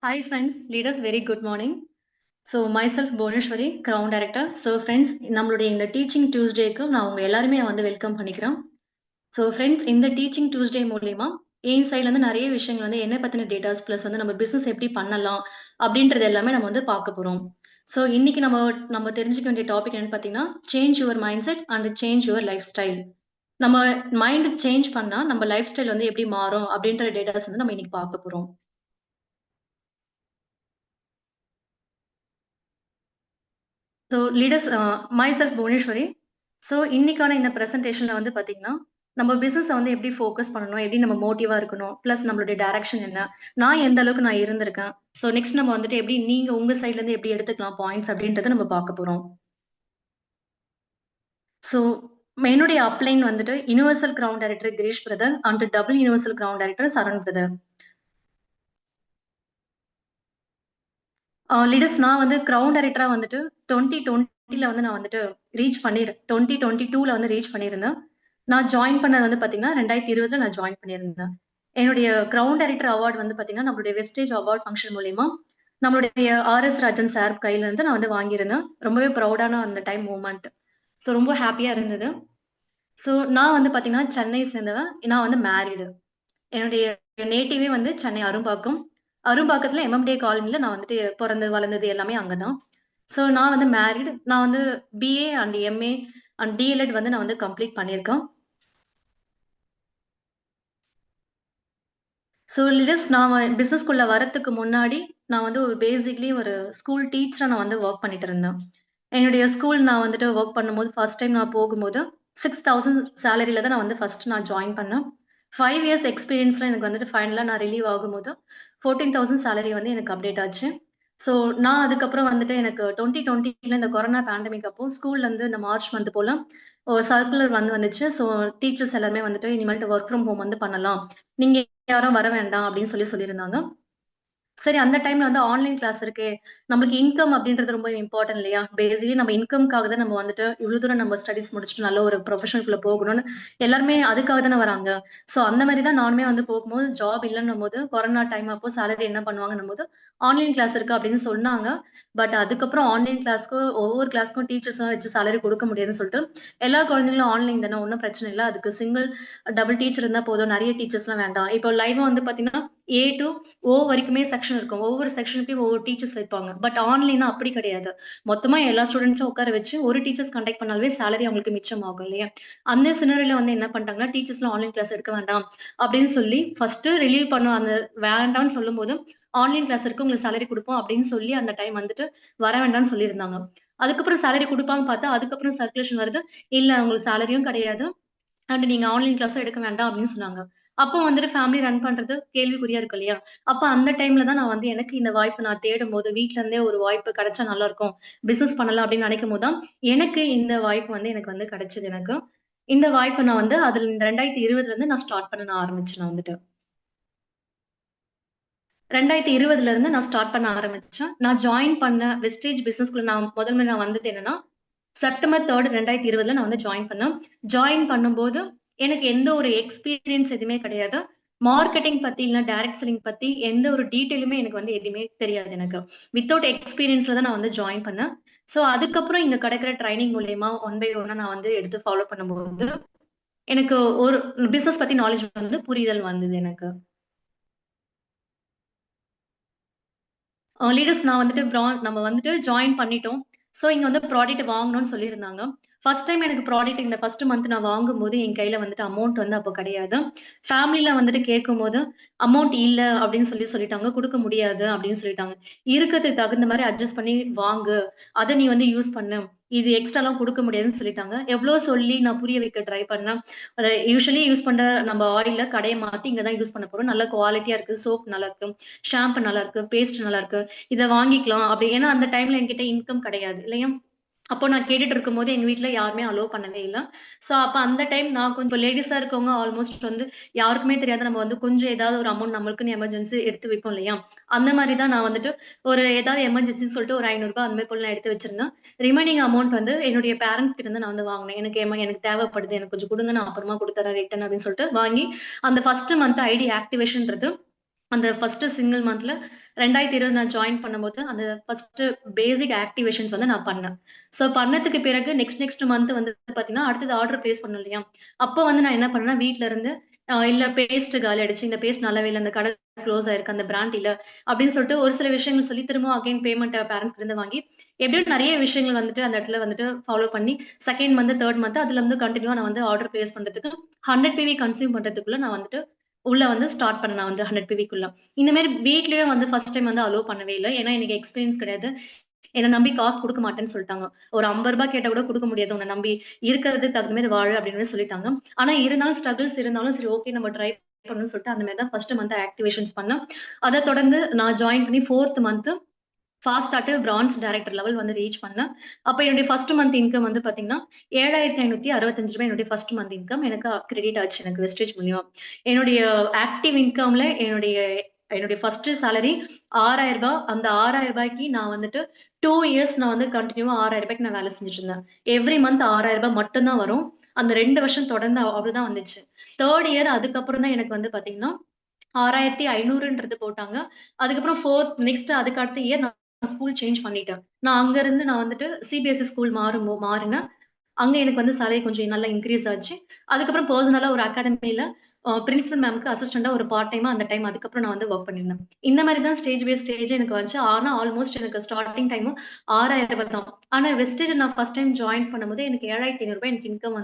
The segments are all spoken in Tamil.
Hi friends, leaders, very good morning. So myself Bhuvneshwari, Crown Director. So friends, நம்மளுடைய இந்த டீச்சிங் டியூஸ்டேக்கு நான் உங்க எல்லாருமே நான் வந்து வெல்கம் பண்ணிக்கிறேன். ஸோ ஃப்ரெண்ட்ஸ், இந்த டீச்சிங் டியூஸ்டே மூலியமா என் சைட்ல இருந்து நிறைய விஷயங்கள் வந்து என்ன பத்தின டேட்டாஸ் பிளஸ் வந்து நம்ம பிசினஸ் எப்படி பண்ணலாம் அப்படின்றது எல்லாமே நம்ம வந்து பார்க்க போறோம். ஸோ இன்னைக்கு நம்ம தெரிஞ்சுக்க வேண்டிய டாபிக் என்னன்னு பார்த்தீங்கன்னா, change your mind set and change your life style. நம்ம மைண்ட் சேஞ்ச் பண்ணா நம்ம லைஃப் ஸ்டைல் வந்து எப்படி மாறும் அப்படின்ற டேட்டாஸ் வந்து நம்ம இன்னைக்கு பார்க்க போறோம். So leaders myself Bhuvaneswari. So இன்னைக்கான இந்த பிரசன்டேஷன்ல வந்து பார்த்தீங்கன்னா, நம்ம பிசினஸ வந்து எப்படி ஃபோக்கஸ் பண்ணணும்? எப்படி நம்ம மோட்டிவா இருக்கணும்? பிளஸ் நம்மளுடைய டைரக்ஷன் என்ன? நான் எந்த அளவுக்கு நான் இருந்திருக்கேன். ஸோ நெக்ஸ்ட் நம்ம வந்துட்டு எப்படி நீங்க உங்க சைட்ல இருந்து எப்படி எடுத்துக்கலாம் பாயிண்ட்ஸ் அப்படின்றத நம்ம பார்க்க போறோம். ஸோ என்னுடைய அப்லைன் வந்துட்டு universal ground director Girish brother and double universal ground director Saran brother. Leaders நான் வந்து கிரவுண்ட் டைரக்டரா வந்துட்டு 2020ல வந்து நான் வந்துட்டு ரீச் பண்ணிரு 2022ல வந்து ரீச் பண்ணியிருந்தேன். நான் ஜாயின் பண்ணது வந்து பார்த்தீங்கன்னா, 2020ல நான் ஜாயின் பண்ணியிருந்தேன். என்னுடைய கிரவுண்ட் டைரக்டர் அவார்ட் வந்து பார்த்தீங்கன்னா, நம்மளுடைய வெஸ்டேஜ் அவார்ட் ஃபங்ஷன் மூலியமா நம்மளுடைய ஆர்.எஸ். ராஜன் சார் கையில இருந்து நான் வந்து வாங்கியிருந்தேன். ரொம்பவே ப்ரவுடான அந்த டைம் மூமெண்ட். ஸோ ரொம்ப ஹேப்பியா இருந்தது. ஸோ நான் வந்து பார்த்தீங்கன்னா, சென்னை சேர்ந்தவ. நான் வந்து மேரிடு. என்னுடைய நேட்டிவே வந்து சென்னை அரும்பாக்கம். அரும்பாக்கத்துல எம்.எம்.டே காலனில நான் வந்துட்டு பொறந்து, வளர்ந்தது எல்லாமே அங்க தான். ஸோ நான் வந்து மேரிட். நான் வந்து பிஏ அண்ட் எம்ஏ அண்ட் டிஎல்எட் வந்து நான் வந்து கம்ப்ளீட் பண்ணியிருக்கேன். ஸோ லிடர்ஸ் நான் பிசினஸ்குள்ள வரதுக்கு முன்னாடி, நான் வந்து ஒரு பேசிக்லி ஒரு ஸ்கூல் டீச்சரா நான் வந்து வொர்க் பண்ணிட்டு இருந்தேன். என்னுடைய ஸ்கூல் நான் வந்துட்டு வொர்க் பண்ணும்போது, ஃபர்ஸ்ட் டைம் நான் போகும்போது, 6000 சேலரில தான் நான் வந்து ஃபர்ஸ்ட் நான் ஜாயின் பண்ணேன். 5 இயர்ஸ் எக்ஸ்பீரியன்ஸ்ல எனக்கு வந்துட்டு ஃபைனலா நான் ரிலீவ் ஆகும்போது, 14,000 சேலரி வந்து எனக்கு அப்டேட் ஆச்சு. ஸோ நான் அதுக்கப்புறம் வந்துட்டு எனக்கு 2020ல இந்த கொரோனா பேண்டமிக் அப்போ ஸ்கூல்ல இருந்து இந்த மார்ச் மந்த் போல ஒரு சர்க்குலர் வந்துச்சு. ஸோ டீச்சர்ஸ் எல்லாருமே வந்துட்டு இனிமேல்ட்டு வொர்க் ஃப்ரம் ஹோம் வந்து பண்ணலாம். நீங்க யாரும் வர வேண்டாம் அப்படின்னு சொல்லியிருந்தாங்க. சரி, அந்த டைம்ல வந்து ஆன்லைன் கிளாஸ் இருக்கே. நம்மளுக்கு இன்கம் அப்படின்றது ரொம்ப இம்பார்ட்டன்ட் இல்லையா? பேசிக்கலி நம்ம இன்கம்க்காக தான் நம்ம வந்துட்டு இவ்ளோ தூரம் நம்ம ஸ்டடீஸ் முடிச்சுட்டு நல்ல ஒரு ப்ரொஃபஷனுக்குள்ள போகணும்னு எல்லாருமே அதுக்காக தானே வராங்க. ஸோ அந்த மாரி தான் நானுமே வந்து போகும்போது ஜாப் இல்லன்னும்போது கொரோனா டைம் அப்போ சேலரி என்ன பண்ணுவாங்கன்னும்போது, ஆன்லைன் கிளாஸ் இருக்கு அப்படின்னு சொன்னாங்க. பட் அதுக்கப்புறம் ஆன்லைன் கிளாஸ்க்கு ஒவ்வொரு கிளாஸ்க்கும் டீச்சர்ஸ்லாம் வச்சு சேலரி குடுக்க முடியாதுன்னு சொல்லிட்டு, எல்லா குழந்தைங்களும் ஆன்லைன் தானே ஒண்ணும் பிரச்சனை இல்ல. அதுக்கு சிங்கிள், டபுள் டீச்சர் இருந்தா போதும். நெறைய டீச்சர்ஸ்லாம் வேண்டாம். இப்போ லைவா வந்து பார்த்தீங்கன்னா, ஏ டூ ஓ வரைக்குமே செக்ஷன் இருக்கும். ஒவ்வொரு செக்ஷனுக்கும் ஒவ்வொரு டீச்சர்ஸ் வைப்பாங்க. பட் ஆன்லைன்னா அப்படி கிடையாது. மொத்தமா எல்லா ஸ்டூடண்ட்ஸும் உட்கார வச்சு ஒரு டீச்சர்ஸ் கண்டக்ட் பண்ணாலே சேலரி அவங்களுக்கு மிச்சமாகும் இல்லையா? அந்த சினரியோல வந்து என்ன பண்ணிட்டாங்கன்னா, டீச்சர்ஸ்லாம் ஆன்லைன் கிளாஸ் எடுக்க வேண்டாம் அப்படின்னு சொல்லி ஃபர்ஸ்ட்டு ரிலீவ் பண்ண அந்த வேண்டான்னு சொல்லும்போது, ஆன்லைன் கிளாஸ் இருக்கு உங்களுக்கு சேலரி குடுப்போம் அப்படின்னு சொல்லி அந்த டைம் வந்துட்டு வர வேண்டாம்னு சொல்லியிருந்தாங்க. அதுக்கப்புறம் சேலரி குடுப்பாங்கன்னு பார்த்தா, அதுக்கப்புறம் சர்க்குலேஷன் வருது. இல்ல உங்களுக்கு சேலரியும் கிடையாது. அண்ட் நீங்க ஆன்லைன் கிளாஸும் எடுக்க வேண்டாம் அப்படின்னு சொன்னாங்க. அப்போ வந்துட்டு ஃபேமிலி ரன் பண்றது கேள்விக்குறியா இருக்கு இல்லையா? அப்ப அந்த டைம்ல தான் நான் வந்து எனக்கு இந்த வாய்ப்பு நான் தேடும்போது, வீட்ல இருந்தே ஒரு வாய்ப்பு கிடைச்சா நல்லா இருக்கும். பிசினஸ் பண்ணலாம் அப்படின்னு நினைக்கும்போது தான், எனக்கு இந்த வாய்ப்பு வந்து எனக்கு வந்து கிடைச்சது எனக்கு. இந்த வாய்ப்ப நான் வந்து அதுல இந்த 2020ல இருந்து நான் ஸ்டார்ட் பண்ண நான் ஆரம்பிச்சேன் நான் வந்துட்டு. 2020ல இருந்து நான் ஸ்டார்ட் பண்ண ஆரம்பிச்சேன். நான் ஜாயின் பண்ண வெஸ்டேஜ் பிசினஸ்குள்ள நான் வந்தது என்னன்னா, செப்டம்பர் 3 2020ல நான் வந்து ஜாயின் பண்ணேன். ஜாயின் பண்ணும்போது, எனக்கு எந்த ஒரு எக்ஸ்பீரியன்ஸ் எதுவுமே கிடையாது. மார்க்கெட்டிங் பத்தி, இல்ல டைரக்ட் செல்லிங் பத்தி எந்த ஒரு டீட்டெயிலுமே எனக்கு வந்து எதுவுமே தெரியாது எனக்கு. வித்தவுட் எக்ஸ்பீரியன்ஸ்ல தான் நான் வந்து ஜாயின் பண்ணேன். ஸோ அதுக்கப்புறம் இங்க கிடைக்கிற ட்ரெய்னிங் மூலியமா ஒன் பை ஒன்னா நான் வந்து எடுத்து ஃபாலோ பண்ணும்போது, எனக்கு ஒரு பிசினஸ் பத்தி நாலேட்ஜ் வந்து புரிதல் வந்தது எனக்கு. லீடர்ஸ் நான் வந்துட்டு நம்ம வந்துட்டு ஜாயின் பண்ணிட்டோம். ஸோ இங்க வந்து ப்ராடக்ட் வாங்கணும்னு சொல்லியிருந்தாங்க. ஃபர்ஸ்ட் டைம் எனக்கு ப்ராடக்ட் இந்த ஃபர்ஸ்ட் மந்த் நான் வாங்கும்போது, என் கையில வந்துட்டு அமௌண்ட் வந்து அப்போ கிடையாது. ஃபேமிலில வந்துட்டு கேட்கும்போது, "அமௌண்ட் இல்ல" அப்படின்னு சொல்லிட்டாங்க. "குடுக்க முடியாது" அப்படின்னு சொல்லிட்டாங்க. "இருக்கறதுக்கு தகுந்த மாரி அட்ஜஸ்ட் பண்ணி வாங்கு. அத நீ வந்து யூஸ் பண்ணு. இது எக்ஸ்ட்ராலாம் குடுக்க முடியாதுன்னு" சொல்லிட்டாங்க. எவ்ளோ சொல்லி நான் புரிய வைக்க ட்ரை பண்ணேன். யூசுவலி யூஸ் பண்ற நம்ம ஆயில்ல கடைய மாத்தி இங்க தான் யூஸ் பண்ண போறோம். நல்ல குவாலிட்டியா இருக்கு. சோப் நல்லாருக்கு. ஷாம்பு நல்லாருக்கு. பேஸ்ட் நல்லாருக்கு. இத வாங்கிக்கலாம் அப்படி. ஏன்னா அந்த டைம்ல என்கிட்ட இன்கம் கிடையாது இல்லையா? அப்போ நான் கேட்டுட்டு இருக்கும்போது எங்க வீட்ல யாருமே அலோவ் பண்ணவே இல்ல. ஸோ அப்ப அந்த டைம் நான் கொஞ்சம் லேடீஸா இருக்கவங்க ஆல்மோஸ்ட் வந்து யாருக்குமே தெரியாது. நம்ம வந்து கொஞ்சம் ஏதாவது ஒரு அமௌண்ட் நம்மளுக்குன்னு எமர்ஜென்சி எடுத்து வைப்போம் இல்லையா? அந்த மாரி தான் நான் வந்துட்டு ஒரு ஏதாவது எமர்ஜென்சின்னு சொல்லிட்டு ஒரு ரூ. 500 அந்த மாரி போல நான் எடுத்து வச்சிருந்தேன். ரிமைனிங் அமௌண்ட் வந்து என்னுடைய பேரன்ட்ஸ் கிட்ட இருந்து நான் வந்து வாங்குனேன். எனக்கு தேவைப்படுது. எனக்கு கொஞ்சம் குடுங்க. நான் அப்புறமா குடுத்துர்றேன் ரிட்டர்ன் அப்படின்னு சொல்லிட்டு வாங்கி, அந்த ஃபர்ஸ்ட் மந்த் ஐடி ஆக்டிவேஷன்றது அந்த ஃபர்ஸ்ட் சிங்கிள் மந்த்ல 2020 நான் ஜாயின் பண்ணும்போது, அந்த ஃபர்ஸ்ட் பேசிக் ஆக்டிவேஷன்ஸ் வந்து நான் பண்ணேன். ஸோ பண்ணதுக்கு பிறகு நெக்ஸ்ட் மந்த் வந்து பார்த்தீங்கன்னா, அடுத்தது ஆர்டர் பிளேஸ் பண்ணணும் இல்லையா? அப்போ வந்து நான் என்ன பண்ணேன்னா, வீட்ல இருந்து இல்ல பேஸ்ட் காலி ஆயிடுச்சு. இந்த பேஸ்ட் நல்லாவே இல்ல. இந்த கடை குளோஸ் ஆயிருக்கு. அந்த பிராண்ட் இல்ல. அப்படின்னு சொல்லிட்டு ஒரு சில விஷயங்கள் சொல்லி திரும்பவும் அகைன் பேமெண்ட் பேரன்ட்ஸ் கிட்ட இருந்து வாங்கி, எப்படியோ நெறைய விஷயங்கள் வந்துட்டு அந்த இடத்துல வந்துட்டு ஃபாலோ பண்ணி, 2ண்ட் மந்த், 3 மந்த் அதுலருந்து கன்டினியூவா நான் வந்து ஆர்டர் பிளேஸ் பண்றதுக்கு 100 பிவி கன்சியூம் பண்றதுக்குள்ள நான் வந்துட்டு உள்ள வந்து ஸ்டார்ட் பண்ணேன் நான் வந்து 100 பிவிக்குள்ள. இந்த மாரி வீட்லயே வந்து ஃபர்ஸ்ட் டைம் வந்து அலோவ் பண்ணவே இல்ல. ஏன்னா எனக்கு எக்ஸ்பீரியன்ஸ் கிடையாது. என்ன நம்பி காசு குடுக்க மாட்டேன்னு சொல்ட்டாங்க. ஒரு ரூ. 50 கேட்டா கூட குடுக்க முடியாது. உன்ன நம்பி இருக்கிறதுக்கு தகுந்த மாரி வாழு அப்படின்னு மாரி சொல்லிட்டாங்க. ஆனா இருந்தாலும் ஸ்ட்ரகிள்ஸ் இருந்தாலும் சரி ஓகே நம்ம ட்ரை பண்ணணும்னு சொல்லிட்டு அந்த மாரி தான் ஃபர்ஸ்ட் மந்த் ஆக்டிவேஷன்ஸ் பண்ணேன். அத தொடர்ந்து நான் ஜாயின் பண்ணி 4த் மந்த் ஃபாஸ்ட் ஆட்டு பிரான்ஸ் டைரக்டர் லெவல் வந்து ரீச் பண்ணேன். அப்ப என்னுடைய ஃபர்ஸ்ட் மந்த் இன்கம் வந்து பார்த்தீங்கன்னா, ரூ. 7,565 என்னுடைய ஃபர்ஸ்ட் மந்த் இன்கம் எனக்கு கிரெடிட் ஆச்சு எனக்கு வெஸ்டேஜ் மூலியமா. என்னுடைய ஆக்டிவ் இன்கம்ல என்னுடைய என்னுடைய ஃபர்ஸ்ட் சேலரி ரூ. 6,000 அந்த ரூ. 6,000க்கு நான் வந்துட்டு 2 இயர்ஸ் நான் வந்து கன்டினியூவா ரூ. 6,000க்கு நான் வேலை செஞ்சுட்டு இருந்தேன். எவ்ரி மந்த் ரூ. 6,000 மட்டும் தான் வரும். அந்த 2 வருஷம் தொடர்ந்து அவ்வளவுதான் வந்துச்சு. 3 இயர் அதுக்கப்புறம் தான் எனக்கு வந்து பார்த்தீங்கன்னா 6,500ன்றது போட்டாங்க. அதுக்கப்புறம் 4த் நெக்ஸ்ட் அதுக்கு அடுத்த இயர் நான் ஸ்கூல் சேஞ்ச் பண்ணிட்டேன். நான் வந்துட்டு சிபிஎஸ்இ ஸ்கூல் மாறினேன். அங்க எனக்கு வந்து சேலரி கொஞ்சம் நல்லா இன்கிரீஸ் ஆச்சு. அதுக்கப்புறம் பெர்சனலா ஒரு அகாடமில பிரின்சிபல் மேம்க்கு அசிஸ்டன்ட்டா ஒரு பார்ட் டைமா அந்த டைம் அதுக்கப்புறம் நான் வந்து வொர்க் பண்ணியிருந்தேன். இந்த மாரி தான் ஸ்டேஜ் பை ஸ்டேஜ் எனக்கு வந்துச்சு. ஆனா ஆல்மோஸ்ட் எனக்கு ஸ்டார்ட்டிங் டைமும் ரூ. 6,000 தான். ஆனா வெஸ்டேஜ் நான் ஃபர்ஸ்ட் டைம் ஜாயின் பண்ணும்போது எனக்கு ரூ. 7,500 எனக்கு இன்கம்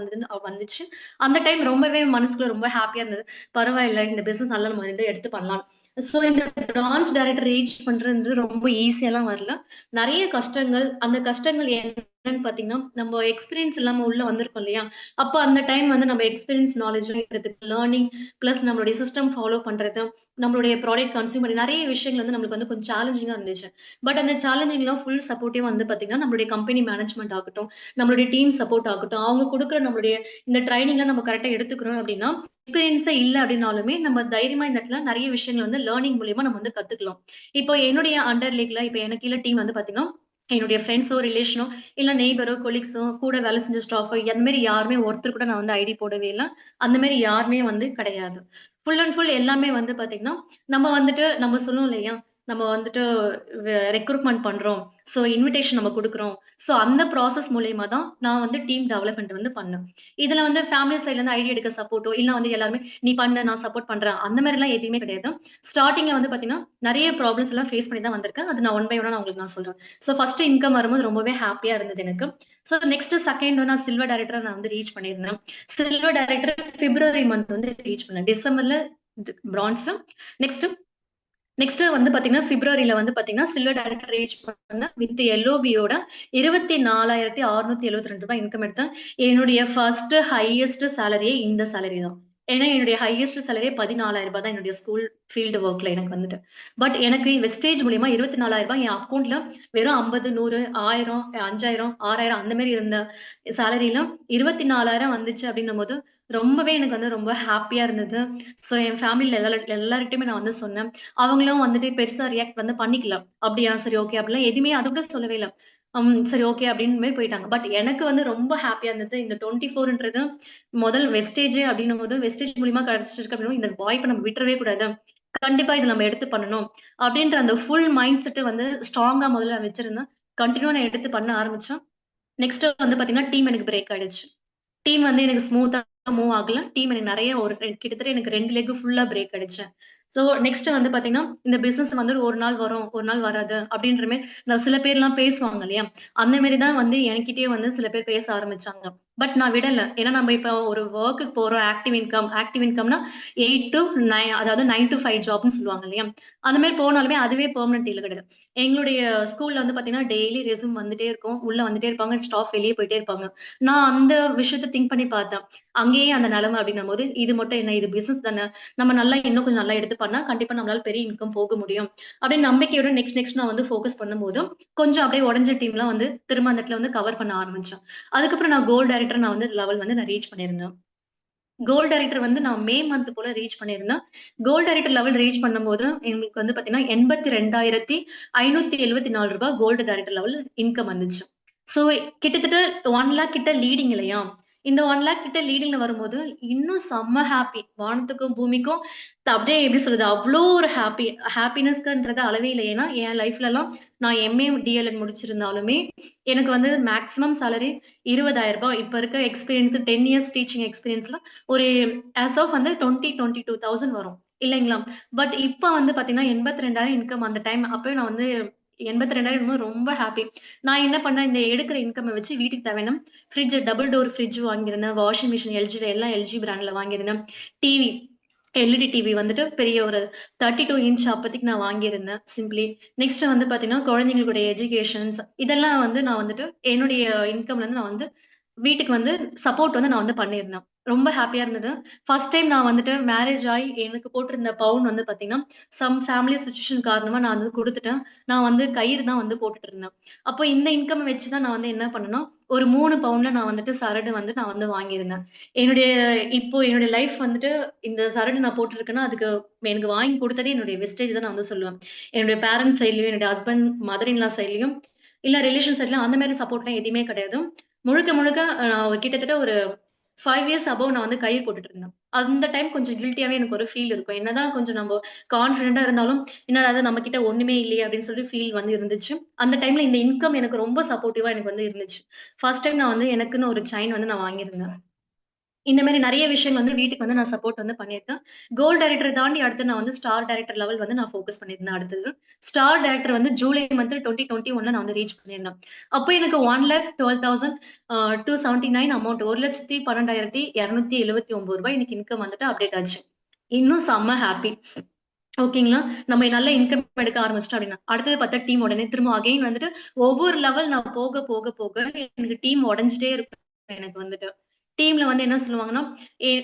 வந்துச்சு. அந்த டைம் ரொம்பவே மனசுக்குள்ள ரொம்ப ஹேப்பியா இருந்தது. பரவாயில்ல இந்த பிசினஸ் நல்லா நம்ம வந்து எடுத்து பண்ணலாம். சோ இந்த பிரான்ச் டைரக்டர் ரீச் பண்றது ரொம்ப ஈஸியாலாம் வரல. நெறைய கஷ்டங்கள், அந்த கஷ்டங்கள் என்னன்னு பார்த்தீங்கன்னா, நம்ம எக்ஸ்பீரியன்ஸ் இல்லாம உள்ள வந்திருக்கோம் இல்லையா? அப்ப அந்த டைம் வந்து நம்ம எக்ஸ்பீரியன்ஸ் நாலேட்ஜ் எடுக்கிறதுக்கு லேர்னிங் பிளஸ் நம்மளுடைய சிஸ்டம் ஃபாலோ பண்றது, நம்மளுடைய ப்ராடக்ட் கன்சியூம் பண்ணி நெறைய விஷயங்கள் வந்து நம்மளுக்கு வந்து கொஞ்சம் சேலஞ்சிங்கா இருந்துச்சு. பட் அந்த சேலஞ்சிங்லாம் ஃபுல் சப்போர்ட்டிவா வந்து பார்த்தீங்கன்னா, நம்மளுடைய கம்பெனி மேனேஜ்மென்ட் ஆகட்டும், நம்மளுடைய டீம் சப்போர்ட் ஆகட்டும், அவங்க குடுக்குற நம்மளுடைய இந்த ட்ரெய்னிங்லாம் நம்ம கரெக்ட்டா எடுத்துக்கிறோம் அப்டின்னா, எக்ஸ்பீரியன்ஸே இல்ல அப்டின்னாலுமே, நம்ம தைரியமா இந்த இடத்துல நெறைய விஷயங்கள் வந்து லேர்னிங் மூலியமா நம்ம வந்து கத்துக்கலாம். இப்போ என்னுடைய அண்டர் லீக்ல இப்ப எனக்கு கீழ டீம் வந்து பார்த்தீங்கன்னா, என்னுடைய ஃப்ரெண்ட்ஸோ, ரிலேஷனோ, இல்ல நெய்பரோ, கொலீக்ஸோ, கூட வேலை செஞ்ச ஸ்டாஃபோ, அந்த மாரி யாருமே ஒருத்தர் கூட நான் வந்து ஐடி போடவே இல்ல. அந்த மாரி யாருமே வந்து கிடையாது. ஃபுல் அண்ட் ஃபுல் எல்லாமே வந்து பார்த்தீங்கன்னா, நம்ம வந்துட்டு நம்ம சொல்லுவோம் இல்லையா? நம்ம வந்துட்டு ரெக்ரூட்மென்ட் பண்றோம். சோ இன்விடேஷன் நம்ம குடுக்குறோம். சோ அந்த ப்ராசஸ் மூலியமா தான் நான் வந்து டீம் டெவலப்மென்ட் வந்து பண்ணேன். இதுல வந்து ஃபேமிலி சைட்ல இருந்து ஐடியா எடுக்க சப்போர்ட்டோ, இல்ல வந்து எல்லாருமே "நீ பண்ணு, நான் சப்போர்ட் பண்றேன்." அந்த மாரிலாம் எதுவுமே கிடையாது. ஸ்டார்ட்டிங்ல வந்து பார்த்தீங்கன்னா, நெறைய ப்ராப்ளம்ஸ் எல்லாம் ஃபேஸ் பண்ணி தான் வந்திருக்கேன். அது நான் ஒன் பை ஒன்னா நான் உங்களுக்கு நான் சொல்றேன். சோ ஃபர்ஸ்ட் இன்கம் வரும்போது ரொம்பவே ஹேப்பியா இருந்தது எனக்கு. சோ நெக்ஸ்ட் செகண்ட் நான் சில்வர் டைரக்டரா நான் வந்து ரீச் பண்ணியிருந்தேன். சில்வர் டைரக்டர் பிப்ரவரி மந்த் வந்து ரீச் பண்ணேன். டிசம்பர்ல பிரான்ஸ். நெக்ஸ்ட் நெக்ஸ்ட் வந்து பாத்தீங்கன்னா, பிப்ரவரில வந்து பாத்தீங்கன்னா, சில்வர் டைரக்டர் ரீச் பண்ணேன். வித் எல்ஓபியோட ரூ. 24,672 இன்கம் எடுத்தேன். என்னுடைய ஃபர்ஸ்ட் ஹையஸ்ட் சேலரியே இந்த சேலரி தான். ஏன்னா, என்னுடைய ஹையஸ்ட் சேலரியே ரூ. 14,000 தான் என்னுடைய ஸ்கூல் ஃபீல்ட் வொர்க்ல எனக்கு வந்துட்டு. பட் எனக்கு வெஸ்டேஜ் மூலியமா ரூ. 24,000 என் அக்கவுண்ட்ல வெறும் 50, 100, 1000, 5000, 6000 அந்த மாரி இருந்த சேலரில 24,000 வந்துச்சு அப்டின்னும்போது, ரொம்பவே எனக்கு வந்து ரொம்ப ஹேப்பியா இருந்தது. சோ, என் ஃபேமிலில எல்லார்கிட்டயுமே நான் வந்து சொன்னேன். அவங்களும் வந்துட்டு பெருசா ரியாக்ட் வந்து பண்ணிக்கல. "அப்படியா! சரி ஓகே." அப்படிலாம் எதுவுமே அது கூட சொல்லவே இல்ல. சரி ஓகே அப்படின்னு மாரி போயிட்டாங்க. பட் எனக்கு வந்து ரொம்ப ஹேப்பியா இருந்தது. இந்த 24ன்றது முதல் வெஸ்டேஜ் அப்படின்னும்போது, வெஸ்டேஜ் மூலியமா கிடைச்சிருக்கு அப்படின்னும் இந்த வாய்ப்ப நம்ம விட்டுறவே கூடாது. கண்டிப்பா இத நம்ம எடுத்து பண்ணணும். அப்படின்ற அந்த ஃபுல் மைண்ட் செட்ட வந்து ஸ்ட்ராங்கா முதல்ல வச்சிருந்தேன். கன்டினியூவா நான் எடுத்து பண்ண ஆரம்பிச்சேன். நெக்ஸ்ட் வந்து பார்த்தீங்கன்னா, டீம் எனக்கு பிரேக் ஆயிடுச்சு. டீம் வந்து எனக்கு ஸ்மூத்தா மூவ் ஆகல. டீம் எனக்கு நெறைய ஒரு கிட்டத்தட்ட எனக்கு 2 லெக் ஃபுல்லா பிரேக் அடிச்சேன். ஸோ நெக்ஸ்ட் வந்து பார்த்தீங்கன்னா, இந்த பிசினஸ் வந்து ஒரு நாள் வரும், ஒரு நாள் வராது அப்படின்ற மாரி நான் சில பேர்லாம் பேசுவாங்க இல்லையா? அந்த மாரி தான் வந்து என்கிட்டயே வந்து சில பேர் பேச ஆரம்பிச்சாங்க. பட் நான் விடல. ஏன்னா நம்ம இப்ப ஒரு வொர்க்குக்கு போறோம். ஆக்டிவ் இன்கம்னா 8 டூ 9 அதாவது 9 டூ 5 ஜாப்ன்னு சொல்லுவாங்க இல்லையா? அந்த மாரி போனாலுமே அதுவே பெர்மனன்ட் இல்ல கிடையாது. எங்களுடைய ஸ்கூல்ல வந்து பார்த்தீங்கன்னா, டெய்லி ரெஸ்யூம் வந்துட்டே இருக்கும். உள்ள வந்துட்டே இருப்பாங்க. ஸ்டாஃப் வெளிய போயிட்டே இருப்பாங்க. நான் அந்த விஷயத்த திங்க் பண்ணி பார்த்தேன். அங்கேயே அந்த நிலைமை அப்டின்னும்போது, இது மட்டும் என்ன? இது பிசினஸ் தானே! நம்ம நல்லா இன்னும் கொஞ்சம் நல்லா எடுத்து பண்ணா, கண்டிப்பா நம்மளால பெரிய இன்கம் போக முடியும். அப்டின்னு நம்பிக்கையோட நெக்ஸ்ட் நான் வந்து ஃபோக்கஸ் பண்ணும்போது, கொஞ்சம் அப்டியே உடைஞ்ச டீம்லாம் வந்து திரும்ப அந்த இடத்துல வந்து கவர் பண்ண ஆரம்பிச்சேன். அதுக்கப்புறம் நான் கோல்ட் டைரக்டர் நான் வந்து லெவல் வந்து நான் ரீச் பண்ணியிருந்தேன். கோல்ட் டைரக்டர் வந்து நான் மே மந்த் போல ரீச் பண்ணியிருந்தேன். கோல்ட் டைரக்டர் லெவல் ரீச் பண்ணும்போது, எங்களுக்கு வந்து பார்த்தீங்கன்னா, ரூ. 82,574 கோல்டு டைரக்டர் லெவல் இன்கம் வந்துச்சு. ஸோ கிட்டத்தட்ட 1,00,000 கிட்ட லீடிங் இல்லையா? இந்த 1,00,000 கிட்ட லீடிங்ல வரும்போது, இன்னும் செம்ம ஹாப்பி. வானத்துக்கும், பூமிக்கும் அப்படியே எப்படி சொல்றது? அவ்ளோ ஒரு ஹாப்பினஸ்க்குன்றது அளவே இல்ல. ஏன்னா, என் லைஃப்லலாம் நான் எம்.ஏ, டி.எல்.எட் முடிச்சிருந்தாலுமே, எனக்கு வந்து மேக்ஸிமம் சேலரி ரூ. 20,000 இப்ப இருக்க எக்ஸ்பீரியன்ஸ் 10 இயர்ஸ் டீச்சிங் எக்ஸ்பீரியன்ஸ்ல ஒரு ஆஸ் ஆஃப் வந்து 22,000 வரும். இல்லைங்களா? பட் இப்ப வந்து பார்த்தீங்கன்னா, 82,000 இன்கம் அந்த டைம் அப்பவே நான் வந்து 82,000 ரொம்ப ஹாப்பி. நான் என்ன பண்ணேன், இந்த எடுக்கிற இன்கம்ம வச்சு வீட்டுக்கு தேவையான ஃப்ரிட்ஜ் டபுள் டோர் ஃப்ரிட்ஜ் வாங்கியிருந்தேன். வாஷிங் மிஷின் எல்ஜில எல்லாம் எல்ஜி பிராண்ட்ல வாங்கியிருந்தேன். டிவி எல்இடி டிவி வந்துட்டு பெரிய ஒரு 32 இன்ச் அப்பதைக்கு நான் வாங்கியிருந்தேன் சிம்ப்ளி. நெக்ஸ்ட் வந்து பார்த்தீங்கன்னா, குழந்தைங்களுடைய எஜுகேஷன்ஸ் இதெல்லாம் வந்து நான் வந்துட்டு என்னுடைய இன்கம்லருந்து நான் வந்து வீட்டுக்கு வந்து சப்போர்ட் வந்து நான் வந்து பண்ணியிருந்தேன். ரொம்ப ஹேப்பியா இருந்தது. ஃபர்ஸ்ட் டைம் நான் வந்துட்டு மேரேஜ் ஆயி எனக்கு போட்டிருந்த பவுன் வந்து பார்த்தீங்கன்னா, சம் ஃபேமிலி சிச்சுவேஷன் காரணமா நான் வந்து குடுத்துட்டேன். நான் வந்து கயிறு தான் வந்து போட்டுட்டு இருந்தேன். அப்போ இந்த இன்கம் வச்சு தான் நான் வந்து என்ன பண்ணேன்னா, ஒரு 3 பவுன்ல நான் வந்துட்டு சரடு வந்து நான் வந்து வாங்கியிருந்தேன். என்னுடைய இப்போ என்னுடைய லைஃப் வந்துட்டு இந்த சரடு நான் போட்டுருக்கேன்னா, அதுக்கு எனக்கு வாங்கி குடுத்ததே என்னுடைய வெஸ்டேஜ் தான் நான் வந்து சொல்லுவேன். என்னுடைய பேரன்ட்ஸ் சைட்லயும், என்னுடைய ஹஸ்பண்ட், மதர் இன் லா சைட்லயும், இல்ல ரிலேஷன் சைட்லயும் அந்த மாரி சப்போர்ட்லாம் எதுவுமே கிடையாது. முழுக்க முழுக்க நான் கிட்டத்தட்ட ஒரு 5 இயர்ஸ் அபோவ் நான் வந்து கயிறு போட்டுட்டு இருந்தேன். அந்த டைம் கொஞ்சம் கில்ட்டியாவே எனக்கு ஒரு ஃபீல் இருக்கும். என்னதான் கொஞ்சம் நம்ப கான்ஃபிடென்ட்டா இருந்தாலும், என்னடா இது நம்ம கிட்ட ஒண்ணுமே இல்லையே அப்படின்னு சொல்லி ஃபீல் வந்து இருந்துச்சு. அந்த டைம்ல இந்த இன்கம் எனக்கு ரொம்ப சப்போர்ட்டிவா எனக்கு வந்து இருந்துச்சு. ஃபர்ஸ்ட் டைம் நான் வந்து எனக்குன்னு ஒரு செயின் வந்து நான் வாங்கியிருந்தேன். இந்த மாரி நெறைய விஷயங்கள் வந்து வீட்டுக்கு வந்து நான் சப்போர்ட் வந்து பண்ணியிருக்கேன். கோல்ட் டைரக்டர் தாண்டி அடுத்து நான் வந்து ஸ்டார் டைரக்டர் லெவல் வந்து நான் ஃபோக்கஸ் பண்ணியிருந்தேன் அடுத்தது. ஸ்டார் டைரக்டர் வந்து ஜூலை மந்த் 2021ல நான் வந்து ரீச் பண்ணியிருந்தேன். அப்போ எனக்கு 1,12,000 279 அமௌண்ட் ரூ. 1,12,279 இன்னைக்கு இன்கம் வந்துட்டு அப்டேட் ஆச்சு. இன்னும் செம்ம ஹாப்பி. ஓகேங்களா? நம்ம நல்ல இன்கம் எடுக்க ஆரம்பிச்சுட்டோம் அப்டின்னா. அடுத்தது பார்த்தா டீம் உடனே திரும்ப அகைன் வந்துட்டு ஒவ்வொரு லெவல் நான் போக, போக, போக எனக்கு டீம் உடைஞ்சுட்டே இருக்கும் எனக்கு வந்துட்டு. டீம்ல வந்து என்ன சொல்லுவாங்கன்னா,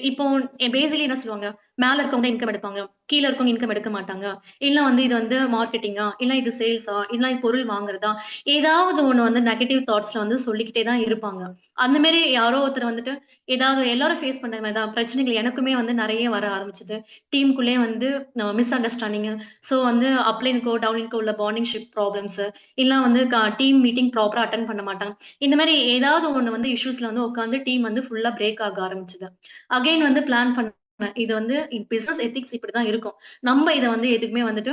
இப்போ பேசிக்கலி என்ன சொல்லுவாங்க, மேல இருக்கவங்க தான் இன்கம் எடுப்பாங்க. கீழ இருக்கவங்க இன்கம் எடுக்க மாட்டாங்க. இல்ல வந்து இது வந்து மார்க்கெட்டிங்கா, இல்ல இது சேல்ஸா, இல்ல இது பொருள் வாங்குறதா, ஏதாவது ஒண்ணு வந்து நெகட்டிவ் தாட்ஸ்ல வந்து சொல்லிக்கிட்டே தான் இருப்பாங்க. அந்த மாரி யாரோ ஒருத்தர் வந்துட்டு ஏதாவது எல்லாரும் ஃபேஸ் பண்ற மாரி தான் பிரச்சனைகள் எனக்குமே வந்து நெறைய வர ஆரம்பிச்சது. டீமுக்குள்ளேயே வந்து மிஸ் அண்டர்ஸ்டாண்டிங். ஸோ வந்து அப்லைனுக்கோ, டவுன்லைனுக்கோ உள்ள பாண்டிங்ஷிப் ப்ராப்ளம்ஸ் இல்ல வந்து டீம் மீட்டிங் ப்ராப்பரா அட்டெண்ட் பண்ண மாட்டாங்க. இந்த மாரி ஏதாவது ஒண்ணு வந்து இஷ்யூஸ்ல வந்து உட்கார்ந்து டீம் வந்து ஃபுல்லா பிரேக் ஆக ஆரம்பிச்சது. அகைன் வந்து பிளான் பண்ணேன். இது வந்து பிசினஸ் எத்திக்ஸ் இப்படிதான் இருக்கும். நம்ம இத வந்து எதுக்குமே வந்துட்டு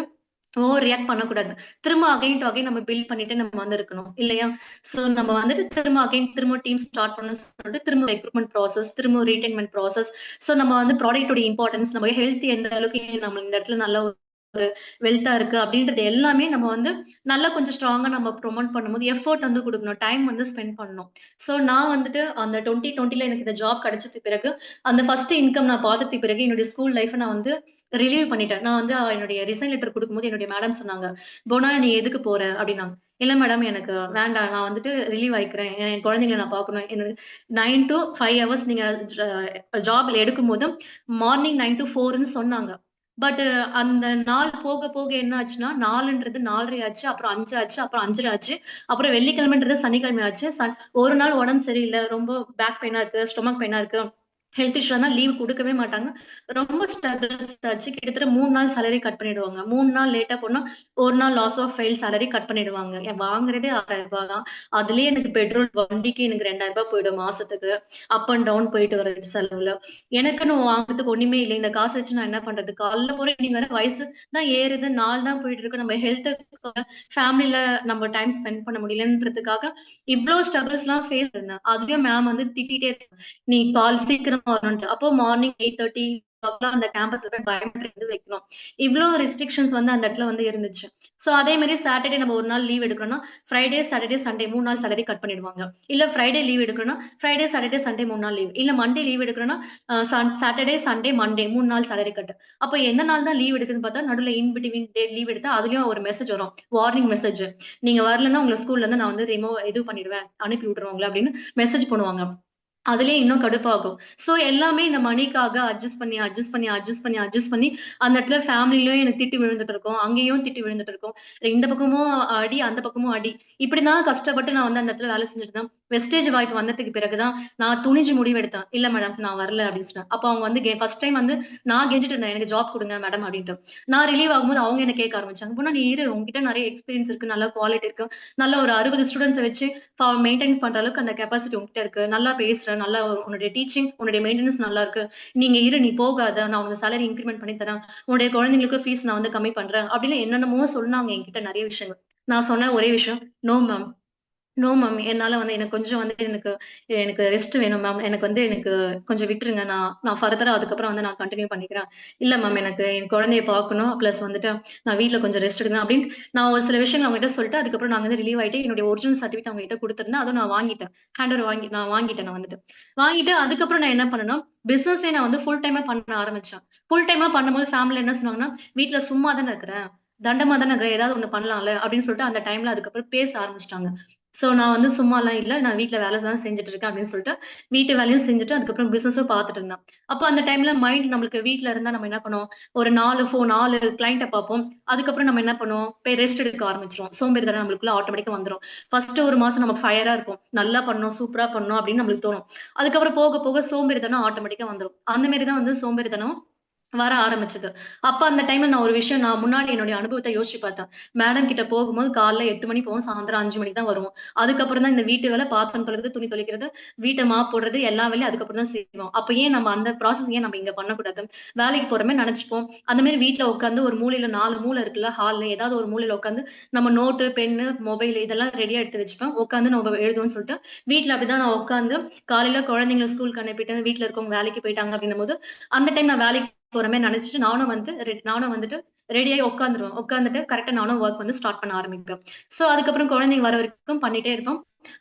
ஓவர் ரியாக்ட் பண்ணக்கூடாது. திரும்ப அகைன் டூ அகைன் நம்ம பில்ட் பண்ணிட்டு நம்ம வந்து இருக்கணும். இல்லையா? சோ நம்ம வந்துட்டு திரும்ப அகைன் திரும்ப டீம் ஸ்டார்ட் பண்ணணும்னு சொல்லிட்டு திரும்ப ரெக்ரூட்மென்ட் ப்ராசஸ், திரும்ப ரீடெயின்மென்ட் ப்ராசஸ். சோ நம்ம வந்து ப்ராடக்ட்டோட இம்பார்ட்டன்ஸ், நம்ம ஹெல்த் எந்த அளவுக்கு நம்ம இந்த இடத்துல நல்ல வெல்த்தா இருக்கு அப்படின்றது எல்லாமே நம்ம வந்து நல்லா கொஞ்சம் ஸ்ட்ராங்கா நம்ம ப்ரொமோட் பண்ணும்போது எஃபோர்ட் வந்து குடுக்கணும். டைம் வந்து ஸ்பெண்ட் பண்ணணும். சோ நான் வந்துட்டு அந்த 2020ல எனக்கு இந்த ஜாப் கிடைச்சதுக்கு பிறகு, அந்த ஃபர்ஸ்ட் இன்கம் நான் பார்த்ததுக்கு பிறகு என்னுடைய ஸ்கூல் லைஃப்ப நான் வந்து ரிலீவ் பண்ணிட்டேன். நான் வந்து என்னுடைய ரிசைன் லெட்டர் குடுக்கும்போது என்னுடைய மேடம் சொன்னாங்க, "புவனா நீ எதுக்கு போற?" அப்படின்னாங்க. "இல்ல மேடம் எனக்கு வேண்டாம். நான் வந்துட்டு ரிலீவ் ஆயிக்கிறேன். என் குழந்தைங்கள நான் பார்க்கணும். என்னோட 9 டூ 5 ஹவர்ஸ் நீங்க ஜாப்ல எடுக்கும்போது மார்னிங் 9 டூ 4ன்னு சொன்னாங்க. பட் அந்த நாள் போக, போக என்ன ஆச்சுன்னா, 4ன்றது 4:30 ஆச்சு. அப்புறம் 5 ஆச்சு. அப்புறம் 5:30 ஆச்சு. அப்புறம் வெள்ளிக்கிழமைன்றது சனிக்கிழமை ஆச்சு. ஒரு நாள் உடம்பு சரியில்ல. ரொம்ப பேக் பெயினா இருக்கு. ஸ்டொமக் பெயினா இருக்கு. ஹெல்த் இஷ்யூ இருந்தா லீவ் குடுக்கவே மாட்டாங்க. ரொம்ப ஸ்ட்ரகிள்ஸ் ஆச்சு. கிட்டத்தட்ட 3 நாள் சேலரி கட் பண்ணிடுவாங்க. 3 நாள் லேட்டா போனா, 1 நாள் லாஸ் ஆஃப் ஃபைல் சேலரி கட் பண்ணிடுவாங்க. வாங்குறதே ரூ. 6,000 தான். அதுலயே எனக்கு பெட்ரோல் வண்டிக்கு எனக்கு ரூ. 2,000 போயிடும் மாசத்துக்கு. அப் அண்ட் டவுன் போயிட்டு வர செலவுல. எனக்குன்னு வாங்குறதுக்கு ஒண்ணுமே இல்ல. இந்த காச வச்சு நான் என்ன பண்றது? காலைல போறேன், ஈவினிங் வரேன். வயசு தான் ஏறுது. நாள் தான் போயிட்டு இருக்கு. நம்ம ஹெல்த்துக்காக, ஃபேமிலில நம்ம டைம் ஸ்பெண்ட் பண்ண முடியலன்றதுக்காக, இவ்ளோ ஸ்ட்ரகிள்ஸ்லாம் ஃபேஸ் பண்ணேன். அதுலயும் மேம் வந்து திட்டிட்டே இருப்பாங்க. "நீ சீக்கிரமா வரணுன்ட்டு." அப்போ மார்னிங் 8:30 அந்த கேம்பஸ்ல போய் பயோமெட்ரிக் வந்து வைக்கணும். இவ்ளோ ரெஸ்ட்ரிக்ஷன்ஸ் வந்து அந்த இடத்துல வந்து இருந்துச்சு. சோ அதே மாரி சாட்டர்டே நம்ம ஒரு நாள் லீவ் எடுக்கிறோம்னா, ஃப்ரைடே, சாட்டர்டே, சண்டே 3 நாள் சேலரி கட் பண்ணிடுவாங்க. இல்ல ஃப்ரைடே லீவ் எடுக்கிறோம்னா, ஃப்ரைடே, சாட்டர்டே, சண்டே 3 நாள் லீவ். இல்ல மண்டே லீவ் எடுக்கிறோம்னா, சாட்டர்டே, சண்டே, மண்டே 3 நாள் சேலரி கட். அப்ப எந்த நாள் தான் லீவ் எடுக்குதுன்னு பார்த்தா, நடுவுல இன் பிட்வீன் டே லீவ் எடுத்தா, அதுலயும் ஒரு மெசேஜ் வரும். Warning message. நீங்க வரலன்னா உங்கள ஸ்கூல்ல இருந்து நான் வந்து இது பண்ணிடுவேன். அனுப்பி விட்டுருவேன் உங்கள அப்படின்னு மெசேஜ் பண்ணுவாங்க. அதிலயே இன்னும் கடுப்பாகும். சோ எல்லாமே இந்த மணிக்காக அட்ஜஸ்ட் பண்ணி, அட்ஜஸ்ட் பண்ணி, அட்ஜஸ்ட் பண்ணி, அட்ஜஸ்ட் பண்ணி அந்த இடத்துல ஃபேமிலிலயும் எனக்கு திட்டு விழுந்துட்டு இருக்கும். அங்கேயும் திட்டு விழுந்துட்டு இருக்கும். இந்த பக்கமும் அடி, அந்த பக்கமும் அடி. இப்படிதான் கஷ்டப்பட்டு நான் வந்து அந்த இடத்துல வேலை செஞ்சுட்டு இருந்தேன். வெஸ்டேஜ் வாய்ப்பு வந்ததுக்கு பிறகு தான் நான் துணிஞ்சு முடிவெடுத்தேன். "இல்ல மேடம் நான் வரல" அப்படின்னு சொன்னேன். அப்ப அவங்க வந்து ஃபர்ஸ்ட் டைம் வந்து நான் கெஞ்சிட்டு இருந்தேன். "எனக்கு ஜாப் குடுங்க மேடம்" அப்படின்ட்டு. நான் ரிலீவ் ஆகும்போது அவங்க என்ன கேட்க ஆரம்பிச்சாங்க. "பொன்னா நீ இரு. உன்கிட்ட நெறைய எக்ஸ்பீரியன்ஸ் இருக்கு. நல்ல குவாலிட்டி இருக்கு. நல்ல ஒரு 60 ஸ்டூடண்ட்ஸ வச்சு மெயின்டெனன்ஸ் பண்ற அளவுக்கு அந்த கெப்பாசிட்டி உன்கிட்ட இருக்கு. நல்லா பேசுற. நல்லா உன்னுடைய டீச்சிங், உன்னுடைய மெயின்டனன்ஸ் நல்லா இருக்கு. நீங்க இரு. நீ போகாத. நான் உனக்கு சேலரி இன்கிரிமென்ட் பண்ணி தரேன். உன்னுடைய குழந்தைங்களுக்கு ஃபீஸ் நான் வந்து கம்மி பண்றேன்." அப்படின்னு என்னென்னமோ சொன்னாங்க என்கிட்ட நெறைய விஷயங்கள். நான் சொன்ன ஒரே விஷயம், "நோ மேம். No ma'am. என்னால வந்து எனக்கு கொஞ்சம் வந்து எனக்கு எனக்கு ரெஸ்ட் வேணும் மேம். எனக்கு கொஞ்சம் விட்டுருங்க. நான் நான் ஃபர்தரா அதுக்கப்புறம் வந்து நான் கன்டின்யூ பண்ணிக்கிறேன். இல்ல மேம் எனக்கு என் குழந்தைய பார்க்கணும். பிளஸ் வந்துட்டு நான் வீட்ல கொஞ்சம் ரெஸ்ட் எடுக்கணும் அப்படின்னு நான் ஒரு சில விஷயங்கள் அவங்ககிட்ட சொல்லிட்டு, அதுக்கப்புறம் நான் வந்து ரிலீவ் ஆயிட்டு என்னுடைய ஒரிஜினல் சர்டிஃபிகேட் அவங்ககிட்ட குடுத்திருந்தேன். அதுவும் நான் வாங்கிட்டேன். நான் வாங்கிட்டேன் நான் வந்துட்டு. வாங்கிட்டு அதுக்கப்புறம் நான் என்ன பண்ணேன்னா, பிசினஸே நான் வந்து ஃபுல் டைமா பண்ண ஆரம்பிச்சேன். ஃபுல் டைமா பண்ணும்போது ஃபேமிலில என்ன சொன்னாங்கன்னா, "வீட்ல சும்மா தானே இருக்கிற. தண்டமா தானே இருக்கிற. ஏதாவது ஒண்ணு பண்ணலாம்ல" அப்படின்னு சொல்லிட்டு அந்த டைம்ல அதுக்கப்புறம் பேச ஆரம்பிச்சுட்டாங்க. சோ நான் வந்து சும்மாலாம் இல்ல. நான் வீட்ல வேலை தான் செஞ்சுட்டு இருக்கேன் அப்படின்னு சொல்லிட்டு, வீட்டு வேலையும் செஞ்சுட்டு, அதுக்கப்புறம் பிசினஸும் பார்த்துட்டு இருந்தேன். அப்ப அந்த டைம்ல மைண்ட் நம்மளுக்கு வீட்ல இருந்தா நம்ம என்ன பண்ணுவோம், ஒரு 4 கிளையண்ட்ட பார்ப்போம். அதுக்கப்புறம் நம்ம என்ன பண்ணுவோம், போய் ரெஸ்ட் எடுக்க ஆரம்பிச்சுருவோம். சோம்பேறித்தனம் நம்மளுக்குள்ள ஆட்டோமேட்டிக்கா வந்துரும். ஃபர்ஸ்ட் 1 மாசம் நம்ம ஃபயரா இருப்போம். நல்லா பண்ணோம், சூப்பரா பண்ணோம் அப்படின்னு நம்மளுக்கு தோணும். அதுக்கப்புறம் போக போக சோம்பேறித்தனம் ஆட்டோமேட்டிக்கா வந்துரும். அந்த மாரி தான் வந்து சோம்பேறித்தனம் வர ஆரம்பிச்சது. அப்ப அந்த டைம்ல நான் ஒரு விஷயம் நான் முன்னாடி என்னுடைய அனுபவத்த யோசிச்சு பார்த்தேன். மேடம் கிட்ட போகும்போது காலைல 8 மணி போவோம். சாயந்திரம் 5 மணிக்கு தான் வருவோம். அதுக்கப்புறம் தான் இந்த வீட்டு வேலை, பாத்திரம் தொளக்கிறது, துணி துவைக்கிறது, வீட்ட மாப் போடுறது எல்லா வேலையும் அதுக்கப்புறம் தான் செய்வோம். அப்ப ஏன் நம்ம அந்த ப்ராசஸ் ஏன் நம்ம இங்க பண்ணக்கூடாது? வேலைக்கு போற மாரி நெனச்சுப்போம். அந்த மாரி வீட்ல உட்கார்ந்து ஒரு மூலையில 4 மூலை இருக்குல்ல, ஹால்ல ஏதாவது ஒரு மூலையில உட்கார்ந்து நம்ம நோட்டு, பென்னு, மொபைல் இதெல்லாம் ரெடியா எடுத்து வச்சுப்பேன். உட்கார்ந்து நம்ம எழுதுவோம்ன்னு சொல்லிட்டு, வீட்ல அப்படிதான் நான் உட்கார்ந்து காலையில குழந்தைங்கள ஸ்கூலுக்கு அனுப்பிட்டு, வீட்ல இருக்கவங்க வேலைக்கு போயிட்டாங்க அப்படின்னும்போது, அந்த டைம் நான் வேலைக்கு போற மாரி நெனச்சுட்டு நானும் வந்துட்டு ரெடியாயி உட்காந்துருவேன். உட்காந்துட்டு கரெக்ட்டா நானும் வொர்க் வந்து ஸ்டார்ட் பண்ண ஆரம்பிப்பேன். சோ அதுக்கப்புறம் குழந்தைங்க வர வரைக்கும் பண்ணிட்டே இருப்போம்.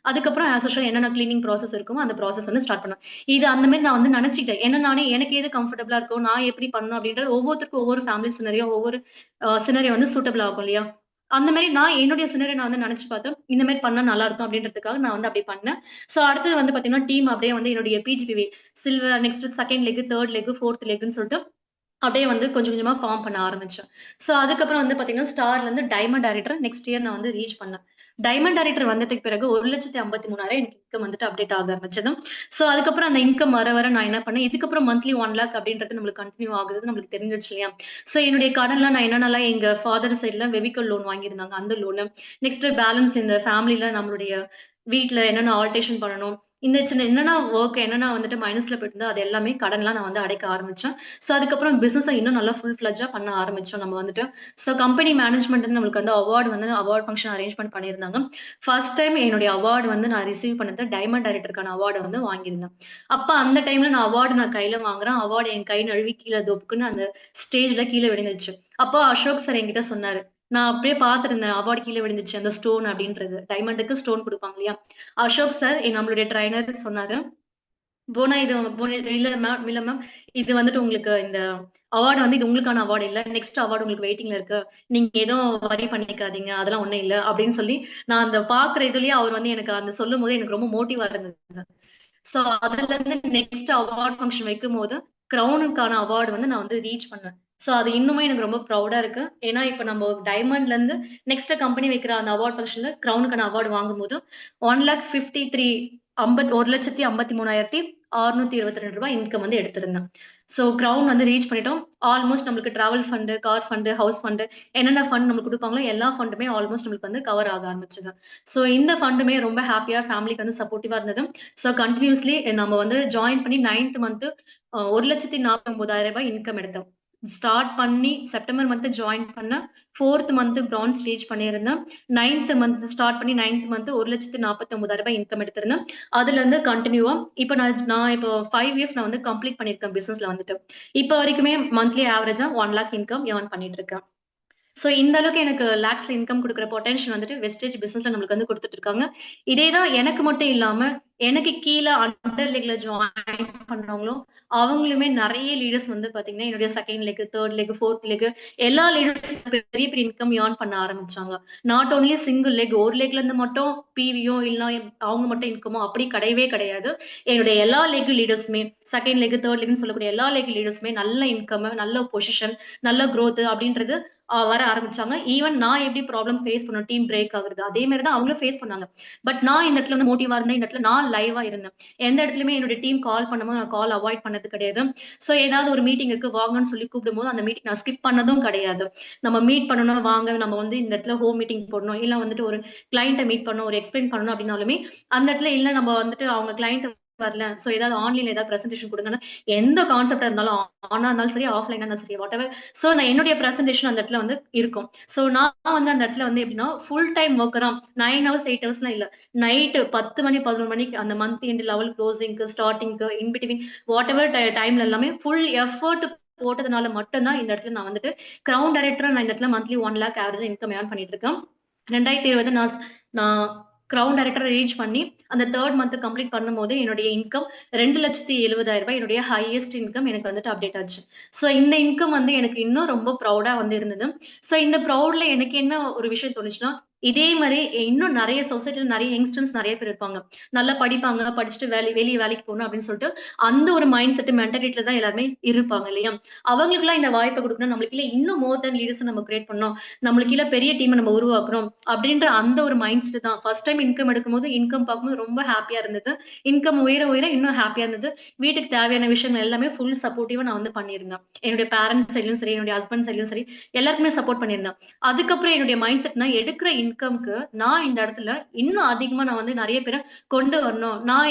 அதுக்கப்புறம் ஆஸ் யூசுவல் என்னென்ன கிளீனிங் ப்ராசஸ் இருக்குமோ, அந்த ப்ராசஸ் வந்து ஸ்டார்ட் பண்ணுவேன். இது அந்த மாரி நான் வந்து நெனச்சுக்கிட்டேன். என்ன நானே எனக்கு எது கம்ஃபர்டபுளா இருக்கோ, நான் எப்படி பண்ணணும் அப்படின்றது ஒவ்வொருத்தருக்கும் ஒவ்வொரு ஃபேமிலி சினரியோ, ஒவ்வொரு சினரியோ வந்து சூட்டபிள் ஆகும் இல்லையா? அந்த மாரி நான் என்னுடைய சினரியோ நான் வந்து நெனச்சு பார்த்தேன். இந்த மாரி பண்ணா நல்லா இருக்கும் அப்படின்றதுக்காக நான் வந்து அப்படி பண்ணேன். சோ அடுத்தது வந்து பார்த்தீங்கன்னா, டீம் அப்படியே வந்து என்னுடைய பிஜிபிவி சில்வர் நெக்ஸ்ட் 2ண்ட் லெக், 3 லெக், 4த் லெக்ன்னு சொல்லிட்டு அப்படியே வந்து கொஞ்சம் கொஞ்சமா ஃபார்ம் பண்ண ஆரம்பிச்சேன். சோ அதுக்கப்புறம் வந்து பார்த்தீங்கன்னா, ஸ்டார்லருந்து டைமண்ட் டைரக்டர் நெக்ஸ்ட் இயர் நான் வந்து ரீச் பண்ணேன். டைமண்ட் டைரக்டர் வந்ததுக்கு பிறகு 1,53,000 எனக்கு இன்கம் வந்துட்டு அப்டேட் ஆக ஆரம்பிச்சது. சோ அதுக்கப்புறம் அந்த இன்கம் வர வர நான் என்ன பண்ணேன், இதுக்கப்புறம் மந்த்லி 1,00,000 அப்படின்றது நம்மளுக்கு கன்டின்யூ ஆகுது நம்மளுக்கு தெரிஞ்சிருச்சு இல்லையா? சோ என்னுடைய கடன்லாம் நான் என்னென்னலாம் எங்க ஃபாதர் சைட்ல வெவிக்கல் லோன் வாங்கியிருந்தாங்க. அந்த லோனு. நெக்ஸ்ட் பேலன்ஸ் இந்த ஃபேமிலில நம்மளுடைய வீட்ல என்னென்ன ஆல்டரேஷன் பண்ணணும். இந்த சின்ன என்னென்ன வொர்க் என்னென்ன வந்துட்டு மைனஸ்ல போயிட்டுருந்தோ, அது எல்லாமே கடன்லாம் நான் வந்து அடைக்க ஆரம்பிச்சேன். சோ, அதுக்கப்புறம் பிசினஸ இன்னும் நல்லா ஃபுல் ஃபிளட்ஜா பண்ண ஆரம்பிச்சோம் நம்ம வந்துட்டு. சோ, கம்பெனி மேனேஜ்மென்ட்ன்னு நம்மளுக்கு வந்து அவார்ட் ஃபங்ஷன் அரேஞ்ச்மென்ட் பண்ணியிருந்தாங்க. ஃபர்ஸ்ட் டைம் என்னுடைய அவார்ட் வந்து நான் ரிசீவ் பண்ணது டைமண்ட் டைரக்டருக்கான அவார்ட வந்து வாங்கியிருந்தேன். அப்ப அந்த டைம்ல நான் கையில வாங்குறேன். அவார்ட் என் கை நழுவி கீழ தொப்புக்குன்னு அந்த ஸ்டேஜ்ல கீழ விழுந்துருச்சு. அப்போ அசோக் சார் என்கிட்ட சொன்னாரு. நான் அப்படியே பார்த்திருந்தேன். அவார்ட் கீழ விழுந்துச்சு. அந்த ஸ்டோன் அப்படின்றது. டைமண்டுக்கு ஸ்டோன் குடுப்பாங்க இல்லையா? அசோக் சார் நம்மளுடைய ட்ரெய்னர் சொன்னாரு. போனா இது இல்ல மேம். இது வந்துட்டு உங்களுக்கு இந்த அவார்ட் வந்து இது உங்களுக்கான அவார்ட் இல்ல. நெக்ஸ்ட் அவார்ட் உங்களுக்கு வெயிட்டிங்ல இருக்கு. நீங்க எதுவும் வொரி பண்ணிக்காதீங்க. அதெல்லாம் ஒண்ணும் இல்ல அப்படின்னு சொல்லி, நான் அந்த பார்க்குற இதுலயே அவர் வந்து எனக்கு அந்த சொல்லும்போது எனக்கு ரொம்ப மோட்டிவா இருந்தது. சோ அதுலருந்து நெக்ஸ்ட் அவார்ட் ஃபங்ஷன் வைக்கும்போது, கிரவுனுக்கான அவார்ட் வந்து நான் வந்து ரீச் பண்ணேன். சோ அது இன்னுமே எனக்கு ரொம்ப ப்ரவுடா இருக்கு. ஏன்னா, இப்ப நம்ம டைமண்ட்லருந்து நெக்ஸ்ட் கம்பெனி வைக்கிற அந்த அவார்ட் ஃபங்ஷன்ல கிரவுனுக்கான அவார்ட் வாங்கும்போது, 1,53 1,53,622 இன்கம் வந்து எடுத்திருந்தேன். சோ கிரவுன் வந்து ரீச் பண்ணிட்டோம். ஆல்மோஸ்ட் நம்மளுக்கு travel fund, car fund, house fund என்னென்ன ஃபண்ட் நம்மளுக்கு குடுப்பாங்களோ எல்லா ஃபண்டுமே ஆல்மோஸ்ட் நம்மளுக்கு வந்து கவர் ஆக ஆரம்பிச்சது. சோ இந்த ஃபண்டுமே ரொம்ப ஹேப்பியா ஃபேமிலிக்கு வந்து சப்போர்ட்டிவா இருந்தது. சோ கன்டினியூஸ்லி நம்ம வந்து ஜாயின் பண்ணி 9த் மந்த் ரூ. 1,49,000 இன்கம் எடுத்தோம். ஸ்டார்ட் பண்ணி செப்டம்பர் மந்த் ஜாயின் பண்ணேன். 4த் மந்த் பிரான்ஸ் ரீச் பண்ணியிருந்தேன். 9த் மந்த் ரூ. 1,49,000 இன்கம் எடுத்திருந்தேன். அதுலருந்து கன்டினியூவா இப்ப நான் இப்போ 5 இயர்ஸ் நான் வந்து கம்ப்ளீட் பண்ணியிருக்கேன் பிசினஸ்ல வந்துட்டு. இப்ப வரைக்குமே மந்த்லி ஆவரேஜா 1,00,000 இன்கம் ஏர்ன் பண்ணிட்டு இருக்கேன். சோ இந்த அளவுக்கு எனக்கு லேக்ஸ்ல இன்கம் குடுக்குற பொட்டன்ஷியல் வந்துட்டு வெஸ்டேஜ் பிசினஸ்ல நம்மளுக்கு வந்து குடுத்துட்டு இருக்காங்க. இதே தான் எனக்கு மட்டும் இல்லாம, எனக்கு கீழ அண்டர் லெக்ல ஜாயின் பண்ணவங்களும், அவங்களுமே நெறைய லீடர்ஸ் வந்து பாத்தீங்கன்னா, என்னுடைய 2ண்ட் லெக், 3 லெக், 4த் லெக் எல்லா லீடர்ஸும் பெரிய பெரிய இன்கம் ஏர்ன் பண்ண ஆரம்பிச்சாங்க. நாட் ஒன்லி சிங்கிள் லெக் ஒரு லெக்ல இருந்து மட்டும் பிவியோ இல்ல அவங்க மட்டும் இன்கமோ அப்படி கிடையவே கிடையாது. என்னுடைய எல்லா லெக் லீடர்ஸுமே 2ண்ட் லெக், 3 லெக்ன்னு சொல்லக்கூடிய எல்லா லெக் லீடர்ஸுமே நல்ல இன்கம், நல்ல பொசிஷன், நல்ல குரோத் அப்படின்றது வர ஆரம்பிச்சாங்க. ஈவன் நான் எப்படி ப்ராப்ளம் ஃபேஸ் பண்ணேன், டீம் பிரேக் ஆகுறது. அதே மாரி தான் அவங்களும் ஃபேஸ் பண்ணாங்க. பட் நான் இந்த இடத்துல வந்து மோட்டிவா இருந்தேன். இந்த இடத்துல நான் லைவா இருந்தேன். எந்த இடத்துலயுமே என்னுடைய டீம் கால் பண்ணும்போது நான் கால் அவாய்ட் பண்ணது கிடையாது. சோ ஏதாவது ஒரு மீட்டிங் இருக்கு வாங்கன்னு சொல்லி கூப்பிடும்போது, அந்த மீட்டிங் நான் ஸ்கிப் பண்ணதும் கிடையாது. நம்ம மீட் பண்ணணும் வாங்க, நம்ம வந்து இந்த இடத்துல ஹோம் மீட்டிங் போடணும். இல்ல வந்துட்டு ஒரு கிளையண்ட்ட மீட் பண்ணணும், ஒரு எக்ஸ்பிளைன் பண்ணணும் அப்படின்னாலுமே, அந்த இடத்துல இல்ல நம்ம வந்துட்டு அவங்க கிளையண்ட் வரல. சோ ஏதாவது ஆன்லைன்ல ஏதாவது பிரசன்டேஷன் குடுங்கன்னா, எந்த கான்செப்ட்டா இருந்தாலும் ஆனா இருந்தாலும் சரி, ஆஃப்லைனா இருந்தாலும் சரி, வாட் எவர். சோ நான் என்னுடைய பிரசன்டேஷன் அந்த இடத்துல வந்து இருக்கும். சோ நான் வந்து அந்த இடத்துல வந்து எப்படின்னா, ஃபுல் டைம் வொர்க்கரா 9 ஹவர்ஸ், 8 ஹவர்ஸ்லாம் இல்ல. நைட் 10 மணி, 11 மணிக்கு அந்த மந்த் எண்ட் லெவல் குளோசிங்க்கு, ஸ்டார்ட்டிங்க்கு, இன் பிட்வீன் வாட் எவர் டைம்ல எல்லாமே ஃபுல் எஃபோர்ட் போட்டதுனால மட்டும் தான் இந்த இடத்துல நான் வந்துட்டு கிரவுன் டைரக்டரா நான் இந்த இடத்துல மந்த்லி 1,00,000 ஆவரேஜா இன்கம் ஏர்ன் பண்ணிட்டு இருக்கேன். 2020 நான் கிரவுன் டைரக்டர ரீச் பண்ணி, அந்த 3 மந்த் கம்ப்ளீட் பண்ணும்போது என்னுடைய இன்கம் ரூ. 2,70,000 என்னுடைய ஹையஸ்ட் இன்கம் எனக்கு வந்துட்டு அப்டேட் ஆச்சு. சோ இந்த இன்கம் வந்து எனக்கு இன்னும் ரொம்ப ப்ரவுடா வந்து இருந்தது. சோ இந்த ப்ரவுட்ல எனக்கு என்ன ஒரு விஷயம் தோணுச்சுன்னா, இதே மாரி இன்னும் நெறைய சொசைட்டில நெறைய யங்ஸ்டர்ஸ் நெறைய பேர் இருப்பாங்க. நல்லா படிப்பாங்க, படிச்சுட்டு வெளிய வேலைக்கு போணும் அப்படின்னு சொல்லிட்டு, அந்த ஒரு மைண்ட் செட் மென்டாலிட்டில தான் எல்லாருமே இருப்பாங்க இல்லையா? அவங்களுக்கெல்லாம் இந்த வாய்ப்ப குடுக்கணும். நம்மளுக்கு இல்ல இன்னும் மோர் தென் லீடர்ஸ நம்ம கிரியேட் பண்ணணும். நம்மளுக்கு கீழ பெரிய டீம நம்ம உருவாக்கணும். அப்படின்ற அந்த ஒரு மைண்ட் செட் தான். ஃபர்ஸ்ட் டைம் இன்கம் எடுக்கும்போது, இன்கம் பார்க்கும்போது ரொம்ப ஹேப்பியா இருந்தது. இன்கம் உயர உயர இன்னும் ஹேப்பியா இருந்தது. வீட்டுக்கு தேவையான விஷயங்கள் எல்லாமே ஃபுல் சப்போர்ட்டிவா நான் வந்து பண்ணியிருந்தேன். என்னுடைய பேரண்ட்ஸ் சைட்லயும் சரி, என்னுடைய ஹஸ்பண்ட் சைட்லயும் சரி, எல்லாருக்குமே சப்போர்ட் பண்ணியிருந்தேன். அதுக்கப்புறம் என்னுடைய மைண்ட் செட் நான் எடுக்கிற இன்கம்க்கு நான் இந்த இடத்துல இன்னும் அதிகமா நான் வந்து நெறைய பேர கொண்டு வரணும்.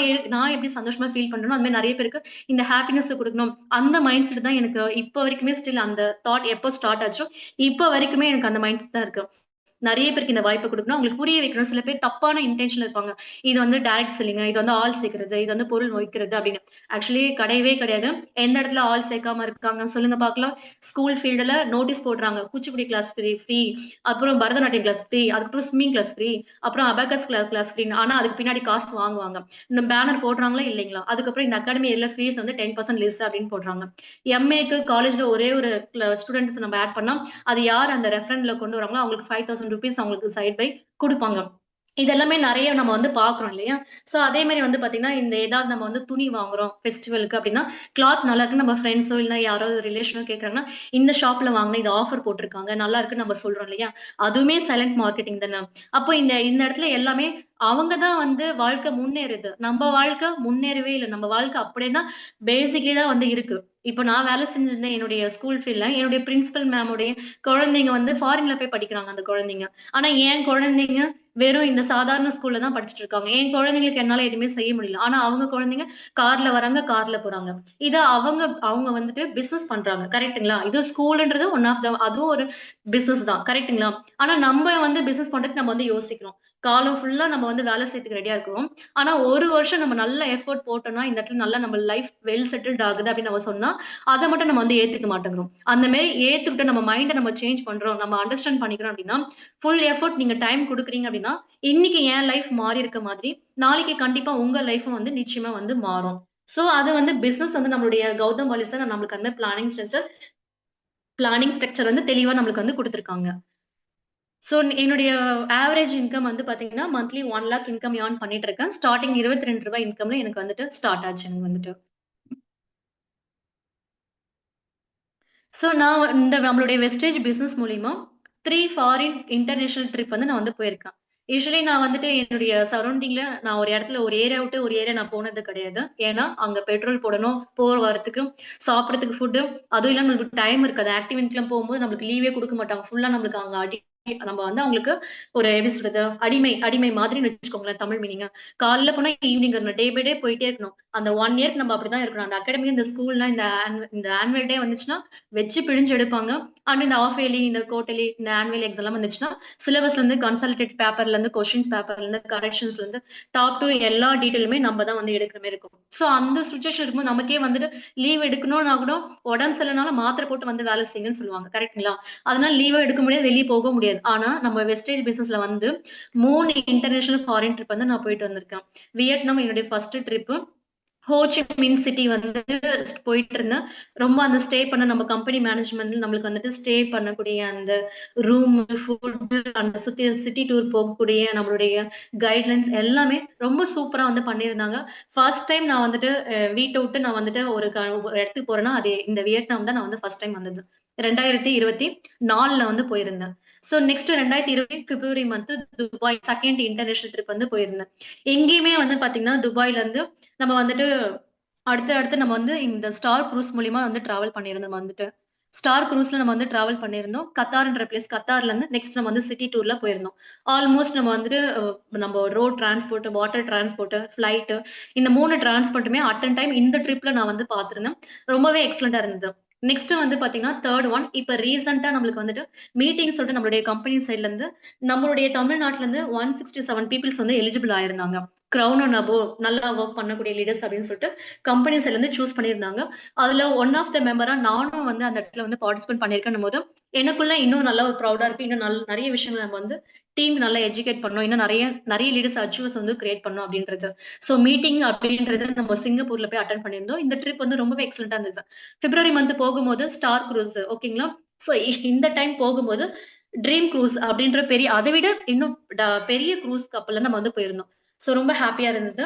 நான் எப்படி சந்தோஷமா ஃபீல் பண்றேனோ, அது மாரி நெறைய பேருக்கு இந்த ஹேப்பினஸ குடுக்கணும். அந்த மைண்ட் செட் தான் எனக்கு இப்ப வரைக்குமே ஸ்டில் அந்த தாட் எப்போ ஸ்டார்ட் ஆச்சோ, இப்ப வரைக்குமே எனக்கு அந்த மைண்ட் செட் தான் இருக்கு. நெறைய பேருக்கு இந்த வாய்ப்ப குடுக்கணும். அவங்களுக்கு புரிய வைக்கணும். சில பேர் தப்பான இன்டென்ஷன்ல இருப்பாங்க. இது வந்து டைரக்ட் செல்லிங்க. இது வந்து ஆள் சேர்க்கிறது. இது வந்து பொருள் வைக்கிறது அப்படின்னு. ஆக்சுவலி கிடையவே கிடையாது. எந்த இடத்துல ஆள் சேர்க்காம இருக்காங்க சொல்லுங்க பார்க்கலாம். ஸ்கூல் ஃபீல்டுல நோட்டீஸ் போடுறாங்க. Kuchipudi class free. அப்புறம் பரதநாட்டியம் கிளாஸ் ஃப்ரீ. அதுக்கப்புறம் ஸ்விம்மிங் கிளாஸ் ஃப்ரீ. அப்புறம் அபாக்கஸ் கிளாஸ் ஃப்ரீன்னு. ஆனா அதுக்கு பின்னாடி காசு வாங்குவாங்க. இந்த பேனர் போடுறாங்களா இல்லைங்களா? அதுக்கப்புறம் இந்த அகாடமி இயர்ல ஃபீஸ் வந்து 10% லெஸ் அப்படின்னு போடுறாங்க. எம்.ஏ.க்கு காலேஜ்ல ஒரே ஒரு ஸ்டூடண்ட்ஸ் நம்ம ஆட் பண்ணா அது யார் அந்த ரெஃபரண்ட்ல கொண்டு வராங்களோ அவங்களுக்கு ₹5,000 அவங்களுக்கு சைட் பை குடுப்பாங்க. இதெல்லாமே நெறைய நம்ம வந்து பார்க்குறோம் இல்லையா? சோ அதே மாரி வந்து பார்த்தீங்கன்னா, இந்த ஏதாவது நம்ம வந்து துணி வாங்குறோம் ஃபெஸ்டிவலுக்கு அப்டின்னா, கிளாத் நல்லா இருக்குன்னு நம்ம ஃப்ரெண்ட்ஸோ இல்ல யாராவது ரிலேஷனோ கேட்கறாங்கன்னா, இந்த ஷாப்ல வாங்குனேன். இது ஆஃபர் போட்டுருக்காங்க. நல்லா இருக்குன்னு நம்ம சொல்றோம் இல்லையா? அதுவுமே சைலன்ட் மார்க்கெட்டிங் தான. அப்போ இந்த இந்த இடத்துல எல்லாமே அவங்க தான் வந்து வாழ்க்கை முன்னேறுது. நம்ப வாழ்க்கை முன்னேறவே இல்ல. நம்ம வாழ்க்கை அப்படியே தான் பேசிக்லி தான் வந்து இருக்கு. இப்ப நான் வேலை செஞ்சிருந்தேன் என்னுடைய ஸ்கூல் ஃபீல்ட்ல. என்னுடைய பிரின்சிபல் மேமுடைய குழந்தைங்க வந்து ஃபாரின்ல போய் படிக்கிறாங்க அந்த குழந்தைங்க. ஆனா என் குழந்தைங்க வெறும் இந்த சாதாரண ஸ்கூல்ல தான் படிச்சுட்டு இருக்காங்க. என் குழந்தைங்களுக்கு என்னால எதுவுமே செய்ய முடியல. ஆனா அவங்க குழந்தைங்க கார்ல வராங்க, கார்ல போறாங்க. இத அவங்க அவங்க வந்துட்டு பிசினஸ் பண்றாங்க. கரெக்ட்டுங்களா? இது ஸ்கூல்ன்றது ஒன் ஆஃப் த அதுவும் ஒரு பிசினஸ் தான். கரெக்ட்டுங்களா? ஆனா நம்ம வந்து பிசினஸ் பண்றதுக்கு நம்ம வந்து யோசிக்கிறோம். காலம் ஃபுல்லா நம்ம வந்து வேலை செய்யறதுக்கு ரெடியா இருக்கிறோம். ஆனா 1 வருஷம் நம்ம நல்ல எஃபோர்ட் போட்டோம்னா, இந்த இடத்துல நல்லா நம்ம லைஃப் வெல் செட்டில்ட் ஆகுது அப்படின்னு நம்ம சொன்னா, அத மட்டும் நம்ம வந்து ஏத்துக்க மாட்டேங்கிறோம். அந்த மாரி ஏத்துக்கிட்டு நம்ம மைண்ட நம்ம சேஞ்ச் பண்றோம். நம்ம அண்டர்ஸ்டாண்ட் பண்ணிக்கிறோம் அப்படின்னா, ஃபுல் எஃபோர்ட் நீங்க டைம் குடுக்குறீங்க அப்படின்னா, இன்னைக்கு என் லைஃப் மாறி இருக்க மாதிரி, நாளைக்கு கண்டிப்பா உங்க லைஃப்பும் வந்து நிச்சயமா வந்து மாறும். சோ அது வந்து பிசினஸ் வந்து நம்மளுடைய கௌதம் வாலிஸ் சார் நம்மளுக்கு அந்த பிளானிங் ஸ்ட்ரக்சர் வந்து தெளிவா நம்மளுக்கு வந்து குடுத்துருக்காங்க. சோ என்னுடைய ஆவரேஜ் இன்கம் வந்து பாத்தீங்கன்னா, மந்த்லி 1,00,000 இன்கம் ஏர்ன் பண்ணிட்டு இருக்கேன். ஸ்டார்ட்டிங் ரூ. 22 இன்கம்ல எனக்கு வந்துட்டு ஸ்டார்ட் ஆச்சு எனக்கு வந்துட்டு. சோ நான் இந்த நம்மளுடைய வெஸ்டேஜ் பிசினஸ் மூலியமா 3 ஃபாரின் இன்டர்நேஷனல் ட்ரிப் வந்து நான் வந்து போயிருக்கேன். யூசுவலி நான் வந்துட்டு என்னுடைய சரவுண்டிங்ல நான் ஒரு இடத்துல ஒரு ஏரியா விட்டு ஒரு ஏரியா நான் போனது கிடையாது. ஏன்னா, அங்க பெட்ரோல் போடணும், வரதுக்கு, சாப்பிடறதுக்கு ஃபுட்டு, அதுவும் இல்லாம நம்மளுக்கு டைம் இருக்காது. ஆக்டிவிட்டிலாம் போகும்போது நம்மளுக்கு லீவே குடுக்க மாட்டாங்க. ஃபுல்லா நம்மளுக்கு அங்க நம்ம வந்து அவங்களுக்கு ஒரு எப்படி சொல்றது? அடிமை அடிமை மாதிரின்னு வச்சுக்கோங்களேன் தமிழ் மீனிங்கா. காலைல போனா ஈவினிங் வரணும். டே பை டே போயிட்டே இருக்கணும். அந்த 1 இயர்க்கு நம்ம அப்படிதான் இருக்கணும். அந்த அகாடமி, இந்த ஸ்கூல்ல இந்த ஆனுவல் டே வந்துச்சுன்னா, வச்சு பிழிஞ்சு எடுப்பாங்க. அண்ட் இந்த ஹால்ஃப் இயர்லி, இந்த குவார்ட்டர்லி, இந்த ஆனுவல் எக்ஸாம்லாம் வந்துச்சுன்னா, சிலபஸ்லருந்து கன்சாலிடேட் பேப்பர்லருந்து, கொஸ்டின்ஸ் பேப்பர்லருந்து, கரெக்ஷன்ஸ்லருந்து, டாப் டூ எல்லா டீட்டெயிலுமே நம்ம தான் வந்து எடுக்கிற மாரி இருக்கும். சோ அந்த சிச்சுவேஷன் இருக்கும்போது நமக்கே வந்துட்டு லீவ் எடுக்கணும்னா கூட, உடம்பு சரியில்லனாலும் மாத்திரை போட்டு வந்து வேலை செய்யுங்கன்னு சொல்லுவாங்க. கரெக்ட்டுங்களா? அதனால லீவும் எடுக்க முடியாது, வெளிய போகவும் முடியாது. ஆனா, நம்ம வெஸ்டேஜ் பிசினஸ்ல வந்து 3 இன்டர்நேஷனல் ஃபாரின் ட்ரிப் வந்து நான் போயிட்டு வந்திருக்கேன். வியட்நாம் என்னுடைய ஃபர்ஸ்ட் ட்ரிப்பு. ஹோ சி மின் சிட்டி வந்து போயிட்டுருந்தேன். ரொம்ப அந்த ஸ்டே பண்ண நம்ம கம்பெனி மேனேஜ்மெண்ட்ல நம்மளுக்கு வந்துட்டு ஸ்டே பண்ணக்கூடிய அந்த ரூமு, ஃபுட்டு, அந்த சுத்தி சிட்டி டூர் போகக்கூடிய நம்மளுடைய கைட்லைன்ஸ் எல்லாமே ரொம்ப சூப்பரா வந்து பண்ணியிருந்தாங்க. ஃபர்ஸ்ட் டைம் நான் வந்துட்டு வீட்ட விட்டு நான் வந்துட்டு ஒரு இடத்துக்கு போறேன்னா, அது இந்த வியட்நாம் தான் நான் வந்து ஃபர்ஸ்ட் டைம் வந்தது. 2024ல வந்து போயிருந்தேன். So next 2020 February month Dubai 2ண்ட் இன்டர்நேஷனல் ட்ரிப் வந்து போயிருந்தேன். எங்கேயுமே வந்து பார்த்தீங்கன்னா, துபாய்ல இருந்து நம்ம வந்துட்டு அடுத்து அடுத்து நம்ம வந்து இந்த ஸ்டார் குரூஸ் மூலியமா வந்து டிராவல் பண்ணியிருந்தோம் வந்துட்டு. ஸ்டார் குரூஸ்ல நம்ம வந்து டிராவல் பண்ணியிருந்தோம். கத்தார்ன்ற பிளேஸ் கத்தார்லருந்து நெக்ஸ்ட் நம்ம வந்து சிட்டி டூர்ல போயிருந்தோம். ஆல்மோஸ்ட் நம்ம வந்துட்டு நம்ம road transport, water transport, flight இந்த 3 டிரான்ஸ்போர்ட்டுமே அட் அ டைம் இந்த ட்ரிப்ல நான் வந்து பார்த்திருந்தேன். ரொம்பவே எக்ஸலென்ட்டா இருந்தது. நெக்ஸ்ட் வந்து பார்த்தீங்கன்னா, 3 ஒன் இப்ப ரீசென்ட்டா நம்மளுக்கு வந்துட்டு மீட்டிங் சொல்லிட்டு நம்மளுடைய கம்பெனி சைட்ல இருந்து நம்மளுடைய தமிழ்நாட்டுல இருந்து 167 பீப்பிள்ஸ் வந்து எலிஜிபிள் ஆயிருந்தாங்க. கிரவுன் அண்ட் அபோவ் நல்லா வொர்க் பண்ணக்கூடிய லீடர்ஸ் அப்படின்னு சொல்லிட்டு கம்பெனி சைட்ல இருந்து சூஸ் பண்ணியிருந்தாங்க. அதுல ஒன் ஆஃப் த மெம்பரா நானும் வந்து அந்த இடத்துல வந்து பார்ட்டிசிபேட் பண்ணியிருக்கேன்னும்போது, எனக்குள்ள இன்னும் நல்லா ஒரு ப்ரௌடா இருக்கு. இன்னும் நெறைய விஷயங்கள் நம்ம வந்து டீம் நல்லா எஜுகேட் பண்ணணும். இன்னும் நெறைய லீடர்ஸ் அச்சீவர்ஸ் வந்து கிரியேட் பண்ணணும் அப்படின்றது. ஸோ மீட்டிங் அப்படின்றது நம்ம சிங்கப்பூர்ல போய் அட்டெண்ட் பண்ணியிருந்தோம். இந்த ட்ரிப் வந்து ரொம்பவே எக்ஸலென்ட்டா இருந்தது. பிப்ரவரி மந்த் போகும்போது ஸ்டார் குரூஸ் ஓகேங்களா? ஸோ இந்த டைம் போகும்போது ட்ரீம் குரூஸ் அப்படின்ற பெரிய அதை விட இன்னும் பெரிய குரூஸ் கப்பல்ல நம்ம வந்து போயிருந்தோம். ஸோ ரொம்ப ஹேப்பியா இருந்தது.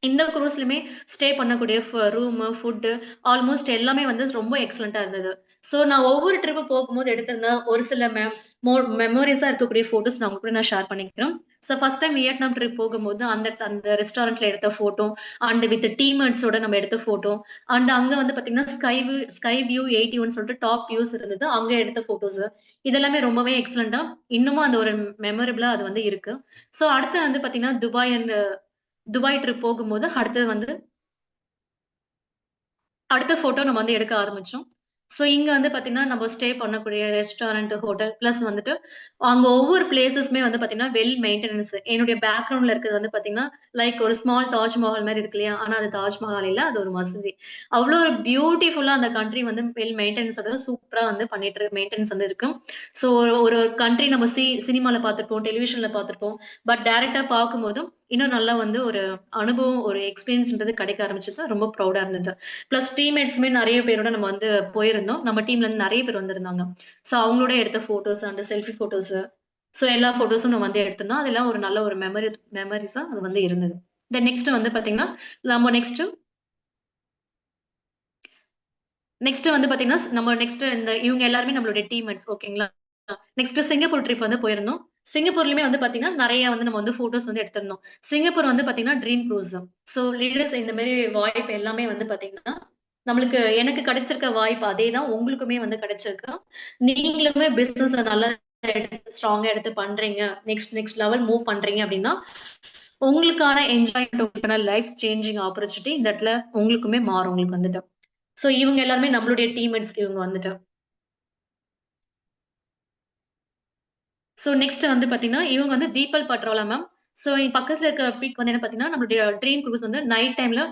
இந்த குரூஸ்லயுமே ஸ்டே பண்ணக்கூடிய ரூமு, ஃபுட்டு ஆல்மோஸ்ட் எல்லாமே வந்து ரொம்ப எக்ஸலென்ட்டா இருந்தது. ஸோ நான் ஒவ்வொரு ட்ரிப் போகும்போது எடுத்திருந்த ஒரு சில மெமோரீஸா இருக்கக்கூடிய ஃபோட்டோஸ் நான் உங்க கூட நான் ஷேர் பண்ணிக்கிறேன். So first time Vietnam trip போகும்போது அந்த அந்த ரெஸ்டாரண்ட்ல எடுத்த ஃபோட்டோ அண்ட் வித் டீம்மேட்ஸோட நம்ம எடுத்த ஃபோட்டோ அண்ட் அங்க வந்து பார்த்தீங்கன்னா, ஸ்கை வியூ 81 சொல்லிட்டு டாப் வியூஸ் இருந்தது. அங்க எடுத்த ஃபோட்டோஸ் இதெல்லாமே ரொம்பவே எக்ஸலென்ட்டா இன்னமும் அந்த ஒரு மெமரபிளா அது வந்து இருக்கு. ஸோ அடுத்து வந்து பார்த்தீங்கன்னா, துபாய் ட்ரிப் போகும்போது அடுத்தது வந்து அடுத்த ஃபோட்டோ நம்ம வந்து எடுக்க ஆரம்பிச்சோம். ஸோ இங்க வந்து பார்த்தீங்கன்னா, நம்ம ஸ்டே பண்ணக்கூடிய ரெஸ்டாரண்ட், ஹோட்டல் பிளஸ் வந்துட்டு அங்க ஒவ்வொரு பிளேஸஸுமே வந்து பார்த்தீங்கன்னா, வெல் மெயின்டனன்ஸ். என்னுடைய பேக்கிரவுண்ட்ல இருக்கிறது வந்து பார்த்தீங்கன்னா, லைக் ஒரு ஸ்மால் தாஜ்மஹால் மாரி இருக்கு இல்லையா? ஆனா அது தாஜ்மஹால் இல்ல. அது ஒரு மசூதி. அவ்ளோ ஒரு பியூட்டிஃபுல்லா அந்த கண்ட்ரி வந்து வெல் மெயின்டனன்ஸோட சூப்பரா வந்து மெயின்டனன்ஸ் வந்து இருக்கு. ஸோ ஒரு ஒரு கண்ட்ரி நம்ம சினிமால பார்த்திருப்போம், டெலிவிஷன்ல பார்த்திருப்போம். பட் டைரக்ட்டா பார்க்கும்போதும், இன்னும் நல்லா வந்து ஒரு அனுபவம், ஒரு எக்ஸ்பீரியன்ஸ்ன்றது கிடைக்க ஆரம்பிச்சது. ரொம்ப ப்ரௌடா இருந்தது. பிளஸ் டீம்மேட்ஸுமே நெறைய பேரோட நம்ம வந்து போயிருந்தோம். நம்ம டீம்ல இருந்து நெறைய பேர் வந்திருந்தாங்க. ஸோ அவங்களோட எடுத்த photos and selfie photos. So எல்லா ஃபோட்டோஸும் நம்ம வந்து எடுத்திருந்தோம். அதெல்லாம் ஒரு நல்ல ஒரு மெமரீஸா அது வந்து இருந்தது. தென் நெக்ஸ்ட் வந்து பார்த்தீங்கன்னா, நம்ம நெக்ஸ்ட் வந்து பார்த்தீங்கன்னா, நம்ம நெக்ஸ்ட் இந்த இவங்க எல்லாருமே நம்மளுடைய டீம்மேட்ஸ் ஓகேங்களா? நெக்ஸ்ட் சிங்கப்பூர் ட்ரிப் வந்து போயிருந்தோம். சிங்கப்பூர்லயுமே வந்து பார்த்தீங்கன்னா, நெறைய வந்து நம்ம வந்து ஃபோட்டோஸ் வந்து எடுத்திருந்தோம். சிங்கப்பூர் வந்து பார்த்தீங்கன்னா, ட்ரீம் குரூஸ் தான். ஸோ லீடர்ஸ் இந்த மாரி வாய்ப்பு எல்லாமே வந்து பார்த்தீங்கன்னா, நம்மளுக்கு எனக்கு கிடைச்சிருக்க வாய்ப்பு அதே தான் உங்களுக்குமே வந்து கிடைச்சிருக்கு. நீங்களுமே பிசினஸ நல்லா எடுத்து ஸ்ட்ராங்கா எடுத்து பண்றீங்க. நெக்ஸ்ட் நெக்ஸ்ட் லெவல் மூவ் பண்றீங்க அப்டின்னா, உங்களுக்கான என்ஜாய்மென்ட் உங்களுக்கான லைஃப் சேஞ்சிங் ஆப்பர்ச்சுனிட்டி இந்த இடத்துல உங்களுக்குமே மாறும் உங்களுக்கு வந்துட்டு. ஸோ இவங்க எல்லாருமே நம்மளுடைய டீம்மேட்ஸ் இவங்க வந்துட்டு. ஸோ நெக்ஸ்ட் வந்து பார்த்தீங்கன்னா, இவங்க வந்து தீபல் பட்ரோலா மேம். ஸோ பக்கத்துல இருக்க பீக் வந்து என்ன பார்த்தீங்கன்னா, நம்மளுடைய ட்ரீம் குரூஸ் வந்து நைட் டைம்ல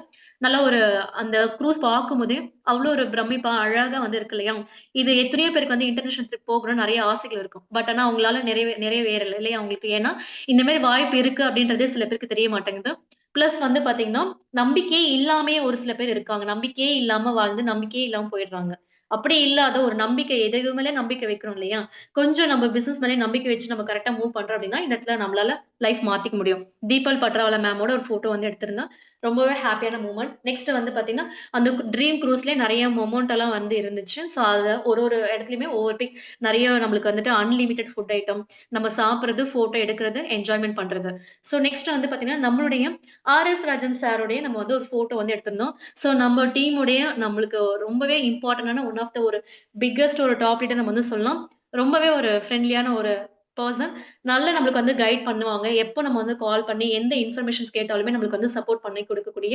நல்ல ஒரு அந்த குரூஸ் பார்க்கும்போதே, அவ்ளோ ஒரு பிரமிப்பா, அழகா வந்து இருக்கு இல்லையா? இது எத்தனையோ பேருக்கு வந்து இன்டர்நேஷனல் ட்ரிப் போகணும்னு நெறைய ஆசைகள் இருக்கும். பட் ஆனா அவங்களால நிறைவேறல இல்லையா அவங்களுக்கு? ஏன்னா, இந்த மாரி வாய்ப்பு இருக்கு அப்படின்றதே சில பேருக்கு தெரிய மாட்டேங்குது. பிளஸ் வந்து பார்த்தீங்கன்னா, நம்பிக்கையே இல்லாமயே ஒரு சில பேர் இருக்காங்க. நம்பிக்கையே இல்லாம வாழ்ந்து, நம்பிக்கையே இல்லாம போயிடுறாங்க. அப்படி இல்லாத ஒரு நம்பிக்கை எது மேல நம்பிக்கை வைக்கிறோம் இல்லையா? கொஞ்சம் நம்ம பிசினஸ் மேலே நம்பிக்கை வச்சு நம்ம கரெக்ட்டா மூவ் பண்றோம் அப்டின்னா, இந்த இடத்துல நம்மளால லைஃப் மாத்திக்க முடியும். தீபால் பட்ராவாலா மேமோட ஒரு ஃபோட்டோ வந்து எடுத்திருந்தேன். ரொம்பவே ஹேப்பியான மூமெண்ட். நெக்ஸ்ட் வந்து பார்த்தீங்கன்னா, அந்த ட்ரீம் குரூஸ்லயே நெறைய மொமெண்ட் எல்லாம் வந்து இருந்துச்சு. ஸோ, அத ஒரு ஒரு இடத்துலயுமே ஒவ்வொரு நெறைய நம்மளுக்கு வந்துட்டு அன்லிமிட்டட் ஃபுட் ஐட்டம், நம்ம சாப்பிடுறது, ஃபோட்டோ எடுக்கிறது, என்ஜாய்மென்ட் பண்றது. ஸோ, நெக்ஸ்ட் வந்து பார்த்தீங்கன்னா, நம்மளுடைய ஆர்.எஸ். ராஜன் சாருடைய நம்ம வந்து ஒரு ஃபோட்டோ வந்து எடுத்திருந்தோம். ஸோ, நம்ம டீமுடைய நம்மளுக்கு ரொம்பவே இம்பார்ட்டன்டான ஒன் ஆஃப் த ஒரு பிக்கஸ்ட் ஒரு டாப் லீடர் நம்ம வந்து சொல்லலாம். ரொம்பவே ஒரு ஃப்ரெண்ட்லியான ஒரு பெர்சன். நல்லா நம்மளுக்கு வந்து கைட் பண்ணுவாங்க. எப்போ நம்ம வந்து கால் பண்ணி எந்த இன்ஃபர்மேஷன்ஸ் கேட்டாலுமே நம்மளுக்கு வந்து சப்போர்ட் பண்ணி குடுக்கக்கூடிய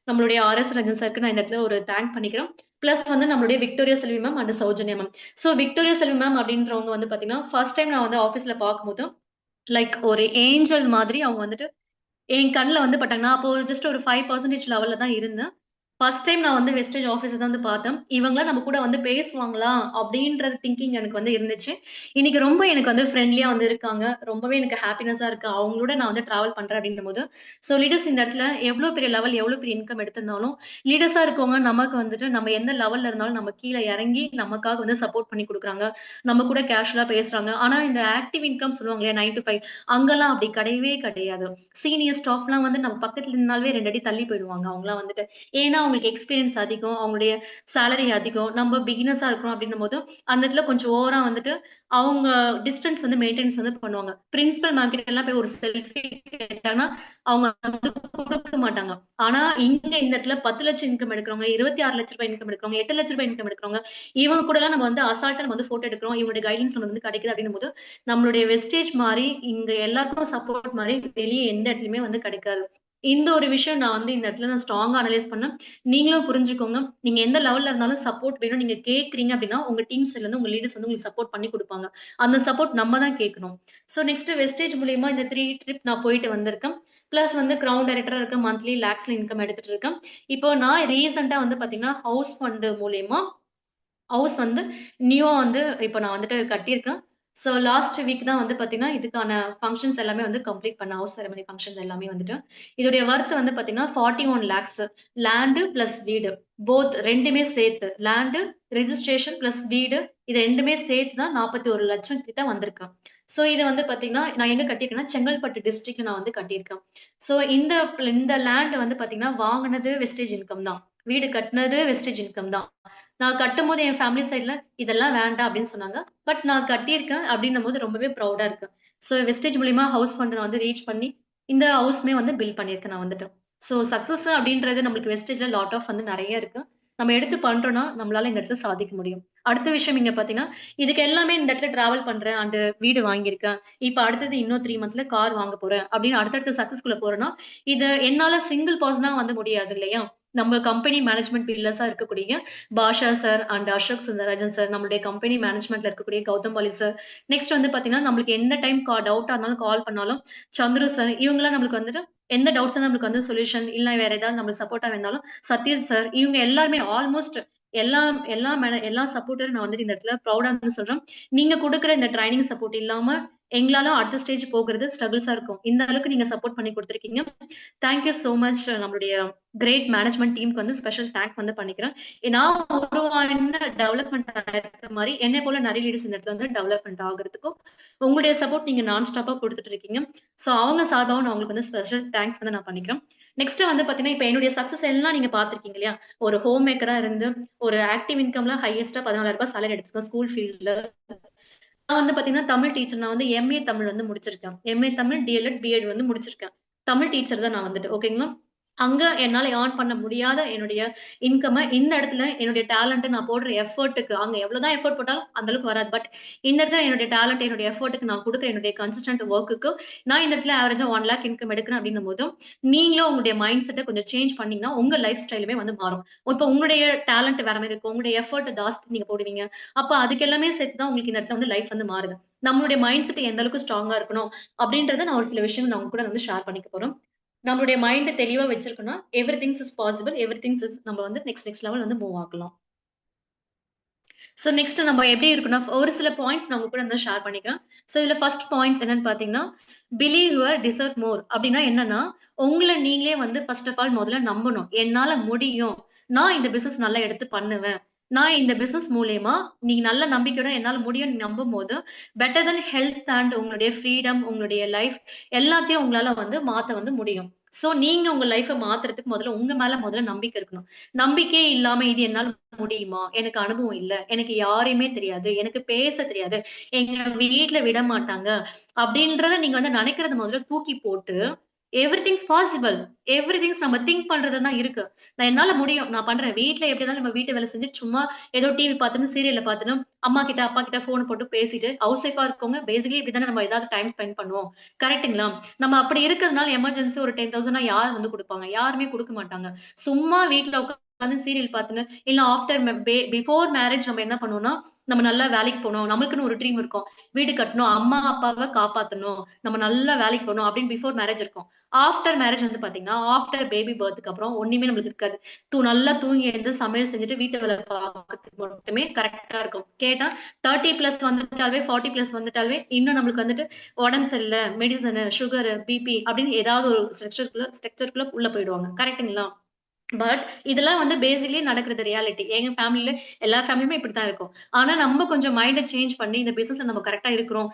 நம்மளுடைய ஆர்.எஸ். ரஞ்சன் சாருக்கு நான் இந்த இடத்துல ஒரு தேங்க் பண்ணிக்கிறேன். பிளஸ் வந்து நம்மளுடைய Victoria Selvi ma'am and Soujanya ma'am. So Victoria Selvi ma'am அப்படின்றவங்க வந்து பார்த்தீங்கன்னா, ஃபர்ஸ்ட் டைம் நான் வந்து ஆஃபீஸ்ல பார்க்கும்போது, லைக் ஒரு ஏஞ்சல் மாதிரி அவங்க வந்துட்டு என் கண்ல வந்து பட்டாங்க. நான் அப்போ ஜஸ்ட் ஒரு 5% லெவல்ல தான் இருந்தேன். ஃபர்ஸ்ட் டைம் நான் வந்து வெஸ்டேஜ் ஆஃபீஸ தான் வந்து பார்த்தேன். இவங்கலாம் நம்ம கூட வந்து பேசுவாங்களா? அப்டின்றது திங்கிங் எனக்கு வந்து இருந்துச்சு. இன்னைக்கு ரொம்ப எனக்கு வந்து ஃப்ரெண்ட்லியா வந்து இருக்காங்க. ரொம்பவே எனக்கு ஹேப்பினஸா இருக்கு. அவங்களோட நான் வந்து டிராவல் பண்றேன் அப்டின்னும்போது, ஸோ லீடர்ஸ் இந்த இடத்துல எவ்ளோ பெரிய லெவல், எவ்ளோ பெரிய இன்கம் எடுத்திருந்தாலும், லீடர்ஸா இருக்கவங்க நமக்கு வந்துட்டு நம்ம எந்த லெவல்ல இருந்தாலும் நம்ம கீழ இறங்கி நமக்காக வந்து சப்போர்ட் பண்ணி குடுக்குறாங்க. நம்ம கூட கேஷுவலா பேசுறாங்க. ஆனா இந்த ஆக்டிவ் இன்கம் சொல்லுவாங்க இல்லையா? 9 to 5 அங்கலாம் அப்டி கிடையவே கிடையாது. சீனியர் ஸ்டாஃப்லாம் வந்து நம்ம பக்கத்துல நின்னாலே 2 அடி தள்ளி போயிடுவாங்க. அவங்கலாம் வந்துட்டு. ஏன்னா, அவங்களுக்கு எக்ஸ்பீரியன்ஸ் அதிகம். அவங்களுடைய சேலரி அதிகம். நம்ம பிகினர்ஸா இருக்கிறோம் அப்படின்னும்போது, அந்த இடத்துல கொஞ்சம் ஓவரா வந்துட்டு அவங்க டிஸ்டன்ஸ் வந்து மெயின்டெனன்ஸ் வந்து பண்ணுவாங்க. பிரின்சிபல் மேம் கிட்ட எல்லாம் போய் ஒரு செல்ஃபி கேட்டாங்கன்னா, அவங்க வந்து குடுக்க மாட்டாங்க. ஆனா, இங்க இந்த இடத்துல 10,00,000 இன்கம் எடுக்கிறவங்க, ரூ. 26,00,000 இன்கம் எடுக்கிறவங்க, ரூ. 8,00,000 இன்கம் எடுக்கிறவங்க, இவங்க கூடலாம் நம்ம வந்து அசால்ட்டா நம்ம வந்து ஃபோட்டோ எடுக்கிறோம். இவங்களுடைய கைடன்ஸ் நமக்கு வந்து கிடைக்குது அப்படின்னும்போது, நம்மளுடைய வெஸ்டேஜ் மாரி, இங்க எல்லாருக்கும் சப்போர்ட் மாரி வெளிய எந்த இடத்துலயுமே வந்து கிடைக்காது. இந்த ஒரு விஷயம் நான் வந்து இந்த இடத்துல நான் ஸ்ட்ராங்கா அனலைஸ் பண்ணேன். நீங்களும் புரிஞ்சுக்கோங்க. நீங்க எந்த லெவல்ல இருந்தாலும் சப்போர்ட் வேணும். நீங்க கேட்கிறீங்க அப்படின்னா, உங்க டீம் சைட்ல இருந்து உங்க லீடர்ஸ் வந்து உங்களுக்கு சப்போர்ட் பண்ணி குடுப்பாங்க. அந்த சப்போர்ட் நம்ம தான் கேட்கணும். நெக்ஸ்ட் வெஸ்டேஜ் மூலியமா இந்த 3 ட்ரிப் நான் போயிட்டு வந்திருக்கேன். பிளஸ் வந்து கிரவுண்ட் டைரக்டரா இருக்கேன். மந்த்லி லேக்ஸ்ல இன்கம் எடுத்துட்டு இருக்கேன். இப்போ நான் ரீசென்ட்டா வந்து பார்த்தீங்கன்னா, ஹவுஸ் ஃபண்ட் மூலியமா ஹவுஸ் வந்து நியூவா வந்து இப்ப நான் வந்துட்டு கட்டியிருக்கேன். லாஸ்ட் வீக் தான் வந்து பார்த்தீங்கன்னா, இதுக்கான ஃபங்ஷன்ஸ் எல்லாமே வந்து கம்ப்ளீட் பண்ணேன். ஹவுஸ் செரமனி ஃபங்ஷன்ஸ் எல்லாமே வந்துட்டு. இதோடைய வொர்த் வந்து பார்த்தீங்கன்னா, 41 லேக்ஸ் லேண்ட் பிளஸ் வீடு. போத் 2மே சேர்த்து. லேண்ட், ரிஜிஸ்ட்ரேஷன் பிளஸ் வீடு இது 2மே சேர்த்து தான் 41,00,000 கிட்ட வந்திருக்கு. இது வந்து பார்த்தீங்கன்னா, நான் எங்க கட்டியிருக்கேன்னா, செங்கல்பட்டு டிஸ்ட்ரிக்ட்ல நான் வந்து கட்டியிருக்கேன். இந்த லேண்ட் வந்து பார்த்தீங்கன்னா, வாங்குனது வெஸ்டேஜ் இன்கம் தான். வீடு கட்டுனது வெஸ்டேஜ் இன்கம் தான். நான் கட்டும்போது என் ஃபேமிலி சைட்ல இதெல்லாம் வேண்டாம் அப்படின்னு சொன்னாங்க. பட் நான் கட்டியிருக்கேன் அப்படின்னும்போது ரொம்பவே ப்ரவுடா இருக்கு. வெஸ்டேஜ் மூலியமா ஹவுஸ் ஃபண்ட் நான் வந்து ரீச் பண்ணி, இந்த ஹவுஸ்மே வந்து பில்ட் பண்ணியிருக்கேன் நான் வந்துட்டு. சக்சஸ் அப்படின்றது நம்மளுக்கு வெஸ்டேஜ்ல லாட் ஆஃப் வந்து நெறைய இருக்கு. நம்ம எடுத்து பண்றோம்னா, நம்மளால இந்த இடத்துல சாதிக்க முடியும். அடுத்த விஷயம் இங்க பார்த்தீங்கன்னா, இதுக்கு எல்லாமே இந்த இடத்துல டிராவல் பண்றேன் அண்ட் வீடு வாங்கியிருக்கேன். இப்ப அடுத்தது இன்னும் 3 மந்த்ல கார் வாங்க போறேன் அப்படின்னு அடுத்தடுத்த சக்சஸ்குள்ள போறேன்னா, இது என்னால சிங்கிள் பெர்சனா வந்து முடியாது இல்லையா? நம்ம கம்பெனி மேனேஜ்மெண்ட் பில்லர்ஸா இருக்கக்கூடிய Basha sir and Ashok Sundararajan sir, நம்மளுடைய கம்பெனி மேனேஜ்மென்ட்ல இருக்கக்கூடிய கௌதம் பாலி சார். நெக்ஸ்ட் வந்து பார்த்தீங்கன்னா, நம்மளுக்கு எந்த டைம் டவுட்டா இருந்தாலும் கால் பண்ணாலும் சந்துரு சார், இவங்கலாம் நம்மளுக்கு வந்துட்டு எந்த டவுட்ஸ் நம்மளுக்கு வந்து சொல்யூஷன் இல்ல வேற ஏதாவது நம்மளுக்கு சப்போர்ட்டா வேணும்னாலும் சதீஷ் சார், இவங்க எல்லாருமே ஆல்மோஸ்ட் எல்லா எல்லா சப்போர்ட்டரும் நான் வந்துட்டு இந்த இடத்துல ப்ரௌடா வந்து சொல்றேன். நீங்க குடுக்குற இந்த ட்ரெய்னிங் சப்போர்ட் இல்லாம எங்களால அடுத்த ஸ்டேஜ் போகுறது ஸ்ட்ரகிள்ஸா இருக்கும். இந்த அளவுக்கு நீங்க சப்போர்ட் பண்ணி குடுத்துருக்கீங்க. தேங்க் யூ சோ மச் நம்மளுடைய கிரேட் மேனேஜ்மென்ட் டீம்க்கு வந்து ஸ்பெஷல் தேங்க் வந்து பண்ணிக்கிறேன். நான் உருவான டெவலப்மெண்ட் ஆயிருக்க மாரி, என்னை போல நெறைய லீடர்ஸ் இந்த இடத்துல வந்து டெவலப்மெண்ட் ஆகுறதுக்கும், உங்களுடைய சப்போர்ட் நீங்க நான் ஸ்டாப்பா குடுத்துட்டு இருக்கீங்க. அவங்க சார்பாவும் நான் உங்களுக்கு வந்து ஸ்பெஷல் தேங்க்ஸ் வந்து நான் பண்ணிக்கிறேன். நெக்ஸ்ட் வந்து பார்த்தீங்கன்னா, இப்ப என்னுடைய சக்சஸ் எல்லாம் நீங்க பார்த்திருக்கீங்க இல்லையா? ஒரு ஹோம் மேக்கரா இருந்து, ஒரு ஆக்டிவ் இன்கம்ல ஹையஸ்ட்டா ரூ. 14,000 சேலரி எடுத்திருக்கேன் ஸ்கூல் ஃபீல்ட்ல. நான் வந்து பார்த்தீங்கன்னா, தமிழ் டீச்சர். நான் வந்து எம்.ஏ தமிழ் வந்து முடிச்சிருக்கேன். எம்.ஏ தமிழ், டி.எல்.எட், பி.எட் வந்து முடிச்சிருக்கேன். தமிழ் டீச்சர் தான் நான் வந்துட்டு. ஓகேங்களா? அங்க என்னால ஏர்ன் பண்ண முடியாத என்னுடைய இன்கம்ம இந்த இடத்துல என்னுடைய டேலண்ட் நான் போடுற எஃபோர்ட்க்கு அங்க எவ்வளவுதான் எஃபோர்ட் போட்டாலும் அந்த அளவுக்கு வராது. பட் இந்த இடத்துல என்னுடைய டேலண்ட், என்னுடைய எஃபோர்ட்க்கு நான் குடுக்குற என்னுடைய கன்சிஸ்டன்ட் வொர்க்குக்கு நான் இந்த இடத்துல ஆவரேஜா 1,00,000 இன்கம் எடுக்கிறேன் அப்படின்னும்போது, நீங்களும் உங்களுடைய மைண்ட் செட்ட கொஞ்சம் சேஞ்ச் பண்ணீங்கன்னா, உங்க லைஃப் ஸ்டைலுமே வந்து மாறும். இப்ப உங்களுடைய டேலண்ட் வேற மாரி இருக்கும். உங்களுடைய எஃபோர்ட் ஜாஸ்தி நீங்க போடுவீங்க. அப்ப அதுக்கு எல்லாமே சேர்த்து தான் உங்களுக்கு இந்த இடத்துல வந்து லைஃப் வந்து மாறுது. நம்மளுடைய மைண்ட் செட் எந்த அளவுக்கு ஸ்ட்ராங்கா இருக்கணும் அப்படின்றத நான் ஒரு சில விஷயம் நான் உங்க கூட வந்து ஷேர் பண்ணிக்க போறேன். நம்மளுடைய மைண்ட் தெளிவா வச்சிருக்கோம்னா, everythings is possible. Everythings is நம்ம வந்து நெக்ஸ்ட் லெவல் வந்து மூவ் ஆகலாம். நெக்ஸ்ட் நம்ம எப்படி இருக்குன்னா, ஒரு சில பாயிண்ட்ஸ் நான் உங்க கூட வந்து ஷேர் பண்ணிக்கிறேன். இதுல ஃபர்ஸ்ட் பாயிண்ட்ஸ் என்னன்னு பார்த்தீங்கன்னா, பிலீவ் யுவர் டிசர்வ் மோர் அப்டின்னா என்னன்னா, உங்கள நீங்களே வந்து ஃபர்ஸ்ட் ஆஃப் ஆல் முதல்ல நம்பணும். என்னால முடியும். நான் இந்த பிசினஸ் நல்லா எடுத்து பண்ணுவேன். நான் இந்த பிசினஸ் மூலியமா நீங்க நல்ல நம்பிக்கையோட என்னால முடியும்னு நீ நம்பும்போது, பெட்டர் தென் ஹெல்த் அண்ட் உங்களுடைய ஃப்ரீடம், உங்களுடைய லைஃப் எல்லாத்தையும் உங்களால வந்து மாத்த வந்து முடியும். நீங்க உங்க லைஃப மாத்துறதுக்கு முதல்ல நம்பிக்கை இருக்கணும். நம்பிக்கையே இல்லாம இது என்னால முடியுமா? எனக்கு அனுபவம் இல்ல. எனக்கு யாரையுமே தெரியாது. எனக்கு பேச தெரியாது. எங்க வீட்ல விடமாட்டாங்க. அப்படின்றத நீங்க வந்து நெனைக்கிறத முதல்ல தூக்கி போட்டு, எவ்ரிதிங்ஸ் பாசிபிள். எவ்ரிதிங்ஸ் நம்ம திங்க் பண்றதுல தான் இருக்கு. என்னால முடியும். நான் பண்றேன். வீட்ல எப்படி இருந்தாலும் நம்ம வீட்டு வேலை செஞ்சுட்டு, சும்மா ஏதோ டிவி பார்த்துன்னு, சீரியல பார்த்துன்னு, அம்மா கிட்ட, அப்பா கிட்ட ஃபோன் போட்டு பேசிட்டு, ஹவுஸ் ஒய்ஃபா இருக்கவங்க பேசிக்கலி இப்படி தானே நம்ம ஏதாவது டைம் ஸ்பெண்ட் பண்ணுவோம். கரெக்ட்டுங்களா? நம்ம அப்படி இருக்கிறதுனால எமர்ஜென்சி ஒரு 10,000 யார் வந்து குடுப்பாங்க? யாருமே குடுக்க மாட்டாங்க. சும்மா வீட்ல உட்கார்ந்து சீரியல் பார்த்துன்னு, இல்ல ஆஃப்டர் பிஃபோர் மேரேஜ் நம்ம என்ன பண்ணுவோம்னா, நம்ம நல்லா வேலைக்கு போணும். நம்மளுக்குன்னு ஒரு ட்ரீம் இருக்கும். வீடு கட்டணும், அம்மா, அப்பாவ காப்பாத்தணும், நம்ம நல்லா வேலைக்கு போணும் அப்படின்னு பிஃபோர் மேரேஜ் இருக்கும். ஆஃப்டர் மேரேஜ் வந்து பார்த்தீங்கன்னா, ஆஃப்டர் பேபி பர்த்க்கு அப்புறம் ஒண்ணுமே நம்மளுக்கு இருக்காது. நல்லா தூங்கி எழுந்து சமையல் செஞ்சுட்டு வீட்டு வேலை பார்க்கறதுக்கு மட்டுமே கரெக்ட்டா இருக்கும். கேட்டா 30 பிளஸ் வந்துட்டாலே 40 பிளஸ் வந்துட்டாலே இன்னும் நம்மளுக்கு வந்துட்டு உடம்பு சரியில்ல, மெடிசனு, சுகரு, பிபி அப்படின்னு ஏதாவது ஒரு ஸ்ட்ரக்சர்க்குள்ள உள்ள போயிடுவாங்க. கரெக்ட்டுங்களா? பட் இதெல்லாம் வந்து பேசிக்கலி நடக்கிறது ரியாலிட்டி. எங்க ஃபேமிலில எல்லா ஃபேமிலியுமே இப்படித்தான் இருக்கும். ஆனா நம்ம கொஞ்சம் மைண்ட சேஞ்ச் பண்ணி இந்த பிசினஸ்ல நம்ம கரெக்ட்டா இருக்கிறோம்.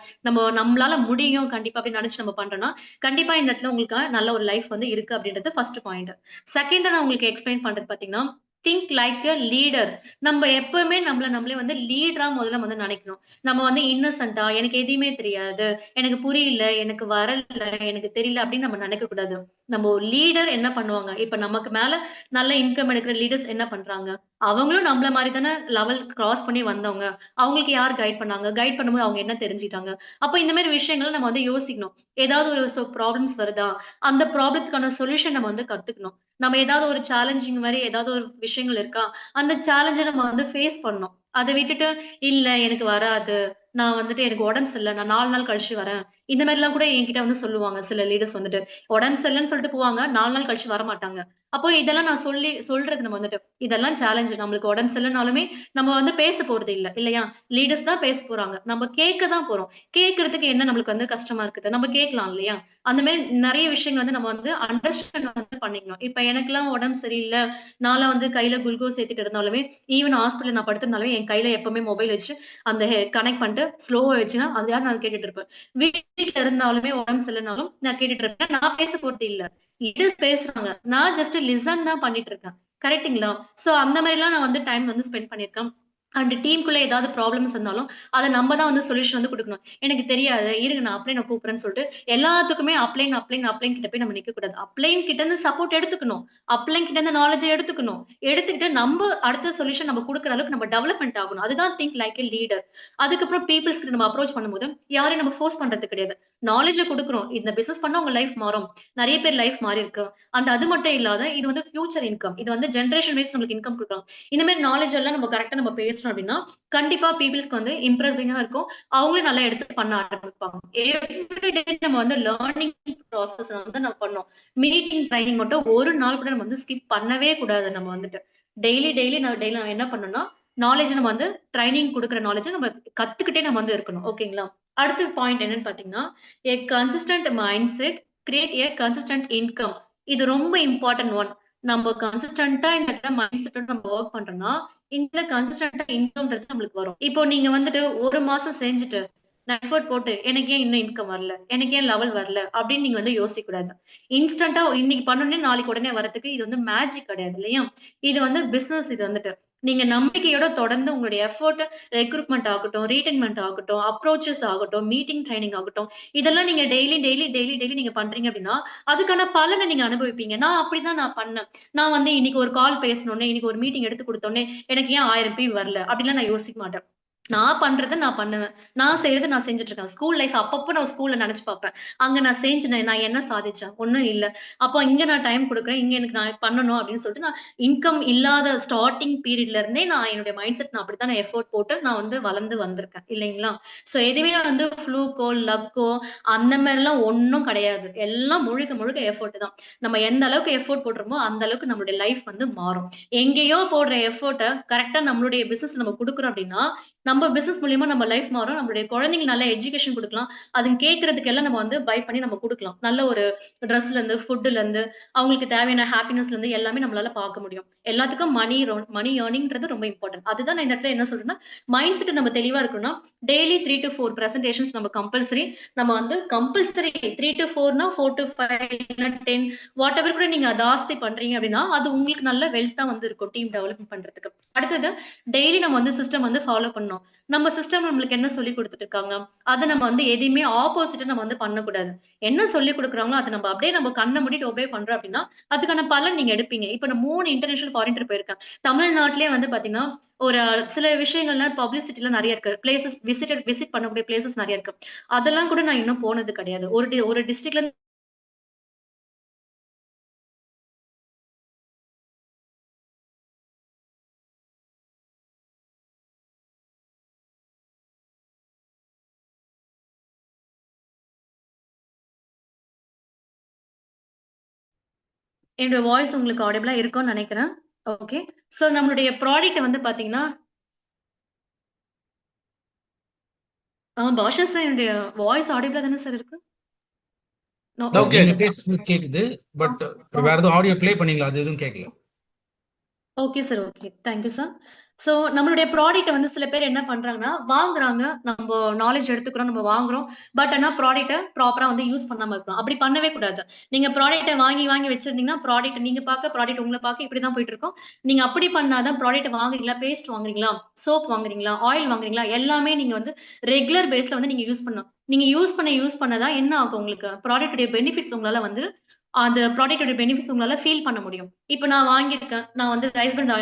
நம்மளால முடியும் கண்டிப்பா அப்படின்னு நினைச்சு நம்ம பண்றோம்னா, கண்டிப்பா இந்த இடத்துல உங்களுக்கு நல்ல ஒரு லைஃப் வந்து இருக்கு அப்படின்றது ஃபர்ஸ்ட் பாயிண்ட். செகண்டா நான் உங்களுக்கு எக்ஸ்பிளைன் பண்றது பார்த்தீங்கன்னா, திங்க் லைக் எ லீடர். நம்ம எப்பவுமே நம்மள நம்மளே வந்து லீடரா முதல்ல வந்து நினைக்கணும். நம்ம வந்து இன்னசென்ட்டா எனக்கு எதுவுமே தெரியாது, எனக்கு புரியல, எனக்கு வரல, எனக்கு தெரியல அப்படின்னு நம்ம நினைக்கக் கூடாது. நம்ம ஒரு லீடர் என்ன பண்ணுவாங்க? இப்ப நமக்கு மேல நல்ல இன்கம் எடுக்கிற லீடர்ஸ் என்ன பண்றாங்க? அவங்களும் நம்மள மாரி தானே லெவல் கிராஸ் பண்ணி வந்தவங்க. அவங்களுக்கு யார் கைட் பண்ணாங்க? கைட் பண்ணும்போது அவங்க என்ன தெரிஞ்சுக்கிட்டாங்க? அப்ப இந்த மாரி விஷயங்கள நம்ம வந்து யோசிக்கணும். ஏதாவது ஒரு ப்ராப்ளம்ஸ் வருதா? அந்த ப்ராப்ளத்துக்கான சொல்யூஷன் நம்ம வந்து கத்துக்கணும். நம்ம ஏதாவது ஒரு சேலஞ்சிங் மாரி ஏதாவது ஒரு விஷயங்கள் இருக்கா? அந்த சேலஞ்ச நம்ம வந்து ஃபேஸ் பண்ணணும். அத விட்டுட்டு, "இல்ல எனக்கு வராது. நான் வந்துட்டு எனக்கு உடம்பு சரியில்ல. நான் 4 நாள் கழிச்சு வரேன்." இந்த மாரிலாம் கூட என்கிட்ட வந்து சொல்லுவாங்க சில லீடர்ஸ் வந்துட்டு. உடம்பு சரியில்லன்னு சொல்லிட்டு போவாங்க. 4 நாள் கழிச்சு வரமாட்டாங்க. அப்போ இதெல்லாம் நான் சொல்றது நம்ம வந்துட்டு, இதெல்லாம் சேலஞ்ச். நம்மளுக்கு உடம்பு சரியில்லனாலுமே நம்ம வந்து பேச போறது இல்ல. இல்லையா? லீடர்ஸ் தான் பேச போறாங்க. நம்ம கேட்க தான் போறோம். கேட்கறதுக்கு என்ன நம்மளுக்கு வந்து கஷ்டமா இருக்குது? நம்ம கேட்கலாம் இல்லையா? அந்த மாரி நெறைய விஷயங்கள் வந்து நம்ம வந்து அண்டர்ஸ்டாண்ட் வந்து பண்ணிக்கணும். இப்ப எனக்கெல்லாம் உடம்பு சரியில்ல. நான்லாம் வந்து கையில குளுக்கோஸ் ஏத்திட்டு இருந்தாலுமே, ஈவன் ஹாஸ்பிட்டல்ல நான் படுத்திருந்தாலுமே என் கையில எப்பவுமே மொபைல் வச்சு அந்த கனெக்ட் பண்ணிட்டு ஸ்லோவா வச்சுன்னா, அதையாவது நான் கேட்டுட்டு இருப்பேன். வீட்ல இருந்தாலுமே உடம்பு சரியில்லனாலும் நான் கேட்டுட்டு இருப்பேன். நான் பேச போறது இல்ல. லீடர்ஸ் பேசுறாங்க. நான் ஜஸ்ட் லிசன் தான் பண்ணிட்டு இருக்கேன். கரெக்ட்டுங்களா? சோ அந்த மாரிலாம் நான் வந்து டைம் வந்து ஸ்பெண்ட் பண்ணியிருக்கேன். அண்ட் டீம்க்குள்ள ஏதாவது ப்ராப்ளம்ஸ் இருந்தாலும், அத நம்ம தான் வந்து சொல்யூஷன் வந்து குடுக்கணும். எனக்கு தெரியாது. இருங்க நான் அப்ளைன கூப்பிடுறேன்னு சொல்லிட்டு, எல்லாத்துக்குமே அப்ளைன் கிட்ட போய் நம்ம நிக்கக்கூடாது. அப்ளைன் கிட்ட இருந்து சப்போர்ட் எடுத்துக்கணும். அப்ளைன் கிட்ட இருந்து நாலேட்ஜ எடுத்துக்கணும். எடுத்துக்கிட்டு நம்ப அடுத்த சொல்யூஷன் நம்ம குடுக்குற அளவுக்கு நம்ம டெவலப்மென்ட் ஆகணும். அதுதான் திங்க் லைக் எ லீடர். அதுக்கப்புறம் பீப்பிள்ஸ்க்கு நம்ம அப்ரோச் பண்ணும்போது, யாரையும் நம்ம ஃபோர்ஸ் பண்றது கிடையாது. நாலேட்ஜ குடுக்குறோம். இந்த பிசினஸ் பண்ணா உங்க லைஃப் மாறும். நெறைய பேர் லைஃப் மாறியிருக்கு. அண்ட் அது மட்டும் இல்லாத, இது வந்து ஃபியூச்சர் இன்கம். இது வந்து ஜெனரேஷன் வைஸ் நம்மளுக்கு இன்கம் குடுக்கலாம். இந்த மாரி நாலேட்ஜ் எல்லாம் நம்ம கரெக்ட்டா நம்ம பேசுறோம் அப்டின்னா, கண்டிப்பா பீப்பிள்ஸ்க்கு வந்து இம்ப்ரெஸிங்கா இருக்கும். அவங்களும் நல்லா எடுத்து பண்ண ஆரம்பிப்பாங்க. எவ்ரி டே நம்ம வந்து லேர்னிங் ப்ராசஸ் வந்து நம்ம பண்ணோம். மீட்டிங், ட்ரெய்னிங் மட்டும் ஒரு நாள் கூட நம்ம வந்து ஸ்கிப் பண்ணவே கூடாது நம்ம வந்துட்டு. டெய்லி நான் என்ன பண்ணணும்னா, நாலேட்ஜ் நம்ம வந்து ட்ரெய்னிங் குடுக்குற நாலேட்ஜ நம்ம கத்துக்கிட்டே நம்ம வந்து இருக்கணும். ஓகேங்களா? அடுத்த பாயிண்ட் என்னன்னு பார்த்தீங்கன்னா, a consistent mindset create a consistent income. இது ரொம்ப இம்பார்ட்டன்ட் ஒன். நம்ம கன்சிஸ்டன்ட்டா இந்த இடத்துல மைண்ட் செட்டோட நம்ம வொர்க் பண்றோம்னா, இந்த கன்சிஸ்டன்ட்டா இன்கம்ன்றது நம்மளுக்கு வரும். இப்போ நீங்க வந்துட்டு 1 மாசம் செஞ்சுட்டு, நான் எஃபோர்ட் போட்டு, எனக்கு ஏன் இன்னும் இன்கம் வரல? எனக்கு ஏன் லெவல் வரல? அப்படின்னு நீங்க வந்து யோசிக்கக் கூடாது. இன்ஸ்டன்ட்டா இன்னைக்கு பண்ணோனே நாளைக்கு உடனே வரதுக்கு இது வந்து மேஜிக் கிடையாது இல்லையா? இது வந்து பிசினஸ் இது வந்துட்டு. நீங்க நம்பிக்கையோட தொடர்ந்து உங்களுடைய எஃபோர்ட்ட ரெக்ரூட்மென்ட் ஆகட்டும், ரீடெயின்மென்ட் ஆகட்டும், அப்ரோச்சஸ் ஆகட்டும், மீட்டிங் ட்ரெய்னிங் ஆகட்டும், இதெல்லாம் நீங்க டெய்லி நீங்க பண்றீங்க அப்படின்னா, அதுக்கான பலன நீங்க அனுபவிப்பீங்க. நான் அப்படிதான் பண்ணேன். நான் வந்து இன்னைக்கு ஒரு கால் பேசினோனே, இன்னைக்கு ஒரு மீட்டிங் எடுத்து குடுத்தோனே, எனக்கு ஏன் 1000 வரல? அப்படிலாம் நான் யோசிக்க மாட்டேன். நான் பண்றத நான் பண்ணுவேன். நான் செய்றத நான் செஞ்சுட்டு இருக்கேன். ஸ்கூல் லைஃப் அப்பப்போ நான் ஸ்கூல்ல நெனச்சு பார்ப்பேன். அங்க நான் செஞ்சேனே, நான் என்ன சாதிச்சேன்? ஒண்ணும் இல்ல. அப்போ இங்க நான் டைம் குடுக்குறேன். இங்க எனக்கு நான் பண்ணணும் அப்படின்னு சொல்லிட்டு நான் இன்கம் இல்லாத ஸ்டார்ட்டிங் பீரியட்ல இருந்தே நான் என்னுடைய மைண்ட் செட் நான் அப்படித்தான் நான் எஃபோர்ட் போட்டு நான் வந்து வளர்ந்து வந்திருக்கேன். இல்லைங்களா? சோ எதுவுமே வந்து ஃப்ளூக்கோ, லக்கோ அந்த மாரிலாம் ஒண்ணும் கிடையாது. எல்லாம் முழுக்க முழுக்க எஃபோர்ட் தான். நம்ம எந்த அளவுக்கு எஃபோர்ட் போடுறோமோ, அந்த அளவுக்கு நம்மளுடைய லைஃப் வந்து மாறும். எங்கேயோ போடுற எஃபோர்ட்ட கரெக்ட்டா நம்மளுடைய பிசினஸ் நம்ம குடுக்குறோம் அப்படின்னா, நம்ம பிசினஸ் மூலியமா நம்ம லைஃப் மாறும். நம்மளுடைய குழந்தைங்களுக்கு நல்ல எஜுகேஷன் குடுக்கலாம். அதுங்க கேட்கறதுக்கு எல்லாம் நம்ம வந்து பை பண்ணி நம்ம குடுக்கலாம். நல்ல ஒரு ட்ரெஸ்லருந்து, ஃபுட்லருந்து, அவங்களுக்கு தேவையான ஹாப்பினஸ்லருந்து எல்லாமே நம்மளால பார்க்க முடியும். எல்லாத்துக்கும் மணி ஏர்னிங்ன்றது ரொம்ப இம்பார்ட்டன்ட். அதுதான் நான் இந்த இடத்துல என்ன சொல்றேன்னா, மைண்ட் செட் நம்ம தெளிவா இருக்கணும்னா, டெய்லி 3 டூ 4 பிரசன்டேஷன்ஸ் நம்ம கம்பல்சரி. நம்ம வந்து கம்பல்சரி 3 டூ 4னா 4 டூ 5 இல்ல 10 வாட்டெவர் கூட நீங்க ஜாஸ்தி பண்றீங்க அப்படின்னா, அது உங்களுக்கு நல்ல வெல்த்தா வந்து இருக்கும் டீம் டெவலப்மென்ட் பண்றதுக்கு. அடுத்தது டெய்லி நம்ம வந்து சிஸ்டம் வந்து ஃபாலோ பண்ணணும். நம்ம சிஸ்டம் நம்மளுக்கு என்ன சொல்லிக் குடுத்துட்டு இருக்காங்க? அத நம்ம வந்து எதையுமே ஆப்போசிட்டா நம்ம வந்து பண்ணக்கூடாது. என்ன சொல்லிக் குடுக்குறாங்களோ, அத நம்ம அப்படியே நம்ம கண்ண மூடிட்டு ஒபே பண்றோம் அப்படின்னா, அதுக்கான பலன் நீங்க எடுப்பீங்க. இப்ப நான் 3 இன்டர்நேஷனல் ஃபாரின் ட்ரிப் போயிருக்கேன். தமிழ்நாட்டிலேயே வந்து பார்த்தீங்கன்னா, ஒரு சில விஷயங்கள்லாம் பப்ளிசிட்டிலாம் நெறைய இருக்கு. பிளேஸஸ் விசிட் பண்ணக்கூடிய பிளேஸஸ் நெறைய இருக்கு. அதெல்லாம் கூட நான் இன்னும் போனது கிடையாது. ஒரு டிஸ்ட்ரிக்ட்ல என்னோட வாய்ஸ் உங்களுக்கு ஆடிபிளா இருக்கும்னு நெனைக்கிறேன். ஓகே. சோ நம்மளுடைய ப்ராடக்ட் வந்து பார்த்தீங்கன்னா, பாஷா சார் என்னுடைய வாய்ஸ் ஆடிபிளா தானே சார் இருக்கு? No, ஓகே நீங்க சார். பேசுறது கேக்குது. ஆ, பட் ஆ. வேற எதுவும் ஆடியோ ப்ளே பண்ணீங்களா? அது எதுவும் கேட்கல. Okay sir. Okay. Thank you sir. So நம்மளுடைய ப்ராடக்ட்ட வந்து சில பேர் என்ன பண்றாங்கன்னா, வாங்குறாங்க. நம்ப நாலேட்ஜ் எடுத்துக்கிறோம், நம்ம வாங்குறோம். பட் ஆனா ப்ராடக்ட்ட ப்ராப்பரா வந்து யூஸ் பண்ணாம இருக்கிறோம். அப்படி பண்ணவே கூடாது. நீங்க ப்ராடக்ட்ட வாங்கி, வாங்கி வச்சிருந்தீங்கன்னா, ப்ராடக்ட் நீங்க பாக்க, ப்ராடக்ட் உங்கள பாக்க இப்படி தான் போயிட்டுருக்கும். நீங்க அப்படி பண்ணா தான் ப்ராடக்ட் வாங்குறீங்களா, பேஸ்ட் வாங்குறீங்களா, சோப் வாங்குறீங்களா, ஆயில் வாங்குறீங்களா, எல்லாமே நீங்க வந்து ரெகுலர் பேஸ்ல வந்து நீங்க யூஸ் பண்ணணும். நீங்க யூஸ் பண்ண தான் என்ன ஆகும் உங்களுக்கு? ப்ராடக்ட் உடைய பெனிஃபிட்ஸ் உங்களால வந்து அந்த ப்ராடக்ட்டோட பெனிஃபிட்ஸ் உங்களால ஃபீல் பண்ண முடியும். இப்ப நான் வாங்கியிருக்கேன். நான் வந்து ரைஸ் பிராண்ட்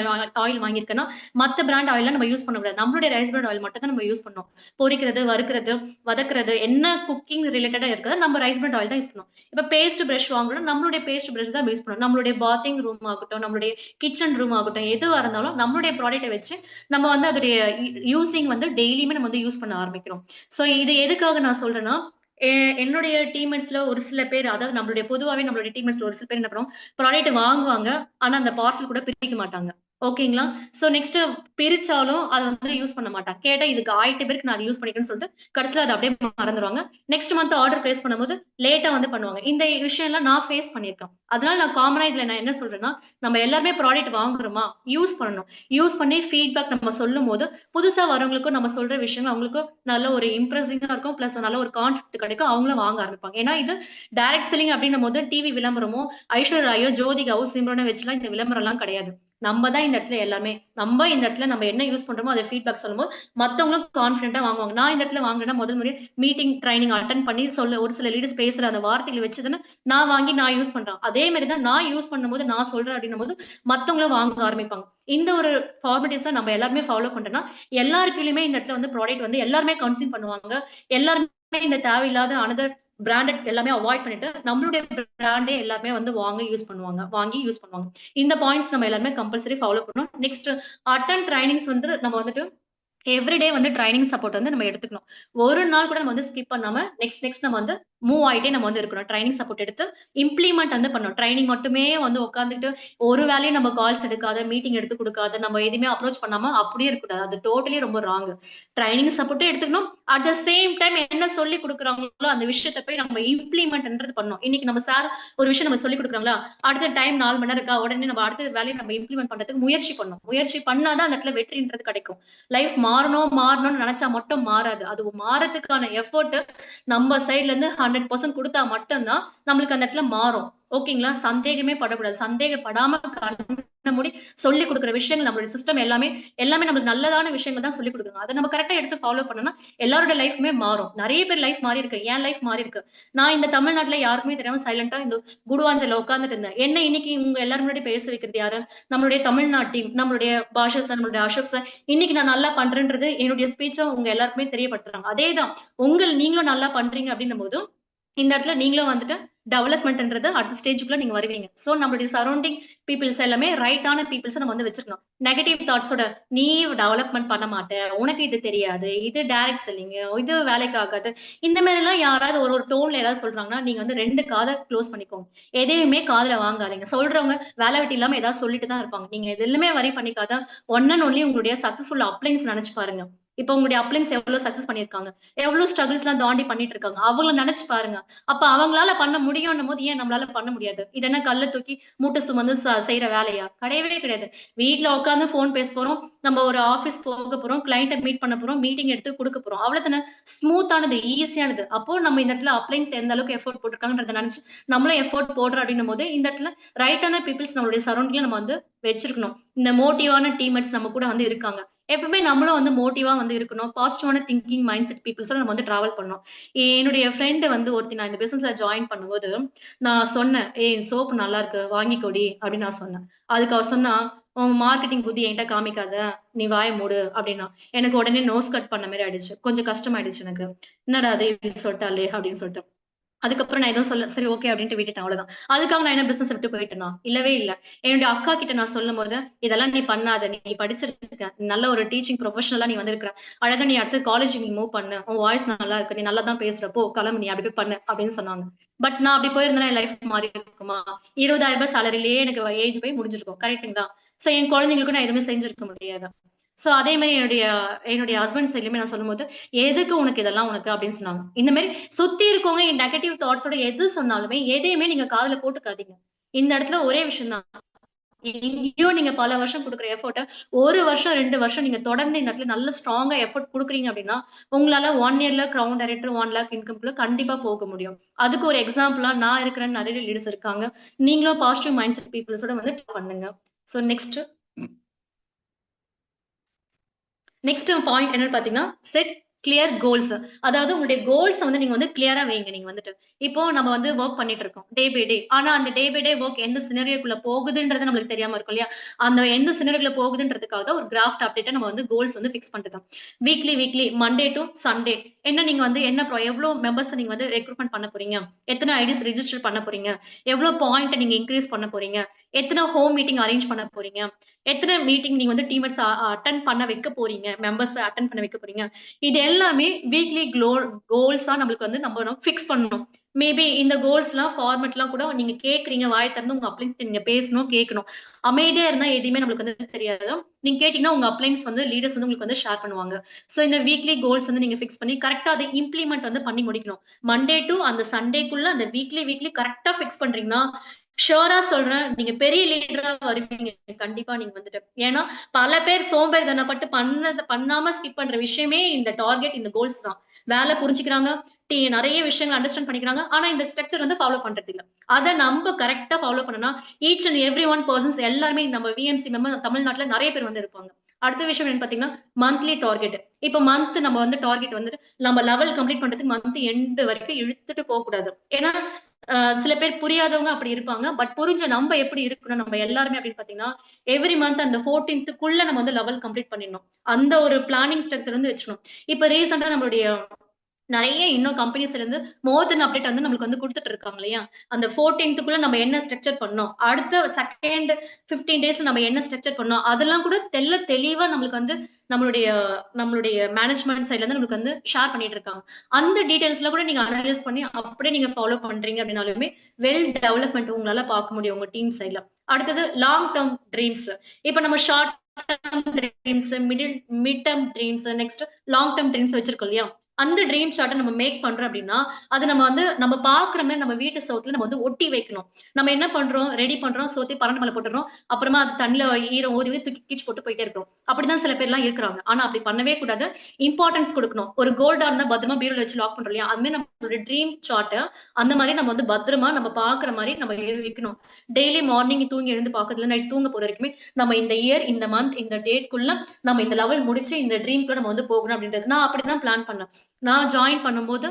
ஆயில் வாங்கியிருக்கேன்னா, மத்த பிராண்ட் ஆயில்லாம் நம்ம யூஸ் பண்ணக்கூடாது. நம்மளுடைய ரைஸ் பிராண்ட் ஆயில் மட்டும் தான் நம்ம யூஸ் பண்ணணும். பொரிக்கிறது, வறுக்கிறது, வதக்குறது என்ன குக்கிங் ரிலேட்டடா இருக்குதோ நம்ம ரைஸ் பிராண்ட் ஆயில் தான் யூஸ் பண்ணணும். இப்ப பேஸ்ட் பிரஷ் வாங்குறோம். நம்மளுடைய பேஸ்ட் பிரஷ் தான் யூஸ் பண்ணணும். நம்மளுடைய பாத்திங் ரூம் ஆகட்டும், நம்மளுடைய கிச்சன் ரூம் ஆகட்டும், எதுவா இருந்தாலும் நம்மளுடைய ப்ராடக்ட்ட வச்சு நம்ம வந்து அதோடைய யூசிங் வந்து டெய்லியுமே நம்ம வந்து யூஸ் பண்ண ஆரம்பிக்கிறோம். சோ இது எதுக்காக நான் சொல்றேன்னா, எ என்னுடைய டீம்மேட்ஸ்ல ஒரு சில பேர், அதாவது நம்மளுடைய பொதுவாவே நம்மளுடைய டீம்மேட்ஸ்ல ஒரு சில பேர் என்ன பண்ணுவாங்க, ப்ராடக்ட் வாங்குவாங்க. ஆனா அந்த பார்சல் கூட பிரிக்க மாட்டாங்க. ஓகேங்களா? சோ நெக்ஸ்ட் பிரிச்சாலும் அத வந்து யூஸ் பண்ண மாட்டாங்க. கேட்டா இதுக்கு 1000 பேருக்கு நான் அத யூஸ் பண்ணிக்கிறேன்னு சொல்லிட்டு, கடைசில அத அப்படியே மறந்துருவாங்க. நெக்ஸ்ட் மந்த் ஆர்டர் பிளேஸ் பண்ணும்போது லேட்டா வந்து பண்ணுவாங்க. இந்த விஷயம்லாம் நான் ஃபேஸ் பண்ணியிருக்கேன். அதனால நான் காமனா இதுல நான் என்ன சொல்றேன்னா, நம்ம எல்லாருமே ப்ராடக்ட் வாங்குறோமா, யூஸ் பண்ணணும். யூஸ் பண்ணி ஃபீட்பேக் நம்ம சொல்லும்போது, புதுசா வரவங்களுக்கும் நம்ம சொல்ற விஷயங்கள் அவங்களுக்கும் நல்ல ஒரு இம்ப்ரெஸிங்கா இருக்கும். பிளஸ் நல்ல ஒரு கான்ஃபிடன்ட் கிடைக்கும். அவங்களும் வாங்க ஆரம்பிப்பாங்க. ஏன்னா இது டைரக்ட் செல்லிங் அப்படின்னும்போது டிவி விளம்பரமோ, ஐஸ்வர்யா ராயோ, ஜோதிகாவோ, சிம்ரனோ வச்சுலாம் இந்த விளம்பரம்லாம் கிடையாது. நம்ம தான் இந்த இடத்துல எல்லாமே. நம்ம இந்த இடத்துல நம்ம என்ன யூஸ் பண்றோமோ அத ஃபீட்பேக் சொல்லும்போது, மத்தவங்களும் கான்ஃபிடன்ட்டா வாங்குவாங்க. நான் இந்த இடத்துல வாங்குனேன்னா முதல் முறையா மீட்டிங், ட்ரெய்னிங் அட்டெண்ட் பண்ணி ஒரு சில லீடர்ஸ் பேசுற அந்த வார்த்தைகள வச்சு தானே நான் வாங்கி நான் யூஸ் பண்றேன். அதே மாரி தான் நான் யூஸ் பண்ணும்போது, நான் சொல்றேன் அப்படின்னும்போது, மத்தவங்களும் வாங்க ஆரம்பிப்பாங்க. இந்த ஒரு ஃபார்மாலிட்டீஸ நம்ம எல்லாருமே ஃபாலோ பண்றோம்னா, எல்லார் கீழயுமே இந்த இடத்துல வந்து ப்ராடக்ட் வந்து எல்லாருமே கன்சியூம் பண்ணுவாங்க. எல்லாருமே இந்த தேவையில்லாத அனதர் பிராண்டட் எல்லாமே அவாய்ட் பண்ணிட்டு, நம்மளுடைய பிராண்டே எல்லாருமே வந்து வாங்கி யூஸ் பண்ணுவாங்க. வாங்கி யூஸ் பண்ணுவாங்க. இந்த பாயிண்ட்ஸ் நம்ம எல்லாருமே கம்பல்சரி ஃபாலோ பண்ணணும். நெக்ஸ்ட் அட்டெண்ட் ட்ரெய்னிங்ஸ் வந்து நம்ம வந்துட்டு எவ்ரிடே வந்து ட்ரைனிங் சப்போர்ட் வந்து நம்ம எடுத்துக்கணும். ஒரு நாள் கூட நம்ம வந்து ஸ்கிப் பண்ணாம நெக்ஸ்ட் நம்ம வந்து மூவ் ஆயிட்டே நம்ம வந்து இருக்கணும். ட்ரைனிங் சப்போர்ட் எடுத்து இம்ப்ளிமெண்ட் வந்து பண்ணணும். ட்ரைனிங் மட்டுமே வந்து உட்கார்ந்துட்டு ஒரு வேலையும் நம்ம கால்ஸ் எடுக்காத, மீட்டிங் எடுத்து குடுக்காத, நம்ம எதுவுமே அப்ரோச் பண்ணாம அப்படியே இருக்கக்கூடாது. அது டோட்டலி ரொம்ப ராங். ட்ரைனிங் சப்போர்ட்டும் எடுத்துக்கணும். அட் த சேம் டைம் என்ன சொல்லிக் குடுக்குறாங்களோ அந்த விஷயத்த போய் நம்ம இம்ப்ளிமெண்ட்ன்றது பண்ணணும். இன்னைக்கு நம்ம சார் ஒரு விஷயம் நம்ம சொல்லிக் குடுக்குறாங்களா, அடுத்த டைம் 4 மணி நேரம் இருக்கா, உடனே நம்ம அடுத்த வேலைய நம்ம இம்ப்ளிமெண்ட் பண்றதுக்கு முயற்சி பண்ணணும். முயற்சி பண்ணா தான் அந்த இடத்துல வெற்றின்றது கிடைக்கும். லைஃப் மாறணும்னு நெனச்சா மட்டும் மாறாது. அது மாறதுக்கான எஃபோர்ட் நம்ம சைட்ல இருந்து 100% குடுத்தா மட்டும் தான் நம்மளுக்கு அந்த இடத்துல மாறும். ஓகேங்களா? சந்தேகமே படக்கூடாது. சந்தேகப்படாம கண்ண மூடி சொல்லிக் குடுக்குற விஷயங்கள் நம்மளுடைய சிஸ்டம் எல்லாமே நம்மளுக்கு நல்லதான விஷயங்கள் தான் சொல்லிக் குடுக்குறாங்க. அத நம்ம கரெக்ட்டா எடுத்து ஃபாலோ பண்ணோம்னா, எல்லாரோட லைஃப்மே மாறும். நெறைய பேர் லைஃப் மாறியிருக்கு. என் லைஃப் மாறியிருக்கு. நான் இந்த தமிழ்நாட்டுல யாருக்குமே தெரியாம சைலன்ட்டா இந்த குடுவாஞ்சல்ல உட்கார்ந்துட்டு இருந்தேன். என்ன இன்னைக்கு உங்க எல்லாரும் முன்னாடி பேச வைக்கிறது யாரு? நம்மளுடைய தமிழ்நாட்டு டீம், நம்மளுடைய பாஷா சார், நம்மளுடைய அசோக் சார், இன்னைக்கு நான் நல்லா பண்றேன்றது என்னுடைய ஸ்பீச்ச உங்க எல்லாருக்குமே தெரியப்படுத்துறாங்க. அதேதான் நீங்களும் நல்லா பண்றீங்க அப்படின்னும்போது, இந்த இடத்துல நீங்களும் வந்துட்டு டெவலப்மென்ட்ன்றது அடுத்த ஸ்டேஜ்க்குள்ள நீங்க வருவீங்க. சோ நம்மளுடைய சரவுண்டிங் பீப்பிள்ஸ் எல்லாமே ரைட்டான பீப்பிள்ஸ நம்ம வந்து வச்சிருக்கணும். நெகட்டிவ் தாட்ஸோட நீ டெவலப்மென்ட் பண்ண மாட்ட. உனக்கு இது தெரியாது. இது டைரக்ட் செல்லிங். இது வேலைக்கு ஆகாது. இந்த மாரிலாம் யாராவது ஒரு டோன்ல ஏதாவது சொல்றாங்கன்னா, நீங்க வந்து 2 காத குளோஸ் பண்ணிக்கோங்க. எதையுமே காதுல வாங்காதீங்க. சொல்றவங்க வேல வெட்டி இல்லாம ஏதாவது சொல்லிட்டு தான் இருப்பாங்க. நீங்க எதுலயுமே வொரி பண்ணிக்காத ஒன் அண்ட் ஒன்லி உங்களுடைய சக்சஸ்ஃபுல் அப்ளையன்ஸ் நெனச்சு பாருங்க. இப்ப உங்களுடைய அப்ளையன்ஸ் எவ்வளவு சக்சஸ் பண்ணியிருக்காங்க. எவ்வளவு ஸ்ட்ரகிள்ஸ்லாம் தாண்டி பண்ணிட்டு இருக்காங்க. அவங்கள நெனச்சு பாருங்க. அப்ப அவங்களால பண்ண முடியும்ன்னும்போது ஏன் நம்மளால பண்ண முடியாது? இது என்ன கல்ல தூக்கி மூட்ட சுமந்து செய்ற வேலையா? கிடையவே கிடையாது. வீட்ல உட்கார்ந்து ஃபோன் பேச போறோம். நம்ம ஒரு ஆபீஸ் போக போறோம். கிளையன்ட்ட மீட் பண்ண போறோம். மீட்டிங் எடுத்து குடுக்க போறோம். அவ்வளவுதானே. ஸ்மூத்தானது, ஈஸியானது. அப்போ நம்ம இந்த இடத்துல அப்ளையன்ஸ் எந்த அளவுக்கு எஃபோர்ட் போட்டுருக்காங்கன்றத நெனச்சு நம்மளும் எஃபோர்ட் போடுறோம் அப்டின்னும்போது, இந்த இடத்துல ரைட்டான பீப்பிள்ஸ் நம்மளுடைய சரவுண்டிங்ல நம்ம வந்து வச்சிருக்கணும். இந்த மோட்டிவான டீம்மேட்ஸ் நம்ம கூட வந்து இருக்காங்க. எப்பவுமே நம்மளும் வந்து மோட்டிவா வந்து இருக்கணும். பாசிட்டிவான திங்கிங் மைண்ட் செட் பீப்பிள்ஸோட நம்ம வந்து டிராவல் பண்ணணும். என்னுடைய ஃப்ரெண்ட் வந்து ஒருத்தி நான் இந்த பிசினஸ்ல ஜாயின் பண்ணும்போது, நான் சொன்னேன். "ஏய் சோப் நல்லா இருக்கு. வாங்கிக்கோடி" அப்படின்னு நான் சொன்னேன். அதுக்கு அவ சொன்னா, "உன் மார்க்கெட்டிங் புத்தி என்ட்ட காமிக்காத. நீ வாய மூடு" அப்படின்னா. எனக்கு உடனே நோஸ் கட் பண்ண மாரி ஆயிடுச்சு. கொஞ்சம் கஷ்டமாயிடுச்சு எனக்கு. "என்னடா இது இப்படி சொல்ட்டாளே" அப்படின்னு சொல்லிட்டு. அதுக்கப்புறம் நான் எதுவும் சொல்ல சரி ஓகே அப்டின்ட்டு விட்டுட்டேன் அவ்வளவுதான். அதுக்காக நான் என்ன பிசினஸ் விட்டு போயிட்டேனா? இல்லவே இல்ல. என்னுடைய அக்கா கிட்ட நான் சொல்லும்போது, "இதெல்லாம் நீ பண்ணாத. நீ படிச்சிருக்க. நல்ல ஒரு டீச்சிங் ப்ரொஃபஷனலா நீ வந்திருக்கிற. அழகா நீ அடுத்து காலேஜ் நீ மூவ் பண்ணு. உன் வாய்ஸ் நல்லா இருக்கு. நீ நல்லா தான் பேசுற. போ கிளம்பு நீ அப்டி போய் பண்ணு" அப்டின்னு சொன்னாங்க. பட் நான் அப்டி போயிருந்தேன்னா என் லைஃப் மாறி இருக்குமா? ரூ. 20,000 சேலரிலயே எனக்கு ஏஜ் போய் முடிஞ்சிருக்கும். கரெக்ட்டுங்களா? சோ என் குழந்தைகளுக்கும் நான் எதுவுமே செஞ்சிருக்க முடியாது. சோ அதே மாரி என்னுடைய ஹஸ்பண்ட் சைட்லயுமே நான் சொல்லும்போது, "எதுக்கு உனக்கு இதெல்லாம் உனக்கு?" அப்டின்னு சொன்னாங்க. இந்த மாரி சுத்தி இருக்கவங்க நெகட்டிவ் தாட்ஸோட எது சொன்னாலுமே, எதையுமே நீங்க காதுல போட்டுக்காதீங்க. இந்த இடத்துல ஒரே விஷயம் தான். எங்கேயோ நீங்க பல வருஷம் குடுக்குற எஃபோர்ட்ட 1 வருஷம், 2 வருஷம் நீங்க தொடர்ந்து இந்த இடத்துல நல்ல ஸ்ட்ராங்கா எஃபோர்ட் குடுக்குறீங்க அப்டின்னா, உங்களால 1 இயர்ல கிரவுன் டைரக்டர் 1,00,000 இன்கம்குள்ள கண்டிப்பா போக முடியும். அதுக்கு ஒரு எக்ஸாம்பிளா நான் இருக்கிறேன்னு நெறைய லீடர்ஸ் இருக்காங்க. நீங்களும் பாசிட்டிவ் மைண்ட் செட் பீப்பிள்ஸோட வந்து பண்ணுங்க. ஸோ நெக்ஸ்ட் பாயிண்ட் என்னன்னு பாத்தீங்கன்னா, செட் கிளியர் கோல்ஸ். அதாவது உங்களுடைய கோல்ஸ வந்து நீங்க வந்து கிளியரா வைங்க நீங்க வந்துட்டு. இப்போ நம்ம வந்து வொர்க் பண்ணிட்டு இருக்கோம். Day by day. ஆனா அந்த டே பை டே வொர்க் எந்த சினரியோக்குள்ள போகுதுன்றது நம்மளுக்கு தெரியாம இருக்கும் இல்லையா? அந்த எந்த சினரியோக்குள்ள போகுதுன்றதுக்காக தான் ஒரு கிராஃப்ட் அப்டேட்டா நம்ம வந்து கோல்ஸ் வந்து ஃபிக்ஸ் பண்றது. வீக்லி மண்டே டூ சண்டே என்ன நீங்க வந்து என்ன எவ்ளோ மெம்பர்ஸ் நீங்க வந்து ரெக்ரூட்மென்ட் பண்ண போறீங்க? எத்தன ஐடிஸ் ரிஜிஸ்டர் பண்ண போறீங்க? எவ்ளோ பாயிண்ட் நீங்க இன்கிரீஸ் பண்ண போறீங்க? எத்தன ஹோம் மீட்டிங் அரேஞ்ச் பண்ண போறீங்க? எத்தன மீட்டிங் நீங்க வந்து டீமர்ஸ் அட்டெண்ட் பண்ண வைக்க போறீங்க? மெம்பர்ஸ் அட்டெண்ட் பண்ண வைக்க போறீங்க? இது எல்லாமே வீக்லி கோல்ஸா நம்மளுக்கு வந்து நம்ம ஃபிக்ஸ் பண்ணணும். மேபி இந்த கோல்ஸ்லாம் ஃபார்மேட்லாம் கூட நீங்க கேட்கிறீங்க. வாய திறந்து உங்க அப்ளைன்ஸ்ட்ட நீங்க பேசணும், கேட்கணும். அமைதியா இருந்தா எதுவுமே நம்மளுக்கு வந்து தெரியாது. நீங்க கேட்டீங்கன்னா, உங்க அப்ளைன்ஸ் வந்து லீடர்ஸ் வந்து உங்களுக்கு வந்து ஷேர் பண்ணுவாங்க. சோ இந்த வீக்லி கோல்ஸ் வந்து நீங்க ஃபிக்ஸ் பண்ணி கரெக்ட்டா அத இம்ப்ளிமெண்ட் வந்து பண்ணி முடிக்கணும். மண்டே டூ அந்த சண்டேக்குள்ள அந்த வீக்லி கரெக்ட்டா ஃபிக்ஸ் பண்றீங்கன்னா, ஷூரா சொல்றேன். நீங்க பெரிய லீடரா வருவீங்க. கண்டிப்பா நீங்க வந்துட்டு. ஏன்னா, பல பேர் சோம்பேறித்தனப்பட்டு பண்ணாம ஸ்கிப் பண்ற விஷயமே இந்த டார்கெட், இந்த கோல்ஸ் தான். வேலை புரிஞ்சுக்கிறாங்க. நெறைய விஷயங்கள் அண்டர்ஸ்டாண்ட் பண்ணிக்கிறாங்க. ஆனா இந்த ஸ்ட்ரக்சர் வந்து ஃபாலோ பண்றது இல்ல. அத நம்ப கரெக்ட்டா ஃபாலோ பண்ணோம்னா, each and every one persons எல்லாருமே நம்ம விஎம்சி மெம்பர் தமிழ்நாட்டுல நெறைய பேர் வந்து இருப்பாங்க. அடுத்த விஷயம் என்னன்னு பார்த்தீங்கன்னா, மந்த்லி டார்கெட். இப்ப நம்ம வந்து டார்கெட் வந்துட்டு நம்ம லெவல் கம்ப்ளீட் பண்றதுக்கு மந்த் எண்ட் வரைக்கும் இழுத்துட்டு போக்கூடாது. ஏன்னா, சில பேர் புரியாதவங்க அப்படி இருப்பாங்க. பட் புரிஞ்ச நம்ப எப்படி இருக்கணும், நம்ம எல்லாருமே அப்படின்னு பார்த்தீங்கன்னா, எவ்ரி மந்த் அந்த 14க்குள்ள நம்ம வந்து லெவல் கம்ப்ளீட் பண்ணிடணும். அந்த ஒரு பிளானிங் ஸ்ட்ரக்சர் வந்து வச்சுக்கணும். இப்ப ரீசென்ட்டா நம்மளுடைய நெறைய இன்னும் கம்பெனிஸ்ல இருந்து மோர் தென் அப்டேட் வந்து நம்மளுக்கு வந்து குடுத்துட்டு இருக்காங்க இல்லையா? அந்த 14க்குள்ள நம்ம என்ன ஸ்ட்ரக்சர் பண்ணோம். அடுத்த செகண்ட் 15 டேஸ் நம்ம என்ன ஸ்ட்ரக்சர் பண்ணோம். அதெல்லாம் கூட தெளிவா நம்மளுக்கு வந்து நம்மளுடைய நம்மளுடைய மேனேஜ்மென்ட் சைட்ல இருந்து நம்மளுக்கு வந்து ஷேர் பண்ணிட்டு இருக்காங்க. அந்த டீட்டெயில்ஸ்ல கூட நீங்க அனலைஸ் பண்ணி அப்படியே நீங்க ஃபாலோ பண்றீங்க அப்படின்னாலுமே, டெவலப்மென்ட் உங்களால பார்க்க முடியும் உங்க டீம் சைட்ல. அடுத்தது லாங் டெர்ம் ட்ரீம்ஸ். இப்ப நம்ம short term dreams, mid term dreams, next long term dreams வச்சிருக்கோம் இல்லையா? அந்த ட்ரீம் சார்ட்ட நம்ம மேக் பண்றோம் அப்படின்னா, அது நம்ம வந்து நம்ம பார்க்குற மாரி நம்ம வீட்டு செவுத்துல நம்ம வந்து ஒட்டி வைக்கணும். நம்ம என்ன பண்றோம், ரெடி பண்றோம், சோத்தி பரண்டு மேல போட்டுடுறோம். அப்புறமா அது தண்ணீல ஈரம் ஊறி ஊறி தூக்கி கீச்சு போட்டு போயிட்டே இருக்கிறோம். அப்படிதான் சில பேர்லாம் இருக்கிறாங்க. ஆனா அப்படி பண்ணவே கூடாது. இம்பார்ட்டன்ஸ் குடுக்கணும். ஒரு கோல்டா இருந்தா பத்திரமா பீரோல வச்சு லாக் பண்றோம் இல்லையா? அது மாரி நம்மளோட ட்ரீம் சார்ட்ட அந்த மாரி நம்ம வந்து பத்திரமா நம்ம பார்க்குற மாரி நம்ம வைக்கணும். டெய்லி மார்னிங் தூங்கி எழுந்து பார்க்கறதுல நைட் தூங்க போற வரைக்குமே, நம்ம இந்த இயர், இந்த மந்த், இந்த டேட்க்குள்ள நம்ம இந்த லெவல் முடிச்சு இந்த ட்ரீம்க்குள்ள நம்ம வந்து போகணும் அப்படின்றது. நான் அப்படிதான் பிளான் பண்ணேன். நான் ஜாயின் பண்ணும்போது,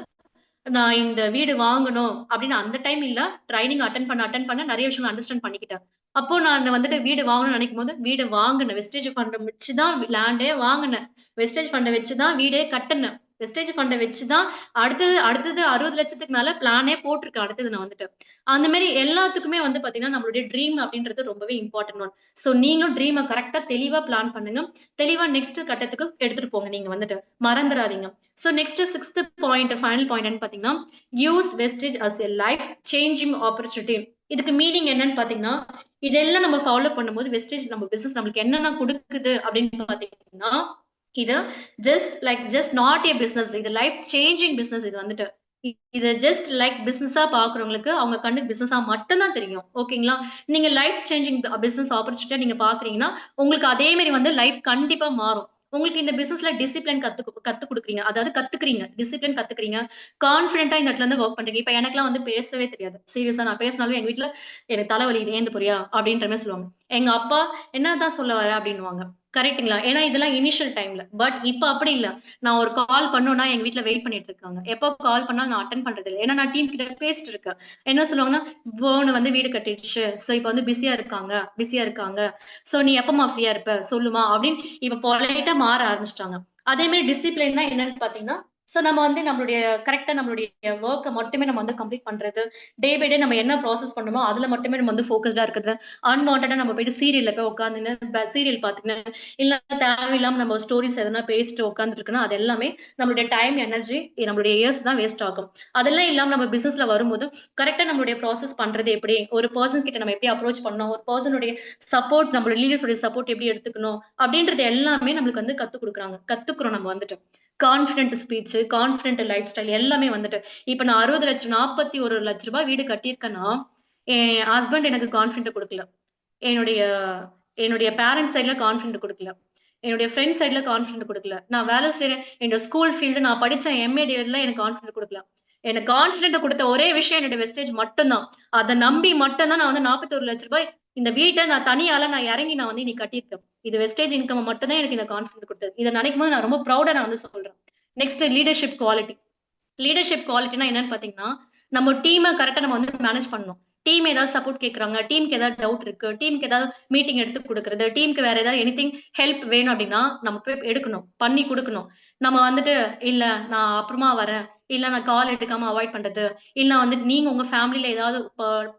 நான் இந்த வீடு வாங்கணும் அப்படின்னு அந்த டைம் இல்ல. ட்ரெய்னிங் அட்டெண்ட் பண்ண நெறைய விஷயங்கள் அண்டர்ஸ்டாண்ட் பண்ணிக்கிட்டேன். அப்போ நான் வந்துட்டு வீடு வாங்கணும்னு நெனைக்கும்போது, வீடு வாங்குனேன். வெஸ்டேஜ் ஃபண்ட வச்சு தான் லேண்டே வாங்குனேன். வெஸ்டேஜ் ஃபண்ட வச்சு தான் வீடே கட்டுனேன். வெஸ்டேஜ் ஃபண்ட வச்சு தான் அடுத்தது 60,00,000க்கு மேல பிளானே போட்டிருக்கேன். அடுத்தது நான் வந்துட்டு. அந்த மாரி எல்லாத்துக்குமே வந்து பார்த்தீங்கன்னா, நம்மளுடைய ட்ரீம் அப்படின்றது ரொம்பவே இம்பார்ட்டன்ட் ஒன். ஸோ நீங்களும் ட்ரீம கரெக்ட்டா தெளிவா பிளான் பண்ணுங்க. தெளிவா நெக்ஸ்ட் கட்டத்துக்கு எடுத்துட்டு போங்க நீங்க வந்துட்டு. மறந்துறாதீங்க. ஸோ நெக்ஸ்ட் 6த் பாயிண்ட், ஃபைனல் பாயிண்ட் என்னன்னு பார்த்தீங்கன்னா, use wastage as a life changing opportunity. இதுக்கு மீனிங் என்னன்னு பார்த்தீங்கன்னா, இதெல்லாம் நம்ம ஃபாலோ பண்ணும்போது வெஸ்டேஜ் நம்ம பிசினஸ் நம்மளுக்கு என்னென்ன குடுக்குது அப்படின்னு பார்த்தீங்கன்னா, இது ஜஸ்ட் நாட் எ பிசினஸ். இது லைஃப் சேஞ்சிங் பிசினஸ் இது வந்துட்டு. இது ஜஸ்ட் லைக் பிசினஸா பார்க்குறவங்களுக்கு அவங்க கண்ணுக்கு பிசினஸா மட்டும் தான் தெரியும். ஓகேங்களா? நீங்க லைஃப் சேஞ்சிங் பிசினஸ் ஆப்பர்ச்சுனிட்டியா நீங்க பார்க்குறீங்கன்னா, உங்களுக்கு அதே மாரி வந்து லைஃப் கண்டிப்பா மாறும். உங்களுக்கு இந்த பிசினஸ்ல டிசிப்ளின் கத்துக் குடுக்குறீங்க. அதாவது கத்துக்கிறீங்க. டிசிப்ளின் கத்துக்கிறீங்க. கான்ஃபிடென்ட்டா இந்த இடத்துல இருந்து வொர்க் பண்றீங்க. இப்ப எனக்கெல்லாம் வந்து பேசவே தெரியாது. சீரியஸா நான் பேசினாலும் எங்க வீட்ல "எனக்கு தலைவலி ஏந்து போறியா?" அப்படின்ற மாரி சொல்லுவாங்க. எங்க அப்பா "என்னதான் சொல்ல வர?" அப்படின்னுவாங்க. கரெக்ட்டுங்களா? ஏன்னா இதெல்லாம் இனிஷியல் டைம்ல. பட் இப்ப அப்படி இல்ல. நான் ஒரு கால் பண்ணணும்னா எங்க வீட்ல வெயிட் பண்ணிட்டு இருக்காங்க. எப்போ கால் பண்ணாலும் நான் அட்டெண்ட் பண்றது இல்ல. ஏன்னா நான் டீம் கிட்ட பேசிட்டு இருக்கேன். என்ன சொல்லுவாங்கன்னா, "பொண்ணு வந்து வீடு கட்டிடுச்சு. சோ இப்ப வந்து பிஸியா இருக்காங்க. சோ நீ எப்பம்மா ஃப்ரீயா இருப்ப? சொல்லுமா" அப்படின்னு இப்ப பொலைட்டா மாற ஆரம்பிச்சுட்டாங்க. அதே மாரி டிசிப்ளின்னா என்னன்னு பார்த்தீங்கன்னா, சோ நம்ம வந்து நம்மளுடைய வொர்க்க மட்டுமே நம்ம வந்து கம்ப்ளீட் பண்றது. டே பை டே நம்ம என்ன ப்ராசஸ் பண்ணணுமோ, அதுல மட்டுமே நம்ம வந்து ஃபோகஸ்டா இருக்கிறது. அன்வான்டடா நம்ம போயிட்டு சீரியல்ல போய் உட்கார்ந்துன்னு சீரியல் பார்த்துக்கின்னு, இல்ல தேவையில்லாம நம்ம ஸ்டோரீஸ் எதனா பேசிட்டு உட்கார்ந்துட்டு இருக்கோம்னா, அது எல்லாமே நம்மளுடைய டைம், எனர்ஜி, நம்மளுடைய இயர்ஸ் தான் வேஸ்ட் ஆகும். அதெல்லாம் இல்லாம நம்ம பிசினஸ்ல வரும்போது, கரெக்ட்டா நம்மளுடைய ப்ராசஸ் பண்றது எப்படி? ஒரு பெர்சன் கிட்ட நம்ம எப்படி அப்ரோச் பண்ணணும்? ஒரு பெர்சனுடைய சப்போர்ட் நம்மளோட லீடர்ஸ் உடைய சப்போர்ட் எப்படி எடுத்துக்கணும்? அப்படின்றது எல்லாமே நம்மளுக்கு வந்து கத்துக் குடுக்குறாங்க. கத்துக்கிறோம் நம்ம வந்துட்டு. Confident speech, confident life style எல்லாமே வந்துட்டு. இப்ப நான் 60,00,000 ரூ. 41,00,000 வீடு கட்டியிருக்கேன்னா, என் ஹஸ்பண்ட் எனக்கு கான்ஃபிடென்ட் குடுக்கல. என்னுடைய என்னுடைய பேரண்ட்ஸ் சைட்ல கான்ஃபிடன்ட் குடுக்கல. என்னுடைய ஃப்ரெண்ட்ஸ் சைட்ல கான்ஃபிடன்ட் குடுக்கல. நான் வேலை செய்றேன் என்னோட ஸ்கூல் ஃபீல்டு நான் படிச்ச எம்.ஏ. டிகிரில எனக்கு கான்ஃபிடன்ட் குடுக்கல. எனக்கு கான்ஃபிடன்ட் குடுத்த ஒரே விஷயம் என்னோட வெஸ்டேஜ் மட்டும் தான். அத நம்பி மட்டும் தான் நான் வந்து ரூ. 41,00,000 இந்த வீட்ட நான் தனியாளா நான் இறங்கி நான் வந்து இன்னைக்கு கட்டியிருக்கேன். இது வெஸ்டேஜ் இன்கம் மட்டும் தான் எனக்கு இந்த கான்ஃபிடன்ட் குடுத்தது. இத நினைக்கும்போது நான் ரொம்ப ப்ரவுடா நான் வந்து சொல்றேன். Next leadership quality. லீடர்ஷிப் குவாலிட்டினா என்னன்னு பார்த்தீங்கன்னா, நம்ம டீம கரெக்ட்டா நம்ம வந்து மேனேஜ் பண்ணணும். டீம் ஏதாவது சப்போர்ட் கேட்கறாங்க, டீமுக்கு ஏதாவது டவுட் இருக்கு, டீமுக்கு ஏதாவது மீட்டிங் எடுத்து குடுக்குறது, டீமுக்கு வேற ஏதாவது எனிதிங் ஹெல்ப் வேணும் அப்டின்னா, நம்ம போய் எடுக்கணும். பண்ணி குடுக்கணும். நம்ம வந்துட்டு, "இல்ல நான் அப்புறமா வரேன். இல்ல நான் கால் எடுக்காம அவாய்ட் பண்றது. இல்ல வந்துட்டு நீங்க உங்க ஃபேமிலில ஏதாவது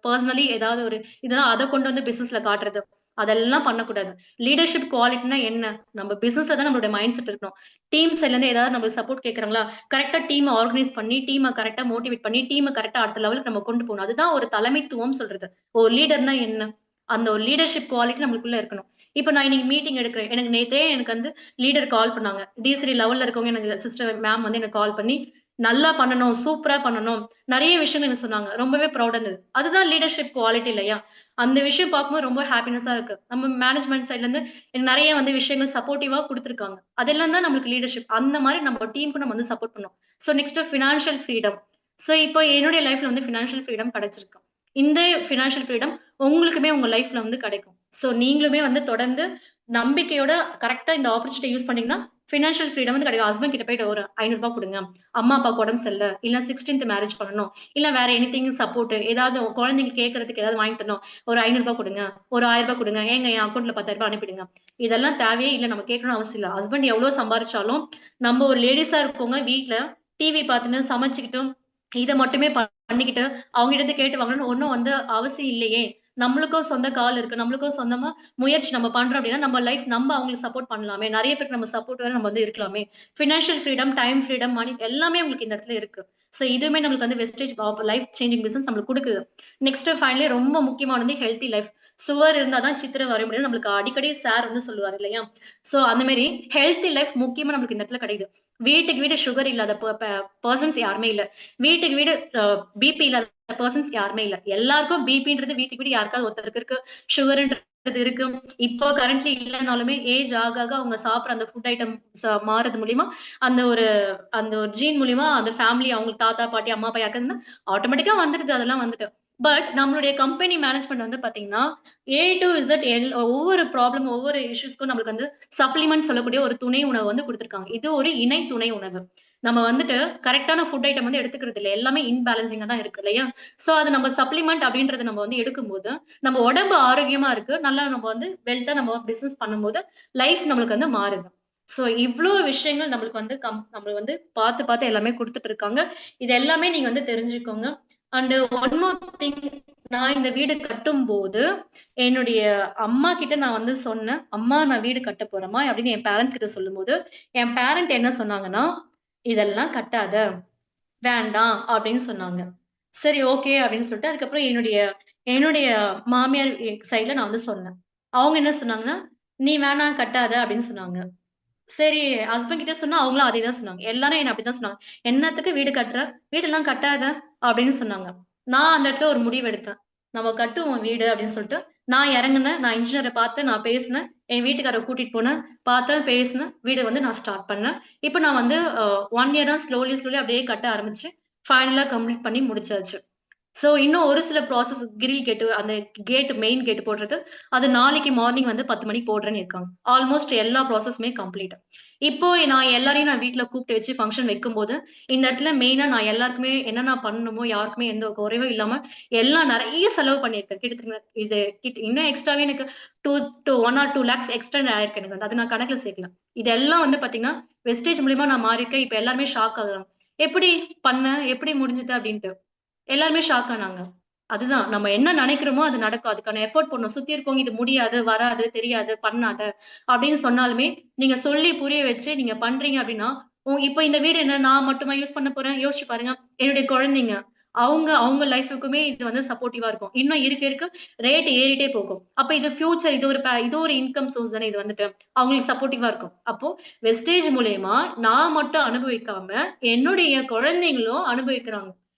பெர்சனலி ஏதாவது ஒரு இதுனா அத கொண்டு வந்து பிசினஸ்ல காட்டுறது." அதெல்லாம் பண்ணக்கூடாது. லீடர்ஷிப் குவாலிட்டினா என்ன? நம்ம பிசினஸ்ல தான் நம்மளுடைய மைண்ட் செட் இருக்கணும். டீம் சைட்ல இருந்து ஏதாவது நம்மளுக்கு சப்போர்ட் கேட்கறாங்களா? கரெக்ட்டா டீம ஆர்கனைஸ் பண்ணி, டீம கரெக்ட்டா மோட்டிவேட் பண்ணி, டீம கரெக்ட்டா அடுத்த லெவலுக்கு நம்ம கொண்டு போணும். அதுதான் ஒரு தலைமைத்துவம் சொல்றது. ஒரு லீடர்னா என்ன? அந்த ஒரு லீடர்ஷிப் குவாலிட்டி நம்மளுக்குள்ள இருக்கணும். இப்ப நான் இன்னைக்கு மீட்டிங் எடுக்கிறேன். எனக்கு நேத்தே எனக்கு வந்து லீடர் கால் பண்ணாங்க. டி3 லெவல்ல இருக்கவங்க எனக்கு சிஸ்டர் மேம் வந்து எனக்கு கால் பண்ணி, "நல்லா பண்ணணும், சூப்பரா பண்ணணும்." நெறைய விஷயங்கள் எனக்கு சொன்னாங்க. ரொம்பவே ப்ரவுடா இருந்தது. அதுதான் லீடர்ஷிப் குவாலிட்டி இல்லையா? அந்த விஷயம் பார்க்கும்போது ரொம்ப ஹேப்பினஸா இருக்கு. நம்ம மேனேஜ்மென்ட் சைட்ல இருந்து எனக்கு நெறைய வந்து விஷயங்கள் சப்போர்ட்டிவா குடுத்துருக்காங்க. அதெல்லாம் தான் நம்மளுக்கு லீடர்ஷிப். அந்த மாரி நம்ம டீம்க்கு நம்ம வந்து சப்போர்ட் பண்ணணும். So next financial freedom. So இப்போ என்னுடைய லைஃப்ல வந்து ஃபினான்ஷியல் ஃப்ரீடம் கிடைச்சிருக்கு. இந்த ஃபினான்ஷியல் ஃப்ரீடம் உங்களுக்குமே உங்க லைஃப்ல வந்து கிடைக்கும். ஸோ நீங்களுமே வந்து தொடர்ந்து நம்பிக்கையோட கரெக்ட்டா இந்த ஆப்பர்ச்சுனிட்டி யூஸ் பண்ணீங்கன்னா, ஃபினான்ஷியல் ஃப்ரீடம் வந்து கிடைக்கும். ஹஸ்பண்ட் கிட்ட போயிட்டு ஒரு ரூ. 500 குடுங்க. அம்மா, அப்பாவுக்கு உடம்பு சரியில்ல. இல்ல 16த் மேரேஜ் பண்ணணும். இல்ல வேற எனிதிங் சப்போர்ட் ஏதாவது குழந்தைங்க கேட்கறதுக்கு ஏதாவது வாங்கி தரணும். ஒரு ரூ. 500 குடுங்க. ஒரு ரூ. 1000 குடுங்க. ஏங்க என் அக்கவுண்ட்ல ரூ. 10,000 அனுப்பிடுங்க. இதெல்லாம் தேவையே இல்ல. நம்ம கேட்கணும்னு அவசியம் இல்ல. ஹஸ்பண்ட் எவ்வளோ சம்பாரிச்சாலும், நம்ம ஒரு லேடீஸா இருக்கவங்க வீட்ல டிவி பார்த்துன்னு, சமைச்சுக்கிட்டு, இத மட்டுமே பண்ணிக்கிட்டு, அவங்ககிட்ட இருந்து கேட்டு வாங்கணும்னு ஒண்ணும் வந்து அவசியம் இல்லையே! நம்மளுக்கும் சொந்த கால் இருக்கு. நம்மளுக்கும் சொந்தமா முயற்சி நம்ம பண்றோம் அப்டின்னா, நம்ம லைஃப் நம்ம அவங்களுக்கு சப்போர்ட் பண்ணலாமே! நெறைய பேருக்கு நம்ம சப்போர்ட் வேற நம்ம வந்து இருக்கலாமே! Financial freedom, time freedom, money எல்லாமே உங்களுக்கு இந்த இடத்துல இருக்கு. ஸோ இதுவுமே நம்மளுக்கு வந்து wastage of life changing business நம்மளுக்கு குடுக்குது. நெக்ஸ்ட் ஃபைனலி ரொம்ப முக்கியமானது ஹெல்த்தி லைஃப். சுவர் இருந்தா தான் சித்திரம் வரைய முடியும்னு நம்மளுக்கு அடிக்கடி சார் வந்து சொல்லுவாரு இல்லையா? சோ அந்த மாரி ஹெல்த்தி லைஃப் முக்கியமா நம்மளுக்கு இந்த இடத்துல கிடைக்குது. வீட்டுக்கு வீடு சுகர் இல்லாத பெர்சன்ஸ் யாருமே இல்ல. வீட்டுக்கு வீடு பிபி இல்லாத பெர்சன்ஸ் யாருமே இல்ல. எல்லாருக்கும் பிபின்றது வீட்டுக்கு வீடு யாருக்காவது ஒருத்தருக்கு இருக்கு. சுகர்ன்றது இருக்கு. இப்போ கரண்ட்லி இல்லனாலுமே ஏஜ் ஆக ஆக அவங்க சாப்பிடுற அந்த ஃபுட் ஐட்டம் மாறது மூலியமா அந்த ஒரு அந்த ஒரு ஜீன் மூலியமா அந்த ஃபேமிலி அவங்களுக்கு தாத்தா, பாட்டி, அம்மா, அப்பா யாருக்காவது இருந்தா ஆட்டோமேட்டிக்கா வந்துருது அதெல்லாம் வந்துட்டு. பட் நம்மளுடைய கம்பெனி மேனேஜ்மென்ட் வந்து பார்த்தீங்கன்னா, ஏ டூ இசட் ஒவ்வொரு ப்ராப்ளம், ஒவ்வொரு இஷ்யூஸ்க்கும் நம்மளுக்கு வந்து சப்ளிமெண்ட் சொல்லக்கூடிய ஒரு துணை உணவு வந்து குடுத்துருக்காங்க. இது ஒரு இணை துணை உணவு. நம்ம வந்துட்டு கரெக்ட்டான ஃபுட் ஐட்டம் வந்து எடுத்துக்கிறது இல்ல. எல்லாமே இன்பேலன்சிங்கா தான் இருக்கு இல்லையா? சோ அது நம்ம சப்ளிமெண்ட் அப்படின்றத நம்ம வந்து எடுக்கும்போது, நம்ம உடம்பு ஆரோக்கியமா இருக்கு. நல்லா நம்ம வந்து வெல்த்தா நம்ம பிசினஸ் பண்ணும்போது, லைஃப் நம்மளுக்கு வந்து மாறுது. சோ இவ்ளோ விஷயங்கள் நம்மளுக்கு வந்து நம்ம வந்து பார்த்து, பார்த்து எல்லாமே குடுத்துட்டு இருக்காங்க. இது எல்லாமே நீங்க வந்து தெரிஞ்சுக்கோங்க. அண்ட் ஒன் மோர் திங் நான் இந்த வீடு கட்டும்போது, என்னுடைய அம்மா கிட்ட நான் வந்து சொன்னேன். "அம்மா நான் வீடு கட்டப் போறேன்ம்மா" அப்படின்னு என் பேரன்ட்ஸ் கிட்ட சொல்லும்போது, என் பேரண்ட் என்ன சொன்னாங்கன்னா, "இதெல்லாம் கட்டாத, வேண்டாம்" அப்படின்னு சொன்னாங்க. சரி ஓகே அப்படின்னு சொல்லிட்டு, அதுக்கப்புறம் என்னுடைய என்னுடைய மாமியார் சைட்ல நான் வந்து சொன்னேன். அவங்க என்ன சொன்னாங்கன்னா, "நீ வேணாம் கட்டாத" அப்படின்னு சொன்னாங்க. சரி, ஹஸ்பண்ட் கிட்ட சொன்னா அவங்களும் அதே தான் சொன்னாங்க. எல்லாரும் என்ன அப்படித்தான் சொன்னாங்க. "என்னத்துக்கு வீடு கட்டுற? வீடெல்லாம் கட்டாத" அப்படின்னு சொன்னாங்க. நான் அந்த இடத்துல ஒரு முடிவு எடுத்தேன். நம்ம கட்டுவோம் வீடு அப்படின்னு சொல்லிட்டு, நான் இறங்குனேன். நான் இன்ஜினியர பார்த்தேன். நான் பேசினேன். என் வீட்டுக்காரர கூட்டிட்டு போனேன். பார்த்தேன், பேசினேன். வீட வந்து நான் ஸ்டார்ட் பண்ணேன். இப்ப நான் வந்து 1 இயரா ஸ்லோலி, ஸ்லோலி அப்படியே கட்ட ஆரம்பிச்சு, ஃபைனலா கம்ப்ளீட் பண்ணி முடிச்சாச்சு. சோ, இன்னும் ஒரு சில ப்ராசஸ் கிரில் கேட் அந்த மெயின் கேட் போடுறது. அது நாளைக்கு மார்னிங் வந்து 10 மணிக்கு போடுறேன்னு இருக்காங்க. ஆல்மோஸ்ட் எல்லா ப்ராசஸுமே கம்ப்ளீட். இப்போ நான் வீட்ல கூப்பிட்டு வச்சு ஃபங்ஷன் வைக்கும்போது, இந்த இடத்துல மெயினா நான் எல்லாருக்குமே என்னென்ன பண்ணணுமோ, யாருக்குமே எந்த ஒரு குறைவும் இல்லாம எல்லாம் நெறைய செலவு பண்ணியிருக்கேன். கிட்டத்தட்ட இது இன்னும் எக்ஸ்ட்ராவே எனக்கு 1 ஆர் 2 லேக்ஸ் எக்ஸ்ட்ரா ஆயிருக்கு எனக்கு வந்து. அது நான் கணக்குல சேர்க்கல. இதெல்லாம் வந்து பார்த்தீங்கன்னா, வெஸ்டேஜ் மூலியமா நான் மாறியிருக்கேன். இப்ப எல்லாருமே ஷாக் ஆகுறாங்க. "எப்படி பண்ண? எப்படி முடிஞ்சது?" அப்படின்ட்டு. எல்லாருமே ஷாக் ஆனாங்க. அதுதான் நம்ம என்ன நெனைக்கிறோமோ அது நடக்கும். அதுக்கான எஃபோர்ட் போடணும். சுத்தி இருக்கவங்க இது முடியாது, வராது, தெரியாது, பண்ணாத அப்படின்னு சொன்னாலுமே, நீங்க சொல்லி புரிய வச்சு நீங்க பண்றீங்க அப்படின்னா, இப்ப இந்த வீடு என்ன நான் மட்டுமா யூஸ் பண்ண போறேன்? யோசிச்சு பாருங்க. என்னுடைய குழந்தைங்க, அவங்க அவங்க லைஃப்க்குமே இது வந்து சப்போர்ட்டிவா இருக்கும். இன்னும் இருக்க இருக்க ரேட் ஏறிட்டே போகும். அப்ப இது ஃபியூச்சர் இது ஒரு இன்கம் சோர்ஸ் தானே இது வந்துட்டு. அவங்களுக்கு சப்போர்ட்டிவா இருக்கும். அப்போ வெஸ்டேஜ் மூலியமா நான் மட்டும் அனுபவிக்காம, என்னுடைய குழந்தைங்களும் அனுபவிக்கிறாங்க.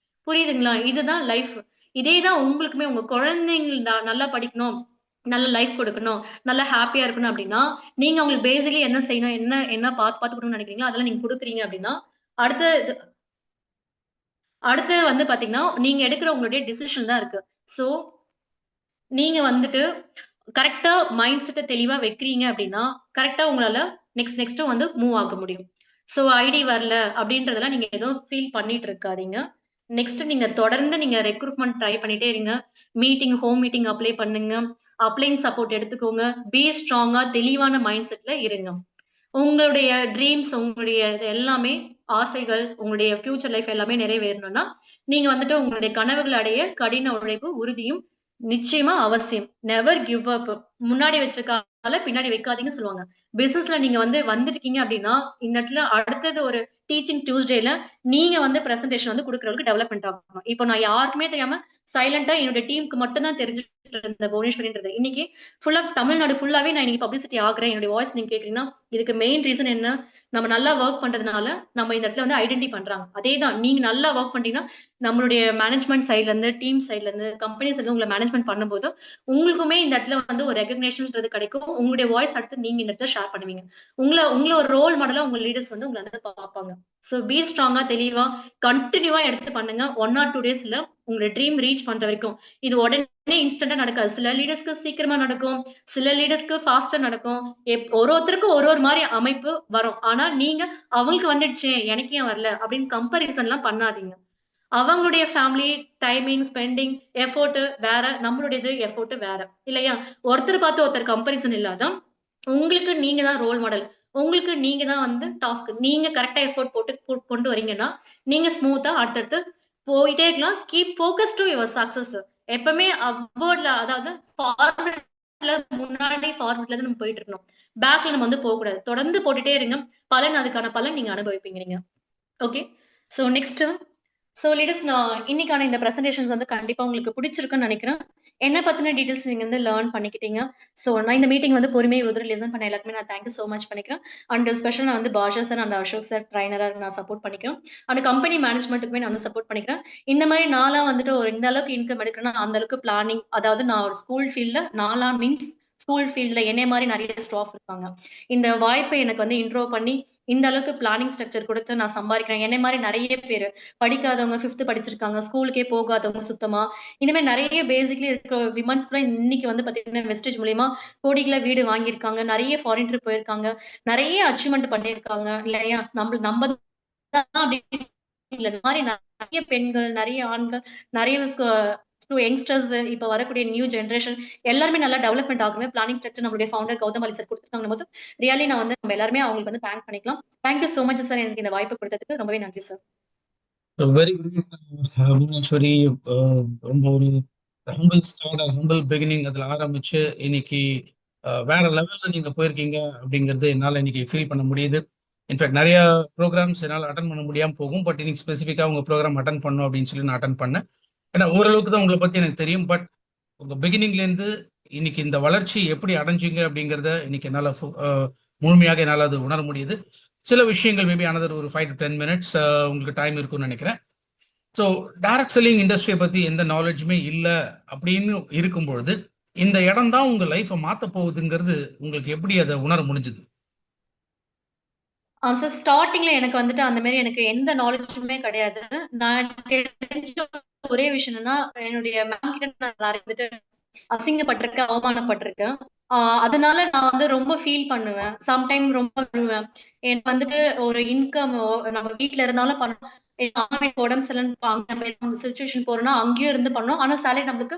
புரியுதுங்களா? இதுதான் லைஃப். இதே தான் உங்களுக்குமே உங்க குழந்தைங்கள் நல்லா படிக்கணும். நல்ல லைஃப் கொடுக்கணும், நல்ல ஹேப்பியா இருக்கணும் அப்டின்னா, நீங்க அவங்களுக்கு பேசிக்கலி என்ன செய்யணும், என்ன என்ன பார்த்து குடுக்கணும்னு நெனைக்கிறீங்களோ, அதெல்லாம் நீங்க குடுக்குறீங்க அப்டின்னா, அடுத்த அடுத்து வந்து பாத்தீங்கன்னா, நீங்க எடுக்கிற உங்களுடைய டிசிஷன் தான் இருக்கு. சோ, நீங்க வந்துட்டு கரெக்ட்டா மைண்ட் செட்ட தெளிவா வைக்கிறீங்க அப்டின்னா, கரெக்ட்டா உங்களால நெக்ஸ்ட் வந்து மூவ் ஆக முடியும். சோ ஐடி வரல அப்டின்றதெல்லாம் நீங்க எதுவும் ஃபீல் பண்ணிட்டு இருக்காதீங்க. நெக்ஸ்ட் நீங்க தொடர்ந்து நீங்க ரெக்ரூட்மென்ட் ட்ரை பண்ணிட்டே இருங்க. ஹோம் மீட்டிங் அப்ளை பண்ணுங்க. அப்ளையிங் சப்போர்ட் எடுத்துக்கோங்க. பி ஸ்ட்ராங்கா தெளிவான மைண்ட் செட்ல இருங்க. உங்களுடைய ட்ரீம்ஸ், உங்களுடைய இது எல்லாமே ஆசைகள், உங்களுடைய ஃபியூச்சர் லைஃப் எல்லாமே நிறைவேறணும்னா, நீங்க வந்துட்டு உங்களுடைய கனவுகள அடைய கடின உழைப்பு, உறுதியும் நிச்சயமா அவசியம். Never give up. முன்னாடி வச்ச கால பின்னாடி வைக்காதீங்கன்னு சொல்லுவாங்க. பிசினஸ்ல நீங்க வந்து வந்திருக்கீங்க அப்டின்னா, இந்த இடத்துல அடுத்தது ஒரு டீச்சிங் டியூஸ்டேல நீங்க வந்து பிரசன்டேஷன் வந்து குடுக்குற அளவுக்கு டெவலப்மென்ட் ஆகணும். இப்போ நான் யாருக்குமே தெரியாம சைலன்ட்டா என்னோட டீமுக்கு மட்டும் தான் தெரிஞ்சுட்டு இருந்த புவனேஸ்வரின்றது. இன்னைக்கு தமிழ்நாடு ஃபுல்லாவே நான் இன்னைக்கு பப்ளிசிட்டி ஆகுறேன். என்னுடைய வாய்ஸ் நீங்க கேட்கிறீங்கன்னா, இதுக்கு மெயின் ரீசன் என்ன? நம்ம நல்லா வொர்க் பண்றதுனால, நம்ம இந்த இடத்துல வந்து ஐடென்டி பண்றாங்க. அதேதான் நீங்க நல்லா வொர்க் பண்றீங்கன்னா, நம்மளுடைய மேனேஜ்மென்ட் சைட்ல இருந்து, டீம் சைட்ல இருந்து, கம்பெனி சைட்ல உங்கள மேனேஜ்மென்ட் பண்ணும்போது, உங்களுக்குமே இந்த இடத்துல வந்து ஒரு ரெகக்னிஷன்ன்றது கிடைக்கும். உங்களுடைய வாய்ஸ் அடுத்து நீங்க இந்த இடத்துல ஷேர் பண்ணுவீங்க. உங்கள உங்கள ஒரு ரோல் மாடலா உங்க லீடர்ஸ் வந்து உங்கள வந்து பார்ப்பாங்க. சோ பி ஸ்ட்ராங்கா தெளிவா, கன்டினியூவா எடுத்து பண்ணுங்க. 1 ஆர் 2 டேஸ் இல்ல. உங்களுடைய ட்ரீம் ரீச் பண்ற வரைக்கும். இது உடனே இன்ஸ்டன்ட்டா நடக்காது. சில லீடர்ஸ்க்கு சீக்கிரமா நடக்கும். சில லீடர்ஸ்க்கு ஃபாஸ்ட்டா நடக்கும். ஒருத்தருக்கும் ஒரு மாரி அமைப்பு வரும். ஆனா நீங்க அவங்களுக்கு வந்துடுச்சே, எனக்கு ஏன் வரல? அப்படின்னு கம்பேரிசன்லாம் பண்ணாதீங்க. அவங்களுடைய ஃபேமிலி, டைமிங், ஸ்பெண்டிங், எஃபோர்ட் வேற. நம்மளுடையது எஃபோர்ட் வேற. இல்லையா? ஒருத்தர் பார்த்து ஒருத்தர் கம்பேரிசன் இல்லாத, உங்களுக்கு நீங்க தான் ரோல் மாடல். உங்களுக்கு நீங்க தான் வந்து டாஸ்க். நீங்க கரெக்ட்டா எஃபோர்ட் போட்டு கொண்டு வரீங்கன்னா, நீங்க ஸ்மூத்தா அடுத்தடுத்து போயிட்டே இருக்கலாம். Keep focus to your success. எப்பவுமே அப்வர்ட்ல அதாவது ஃபார்வர்ட்ல முன்னாடி ஃபார்வர்ட்ல தான் நம்ம போயிட்டு இருக்கணும். பேக்ல நம்ம வந்து போகக்கூடாது. தொடர்ந்து போட்டுட்டே இருங்க. அதுக்கான பலன் நீங்க அனுபவிப்பீங்க நீங்க. ஓகே. சோ நெக்ஸ்ட் லீடர்ஸ் நான் இன்னைக்கான இந்த பிரசன்டேஷன்ஸ் வந்து கண்டிப்பா உங்களுக்கு பிடிச்சிருக்குன்னு நினைக்கிறேன். என்ன பத்தின டீடைல்ஸ் நீங்க வந்து லேர்ன் பண்ணிக்கிட்டீங்க. நான் இந்த மீட்டிங் வந்து பொறுமையா உதறி லிசன் பண்ண எல்லாருக்குமே நான் தேங்க் யூ சோ மச் பண்ணிக்கிறேன். அண்ட் ஸ்பெஷல் நான் வந்து பாஷா சார் அண்ட் அசோக் சார் ட்ரெய்னரா நான் சப்போர்ட் பண்ணிக்கிறேன். அண்ட் கம்பெனி மேனேஜ்மென்ட்டுக்குமே நான் வந்து சப்போர்ட் பண்ணிக்கிறேன். இந்த மாரி நான்லாம் வந்துட்டு ஒரு இந்த அளவுக்கு இன்கம் எடுக்கிறேன்னா, அந்த அளவுக்கு பிளானிங் அதாவது நான் ஒரு ஸ்கூல் ஃபீல்ட்ல நான்லாம் மீன்ஸ் ஸ்கூல் ஃபீல்ட்ல என்னைய மாரி நெறைய ஸ்டாஃப் இருக்காங்க. இந்த வாய்ப்பை எனக்கு வந்து இன்ட்ரோ பண்ணி, இந்த அளவுக்கு பிளானிங் ஸ்ட்ரக்சர் குடுத்து நான் சம்பாரிக்கிறேன். என்னை மாரி நெறைய பேரு படிக்காதவங்க 5த் படிச்சிருக்காங்க. ஸ்கூலுக்கே போகாதவங்க சுத்தமா. இந்த மாரி நெறைய பேசிக்லி இருக்கிற விமன்ஸ் கூட இன்னைக்கு வந்து பார்த்தீங்கன்னா, வெஸ்டேஜ் மூலியமா கோடிகள வீடு வாங்கியிருக்காங்க. நெறைய ஃபாரின் ட்ரிப் போயிருக்காங்க. நெறைய அச்சீவ்மென்ட் பண்ணியிருக்காங்க இல்லையா? நம்ப தான் அப்படின்னு இல்ல. இந்த மாரி நெறைய பெண்கள், நெறைய ஆண்கள், நெறைய யங்ஸ்டர்ஸ் இப்ப வரக்கூடிய நியூ ஜெனரேஷன் எல்லாருமே நல்லா டெவலப்மெண்ட் ஆகுமே பிளானிங் ஸ்ட்ரக்சர் நம்மளுடைய ஃபவுண்டர் கௌதம் அலி சார் குடுத்துருக்காங்கம்போது, ரியலி நான் வந்து நம்ம எல்லாருமே அவங்களுக்கு வந்து தேங்க் பண்ணிக்கலாம். Thank you so much sir எனக்கு இந்த வாய்ப்பு குடுத்ததுக்கு ரொம்பவே நன்றி சார். Very good Bhuvaneswari. ரொம்ப ஒரு ஹம்பிள் ஸ்டார்ட் ஹம்பிள் பிகினிங் அதில் ஆரம்பிச்சு இன்னைக்கு வேற லெவல்ல நீங்க போயிருக்கீங்க அப்படிங்கிறது என்னால் இன்னைக்கு ஃபீல் பண்ண முடியுது. இன்ஃபேக்ட் நிறைய ப்ரோக்ராம்ஸ் என்னால் அட்டன் பண்ண முடியாமல் போகும். பட் இன்னைக்கு ஸ்பெசிஃபிக்காக உங்க ப்ரோக்ராம் அட்டன் பண்ணும் அப்படின்னு சொல்லி நான் அட்டன் பண்ணேன். ஏன்னா ஓரளவுக்கு தான் உங்களை பத்தி எனக்கு தெரியும். பட் உங்க பிகினிங்லேருந்து இன்னைக்கு இந்த வளர்ச்சி எப்படி அடைஞ்சீங்க அப்படிங்கிறத இன்னைக்கு என்னால் முழுமையாக என்னால் அது உணர முடியுது. சில விஷயங்கள் மேபி அனதர் ஒரு 5 to 10 மினிட்ஸ் உங்களுக்கு டைம் இருக்கும்னு நினைக்கிறேன். ஸோ டைரக்ட் செல்லிங் இண்டஸ்ட்ரியை பத்தி எந்த நாலேஜுமே இல்லை அப்படின்னு இருக்கும்பொழுது இந்த இடம் தான் உங்க லைஃப்பை மாத்த போகுதுங்கிறது உங்களுக்கு எப்படி அதை உணர முடிஞ்சது? சார் ஸ்டார்ட்டிங்ல எனக்கு வந்துட்டு அந்த மாரி எனக்கு எந்த நாலேட்ஜுமே கிடையாது. நான் தெரிஞ்ச ஒரே விஷயம் என்னன்னா, என்னுடைய மேம் கிட்ட நான் நெறைய வந்துட்டு அசிங்கப்பட்டுருக்கேன், அவமானப்பட்டுருக்கேன். ஆ அதனால நான் வந்து ரொம்ப ஃபீல் பண்ணுவேன். சம்டைம் ரொம்ப அழுவேன். எனக்கு வந்துட்டு ஒரு இன்கம் நம்ம வீட்ல இருந்தாலும் பண்ணணும். எங்க அம்மா வீட்டுக்கு உடம்பு சரியில்லன்னு நம்ம சிச்சுவேஷன் போறோம்னா, அங்கேயும் இருந்து பண்ணணும். ஆனா சேலரி நம்மளுக்கு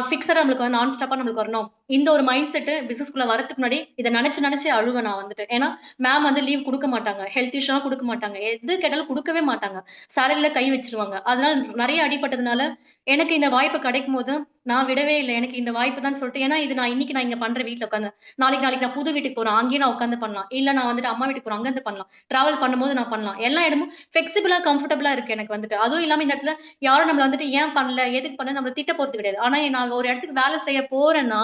ஃபிக்ஸடா நம்மளுக்கு வந்து நான் ஸ்டாப்பா நம்மளுக்கு வரணும். இந்த ஒரு மைண்ட் செட் பிசினஸ்க்குள்ள வரதுக்கு முன்னாடி இத நெனச்சு நெனச்சு அழுவேன் நான் வந்துட்டு. ஏன்னா, மேம் வந்து லீவ் குடுக்க மாட்டாங்க. ஹெல்த் இஷ்யூலாம் குடுக்க மாட்டாங்க. எது கேட்டாலும் குடுக்கவே மாட்டாங்க. சேலரில கை வச்சுருவாங்க. அதனால நெறைய அடிபட்டதுனால, எனக்கு இந்த வாய்ப்பு கிடைக்கும்போது நான் விடவே இல்ல. எனக்கு இந்த வாய்ப்பு தான் சொல்லிட்டு ஏன்னா இது நான் இங்க பண்றேன் வீட்ல உட்காந்து. நாளைக்கு நான் புது வீட்டுக்கு போறேன். அங்கேயும் நான் உட்காந்து பண்ணலாம். இல்ல நான் வந்துட்டு அம்மா வீட்டுக்கு போறேன். அங்க இருந்து பண்ணலாம். டிராவல் பண்ணும்போது நான் பண்ணலாம். எல்லா இடமும் ஃப்ளெக்சிபிளா, கம்ஃபர்டபுளா இருக்கு எனக்கு வந்துட்டு. அதுவும் இல்லாம இந்த இடத்துல யாரும் நம்மள வந்துட்டு ஏன் பண்ணல? எதுக்கு பண்ணல? நம்மள திட்ட போறது கிடையாது. ஆனா நான் ஒரு இடத்துக்கு வேலை செய்ய போறேன்னா,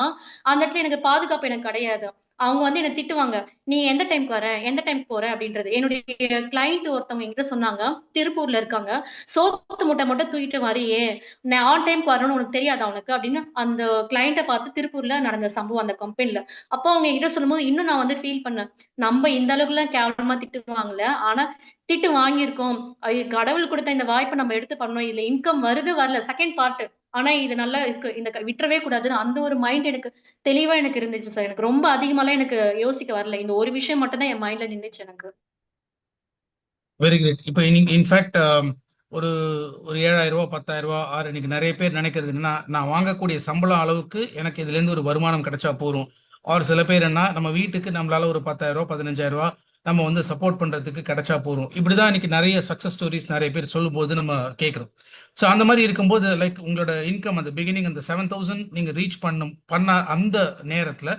அந்த இடத்துல எனக்கு பாதுகாப்பு எனக்கு கிடையாது. அவங்க வந்து என்ன திட்டுவாங்க. "நீ எந்த டைம்க்கு வர? எந்த டைம்க்கு போற?" அப்படின்றது. என்னுடைய கிளையண்ட் ஒருத்தவங்க என்கிட்ட சொன்னாங்க. திருப்பூர்ல இருக்காங்க. "சோத்து மூட்டை மட்டும் தூக்கிட்டு வரியே! நான் ஆன் டைம்க்கு வரணும்னு உனக்கு தெரியாதா உனக்கு?" அப்படின்னு அந்த கிளையண்ட்ட பார்த்து திருப்பூர்ல நடந்த சம்பவம் அந்த கம்பெனில. அப்போ அவங்க என்கிட்ட சொல்லும்போது இன்னும் நான் வந்து ஃபீல் பண்ணேன். நம்ம இந்த அளவுக்குலாம் கேவலமா திட்டுவாங்கல்ல. ஆனா திட்டு வாங்கியிருக்கோம். ஐயோ! கடவுள் குடுத்த இந்த வாய்ப்ப நம்ம எடுத்து பண்ணோம். இதுல இன்கம் வருது வரல செகண்ட் பார்ட். ஆனா இது நல்லா இருக்கு. இந்த விட்டுறவே கூடாதுன்னு அந்த ஒரு மைண்ட் எனக்கு தெளிவா எனக்கு இருந்துச்சு சார். எனக்கு ரொம்ப அதிகமாலாம் எனக்கு யோசிக்க வரல. இந்த ஒரு விஷயம் மட்டும் தான் என் மைண்ட்ல நின்னுச்சு எனக்கு. Very great. இப்போ இன்ஃபேக்ட் ஒரு ஒரு ரூ. 7,000 ரூ. 10,000 ஆர் இன்னைக்கு நிறைய பேர் நினைக்கிறது என்னன்னா, நான் வாங்கக்கூடிய சம்பளம் அளவுக்கு எனக்கு இதுலேருந்து ஒரு வருமானம் கிடைச்சா போதும். ஆர் சில பேர் என்ன, நம்ம வீட்டுக்கு நம்மளால ஒரு ரூ. 10,000 15,000 நம்ம வந்து சப்போர்ட் பண்றதுக்கு கிடைச்சா போதும். இப்படிதான் இன்னைக்கு நிறைய சக்சஸ் ஸ்டோரிஸ் நிறைய பேர் சொல்லும்போது நம்ம கேட்குறோம். ஸோ அந்த மாதிரி இருக்கும்போது லைக் உங்களோட இன்கம் அந்த பிகினிங் அந்த 7,000 நீங்க ரீச் பண்ண அந்த நேரத்துல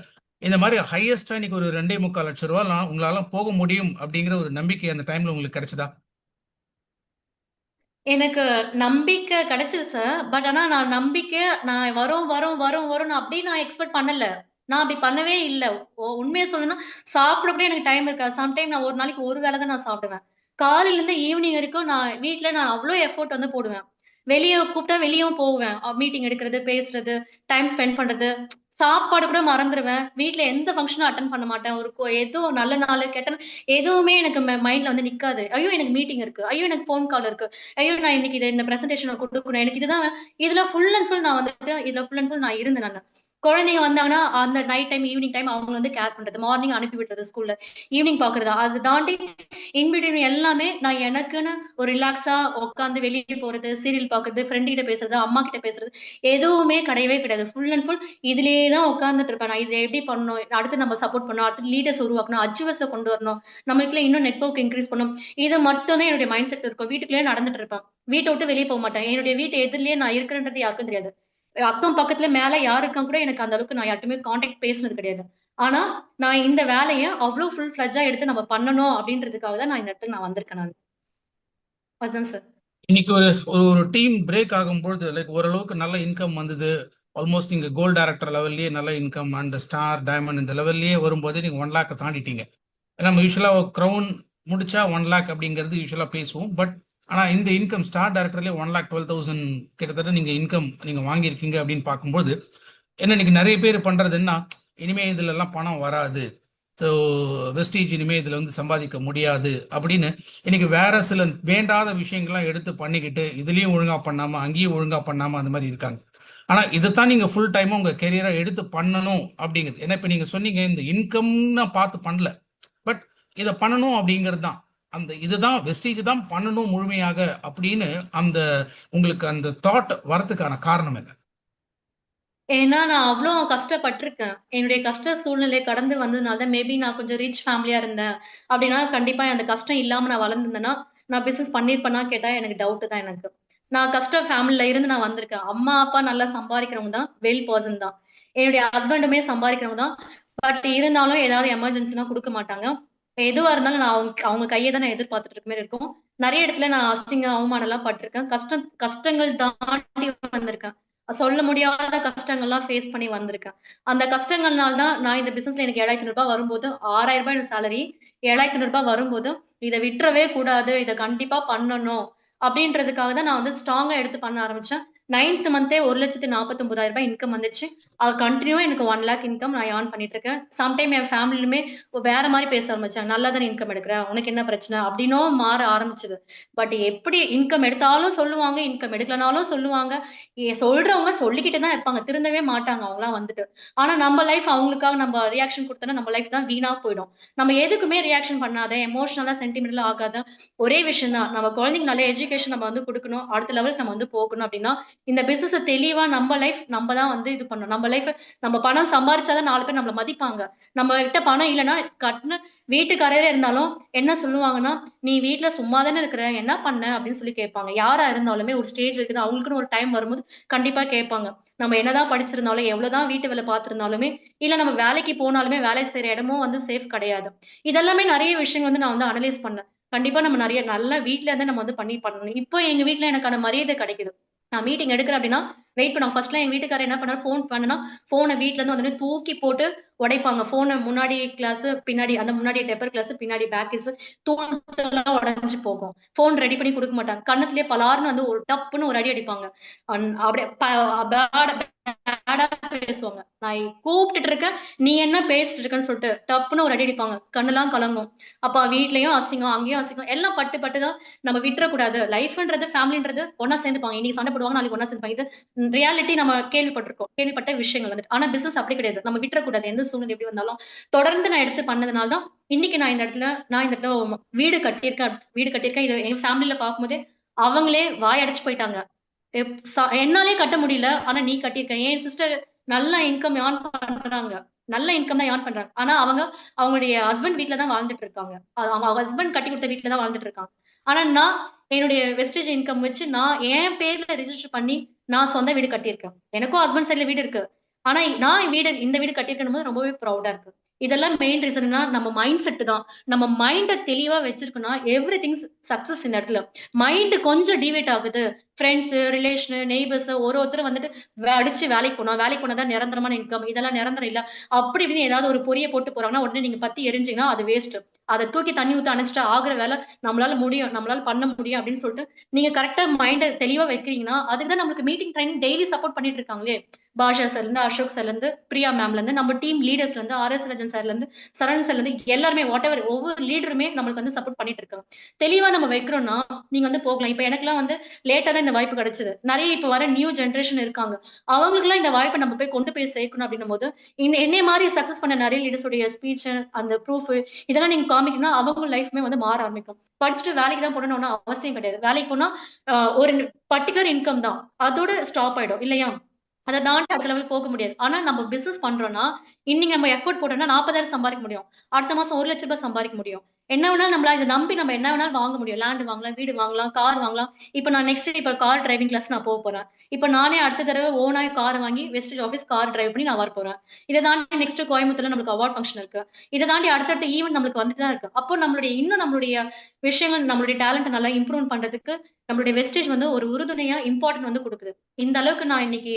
இந்த மாதிரி ஹையஸ்டா இன்னைக்கு ஒரு 2,45 லட்சம் ரூபா உங்களால போக முடியும் அப்படிங்கிற ஒரு நம்பிக்கை அந்த டைம்ல உங்களுக்கு கிடைச்சதா? எனக்கு நம்பிக்கை கிடைச்சது சார். பட் ஆனா நான் நம்பிக்கை நான் வரும், வரும், வரும், வரும்ன்னு அப்படியே நான் எக்ஸ்பெக்ட் பண்ணல. நான் அப்படி பண்ணவே இல்ல. உண்மைய சொல்லணும்னா, சாப்பிட கூட எனக்கு டைம் இருக்காது. சம்டைம் நான் ஒரு நாளைக்கு ஒரு வேள தான் நான் சாப்பிடுவேன். காலையிலருந்து ஈவினிங் வரைக்கும் நான் வீட்ல அவ்ளோ எஃபோர்ட் வந்து போடுவேன். வெளிய கூப்பிட்டா வெளியவும் போவேன். மீட்டிங் எடுக்கிறது, பேசுறது, டைம் ஸ்பெண்ட் பண்றது. சாப்பாடு கூட மறந்துருவேன். வீட்ல எந்த ஃபங்ஷனும் அட்டெண்ட் பண்ண மாட்டேன். ஒரு ஏதோ நல்ல நாளு, கெட்ட நாள் எதுவுமே எனக்கு மைண்ட்ல வந்து நிக்காது. ஐயோ! எனக்கு மீட்டிங் இருக்கு. ஐயோ! எனக்கு ஃபோன் கால் இருக்கு. ஐயோ! நான் இன்னைக்கு இந்த பிரசன்டேஷன் நான் குடுக்கணும். எனக்கு இதுதான் இதுல ஃபுல் அண்ட் ஃபுல் நான் வந்துட்டு இதுல ஃபுல் அண்ட் ஃபுல் நான் இருந்தேன் நானு. குழந்தைங்க வந்தாங்கன்னா, அந்த நைட் டைம், ஈவினிங் டைம் அவங்கள வந்து கேர் பண்றது. மார்னிங் அனுப்பி விடுறது ஸ்கூல்ல. ஈவினிங் பார்க்குறது. அது தாண்டி இன் பிட்வீன் எல்லாமே நான் எனக்குன்னு ஒரு ரிலாக்ஸா உட்காந்து வெளிய போறது, சீரியல் பார்க்குறது, ஃப்ரெண்ட் கிட்ட பேசுறது, அம்மா கிட்ட பேசுறது, எதுவுமே கிடையவே கிடையாது. ஃபுல் அண்ட் ஃபுல் இதுலயே தான் உட்கார்ந்துட்டு இருப்பேன். நான் இத எப்படி பண்ணணும்? அடுத்து நம்ம சப்போர்ட் பண்ணணும். அடுத்து லீடர்ஸ் உருவாக்கணும். அச்சீவர்ஸ கொண்டு வரணும். நம்மளுக்குள்ள இன்னும் நெட்வொர்க் இன்கிரீஸ் பண்ணணும். இது மட்டும் தான் என்னுடைய மைண்ட் செட் இருக்கும். வீட்டுக்குள்ளேயே நடந்துட்டு இருப்பேன். வீட்ட விட்டு வெளிய போமாட்டேன். என்னுடைய வீட்டு எதிர்லயே நான் இருக்கிறேன்றது யாருக்கும் தெரியாது. அக்கம் பக்கத்துல மேல யார் இருக்கான்னு கூட எனக்கு அந்த அளவுக்கு நான் யார்ட்டயுமே கான்டாக்ட் பேசுனது கிடையாது. ஆனா, நான் இந்த வேலைய அவ்ளோ ஃபுல் ஃபிளட்ஜா எடுத்து நம்ம பண்ணணும் அப்படின்றதுக்காக தான் நான் இந்த இடத்துக்கு நான் வந்திருக்கேன் நானு. அதுதான் சார். இன்னைக்கு ஒரு ஒரு ஒரு டீம் பிரேக் ஆகும்பொழுது லைக் ஓரளவுக்கு நல்ல இன்கம் வந்தது. ஆல்மோஸ்ட் நீங்க கோல்ட் டைரக்டர் லெவல்லயே நல்ல இன்கம் அண்ட் ஸ்டார் டைமண்ட் இந்த லெவல்லயே வரும்போது நீங்க 1 லேக் தாண்டிட்டீங்க. நம்ம யூஸ்வலா க்ரௌன் முடிச்சா 1 லேக் அப்படிங்கிறது யூஸ்வலா பேசுவோம். பட் ஆனா இந்த இன்கம் ஸ்டார் டைரக்டர்லேயே 1,12,000 கிட்டத்தட்ட நீங்க இன்கம் நீங்க வாங்கியிருக்கீங்க அப்படின்னு பார்க்கும்போது என்ன இன்னைக்கு நிறைய பேர் பண்றது என்ன, இனிமே இதுல எல்லாம் பணம் வராது, ஸோ வெஸ்டீஜ் இனிமே இதுல வந்து சம்பாதிக்க முடியாது அப்படின்னு இன்னைக்கு வேற சில வேண்டாத விஷயங்கள்லாம் எடுத்து பண்ணிக்கிட்டு இதுலயும் ஒழுங்கா பண்ணாம அங்கேயும் ஒழுங்கா பண்ணாம அந்த மாதிரி இருக்காங்க. ஆனா இதைத்தான் நீங்க ஃபுல் டைமா உங்க கெரியரா எடுத்து பண்ணணும் அப்படிங்கிறது. ஏன்னா இப்ப நீங்க சொன்னீங்க இந்த இன்கம் நான் பார்த்து பண்ணல, பட் இதை பண்ணணும் அப்படிங்கிறது தான் அந்த இதுதான் வெஸ்டீஜ் தான் பண்ணணும் முழுமையாக அப்படின்னு அந்த உங்களுக்கு அந்த தாட் வரதுக்கான காரணம் என்ன? ஏன்னா, நான் அவ்ளோ கஷ்டப்பட்டுருக்கேன். என்னுடைய கஷ்ட சூழ்நிலை கடந்து வந்ததுனால தான் மேபி நான் கொஞ்சம் ரிச் ஃபேமிலியா இருந்தேன். அப்டின்னா, கண்டிப்பா அந்த கஷ்டம் இல்லாம நான் வளர்ந்திருந்தேன்னா, நான் பிசினஸ் பண்ணியிருப்பேனா கேட்டா எனக்கு டவுட் தான் எனக்கு. நான் கஷ்ட ஃபேமிலில இருந்து நான் வந்திருக்கேன். அம்மா, அப்பா நல்லா சம்பாரிக்கிறவங்க தான். வெல் பெர்சன் தான். என்னுடைய ஹஸ்பண்டுமே சம்பாரிக்கிறவங்க தான். பட் இருந்தாலும் ஏதாவது எமர்ஜென்சினா குடுக்க மாட்டாங்க. எதுவா இருந்தாலும் நான் அவங்க கைய தான் நான் எதிர்பார்த்துட்டு இருக்க மாரி இருக்கும். நெறைய இடத்துல நான் அசிங்கம், அவமானம்லாம் பட்டுருக்கேன். கஷ்டங்கள் தாண்டி வந்திருக்கேன். சொல்ல முடியாத கஷ்டங்கள்லாம் ஃபேஸ் பண்ணி வந்திருக்கேன். அந்த கஷ்டங்கள்னால தான் நான் இந்த பிசினஸ்ல எனக்கு ரூ. 7,500 வரும்போது, ரூ. 6,000 எனக்கு சேலரி. ரூ. 7,500 வரும்போது, இத விட்டுறவே கூடாது. இத கண்டிப்பா பண்ணணும். அப்படின்றதுக்காக தான் நான் வந்து ஸ்ட்ராங்கா எடுத்து பண்ண ஆரம்பிச்சேன். 9த் மந்தே ரூ. 1,49,000 இன்கம் வந்துச்சு. கன்டினியூவா எனக்கு 1,00,000 இன்கம் நான் ஏர்ன் பண்ணிட்டு இருக்கேன். சம்டைம் என் ஃபேமிலிலுமே வேற மாரி பேச ஆரம்பிச்சாங்க. "நல்லா தானே இன்கம் எடுக்குற. உனக்கு என்ன பிரச்சனை?" அப்படின்னும் மாற ஆரம்பிச்சது. பட் எப்படி இன்கம் எடுத்தாலும் சொல்லுவாங்க, இன்கம் எடுக்கலனாலும் சொல்லுவாங்க. சொல்றவங்க சொல்லிக்கிட்டு தான் இருப்பாங்க. திருந்தவே மாட்டாங்க அவங்கலாம் வந்துட்டு. ஆனா நம்ம லைஃப் அவங்களுக்காக நம்ம ரியாக்ஷன் குடுத்தோம்னா, நம்ம லைஃப் தான் வீணா போயிடும். நம்ம எதுக்குமே ரியாக்ஷன் பண்ணாத, எமோஷனலா, சென்டிமென்டலா ஆகாத. ஒரே விஷயம் தான். நம்ம குழந்தைக்கு நல்ல எஜுகேஷன் நம்ம வந்து குடுக்கணும். அடுத்த லெவலுக்கு நம்ம வந்து போகணும் அப்டின்னா, இந்த பிசினஸ தெளிவா நம்ம லைஃப் நம்ம தான் வந்து இது பண்ணணும். நம்ம லைஃப நம்ம பணம் சம்பாரிச்சா தான் 4 பேர் நம்மள மதிப்பாங்க. நம்ம கிட்ட பணம் இல்லன்னா, கட்ன வீட்டுக்காரரே இருந்தாலும் என்ன சொல்லுவாங்கன்னா, "நீ வீட்ல சும்மா தானே இருக்கிற. என்ன பண்ண?" அப்டின்னு சொல்லி கேட்பாங்க. யாரா இருந்தாலுமே ஒரு ஸ்டேஜ் இருக்குது. அவங்களுக்குன்னு ஒரு டைம் வரும்போது கண்டிப்பா கேட்பாங்க. நம்ம என்னதான் படிச்சிருந்தாலும், எவ்வளோதான் வீட்டு வேலை பார்த்திருந்தாலுமே, இல்ல நம்ம வேலைக்கு போனாலுமே, வேலை செய்ற இடமும் வந்து சேஃப் கிடையாது. இதெல்லாமே நெறைய விஷயங்கள் வந்து நான் வந்து அனலைஸ் பண்ணேன். கண்டிப்பா நம்ம நெறைய நல்லா வீட்ல இருந்தே நம்ம வந்து பண்ணணும். இப்போ எங்க வீட்ல எனக்கான மரியாதை கிடைக்குது. நான் மீட்டிங் எடுக்கிறேன் அப்படின்னா வெயிட் பண்ணுவாங்க. ஃபர்ஸ்ட்லாம் எங்க வீட்டுக்காரர் என்ன பண்ணாரு, ஃபோன் பண்ணுனா, ஃபோன வீட்ல இருந்து வந்துட்டு தூக்கி போட்டு உடைப்பாங்க. ஃபோன முன்னாடி கிளாஸ், பின்னாடி அந்த முன்னாடி டெம்பர் கிளாஸ், பின்னாடி பேக் கேஸ் தூணெல்லாம் உடைஞ்சு போகும். ஃபோன் ரெடி பண்ணி குடுக்க மாட்டாங்க. கன்னத்திலேயே பலார்ன்னு வந்து ஒரு டப்புன்னு ஒரு அடி அடிப்பாங்க. அப்படியே பேடா பேடா பேசுவாங்க. நான் கூப்பிட்டுட்டு இருக்கேன், நீ என்ன பேசிட்டு இருக்கன்னு சொல்லிட்டு டப்புன்னு ஒரு அடி அடிப்பாங்க. கண்ணெல்லாம் கலங்கும். அப்ப வீட்லயும் அசிங்கம், அங்கேயும் அசிங்கம். எல்லாம் பட்டு பட்டு தான் நம்ம விட்டுறக்கூடாது. லைஃப்ன்றது, ஃபேமிலின்றது ஒண்ணா சேர்ந்துப்பாங்க. இன்னைக்கு சண்டை போடுவாங்க, நாளைக்கு ஒண்ணா சேர்ந்துப்பாங்க. இது ரியாலிட்டி நம்ம கேள்விப்பட்டிருக்கோம். கேள்விப்பட்ட விஷயங்கள் வந்துட்டு. ஆனா பிசினஸ் அப்படி கிடையாது. நம்ம விட்டுறக்கூடாது. எந்த சூழ்நிலை எப்படி வந்தாலும் தொடர்ந்து நான் எடுத்து பண்ணதுனால தான் இன்னைக்கு நான் இந்த இடத்துல வீடு கட்டியிருக்கேன். இது என் ஃபேமிலில பார்க்கும்போதே அவங்களே வாய் அடைச்சு போயிட்டாங்க. என்னாலே கட்ட முடியல. ஆனா நீ கட்டியிருக்க. என் சிஸ்டர் நல்ல இன்கம் ஏர்ன் பண்றாங்க. நல்ல இன்கம் தான் ஏர்ன் பண்றாங்க. ஆனா அவங்களுடைய ஹஸ்பண்ட் வீட்ல தான் வாழ்ந்துட்டு இருக்காங்க. அவங்க ஹஸ்பண்ட் கட்டி குடுத்த வீட்ல தான் வாழ்ந்துட்டு இருக்காங்க. ஆனா நான் என்னுடைய வெஸ்டேஜ் இன்கம் வச்சு நான் என் பேர்ல ரிஜிஸ்டர் பண்ணி நான் சொந்த வீடு கட்டியிருக்கேன். எனக்கும் ஹஸ்பண்ட் சைட்ல வீடு இருக்கு. ஆனா நான் இந்த வீடு கட்டியிருக்கேன்னும்போது ரொம்பவே ப்ரௌடா இருக்கு. இதெல்லாம் மெயின் ரீசன்னா நம்ம மைண்ட் செட் தான். நம்ம மைண்ட தெளிவா வச்சிருக்கோம்னா எவ்ரிதிங் சக்சஸ் இந்த இடத்துல. மைண்ட் கொஞ்சம் டீவியேட் ஆகுது. ஃப்ரெண்ட்ஸ், ரிலேஷன், நெய்பர்ஸ் ஒருத்தர் வந்துட்டு அடிச்சு வேலைக்கு போனா தான் நிரந்தரமான இன்கம். இதெல்லாம் நிரந்தரம் இல்ல. அப்படி இப்படின்னு ஏதாவது ஒரு பொரிய போட்டு போறாங்கன்னா, உடனே நீங்க பத்தி எரிஞ்சீங்கன்னா அது வேஸ்ட். அத தூக்கி தண்ணி ஊத்தி அணைச்சுட்டு ஆகுற வேலை நம்மளால முடியும். நம்மளால பண்ண முடியும் அப்படின்னு சொல்லிட்டு நீங்க கரெக்ட்டா மைண்ட தெளிவா வைக்கிறீங்கன்னா, அதுக்கு தான் நம்மளுக்கு மீட்டிங் ட்ரைனிங் டெய்லி சப்போர்ட் பண்ணிட்டு இருக்காங்களே. பாஷா சார்லருந்து, அசோக் சார்லருந்து, பிரியா மேம்லருந்து, நம்ம டீம் லீடர்ஸ்லருந்து, ஆர்.எஸ். ராஜன் சார்லருந்து, சரவணன் சார்லருந்து எல்லாருமே ஒவ்வொரு லீடருமே நம்மளுக்கு வந்து சப்போர்ட் பண்ணிட்டு இருக்காங்க. தெளிவா நம்ம வைக்கிறோம்னா, நீங்க வந்து போகலாம். இப்ப எனக்கெல்லாம் வந்து லேட்டா தான் இந்த வாய்ப்பு கிடைச்சது. நெறைய இப்ப வர நியூ ஜெனரேஷன் இருக்காங்க. அவங்களுக்கெல்லாம் இந்த வாய்ப்ப நம்ம போய் கொண்டு போய் சேர்க்கணும் அப்படின்னும்போது, என்னைய மாரி சக்சஸ் பண்ண நெறைய லீடர்ஸ் உடைய ஸ்பீச், அந்த ப்ரூஃப் இதெல்லாம் நீங்க காமிக்கணும்னா, அவங்க லைஃப்மே வந்து மாற ஆரம்பிக்கும். படிச்சுட்டு வேலைக்கு தான் போணும்னு ஒண்ணும் அவசியம் கிடையாது. வேலைக்கு போனா ஒரு பர்ட்டிகுலர் இன்கம் தான். அதோட ஸ்டாப் ஆயிடும் இல்லையா? அத தாண்டி அடுத்த லெவல் போக முடியாது. ஆனா நம்ம பிசினஸ் பண்றோம்னா, இன்னைக்கு நம்ம எஃபோர்ட் போட்டோம்னா 40,000 சம்பாரிக்க முடியும். அடுத்த மாசம் ரூ. 1,00,000 சம்பாரிக்க முடியும். என்ன வேணாலும் நம்மளால இத நம்பி நம்ம என்ன வேணாலும் வாங்க முடியும். லேண்ட் வாங்கலாம், வீடு வாங்கலாம், கார் வாங்கலாம். இப்ப கார் டிரைவிங் கிளாஸ் நான் போறேன். இப்ப நானே அடுத்த தடவ ஓனா கார் வாங்கி வெஸ்டேஜ் ஆஃபீஸ் கார் டிரைவ் பண்ணி நான் வரப்போறேன். இத தாண்டி நெக்ஸ்ட் கோயம்புத்தூர்ல நம்மளுக்கு அவார்ட் ஃபங்ஷன் இருக்கு. இத தாண்டி அடுத்தடுத்த ஈவென்ட் நம்மளுக்கு வந்துட்டு தான் இருக்கு. அப்போ நம்மளுடைய விஷயங்கள், நம்மளுடைய டேலண்ட்ட நல்லா இம்ப்ரூவ் பண்றதுக்கு நம்மளுடைய வெஸ்டேஜ் வந்து ஒரு உறுதுணையா இம்பார்ட்டன்ட் வந்து குடுக்குது. இந்த அளவுக்கு நான் இன்னைக்கு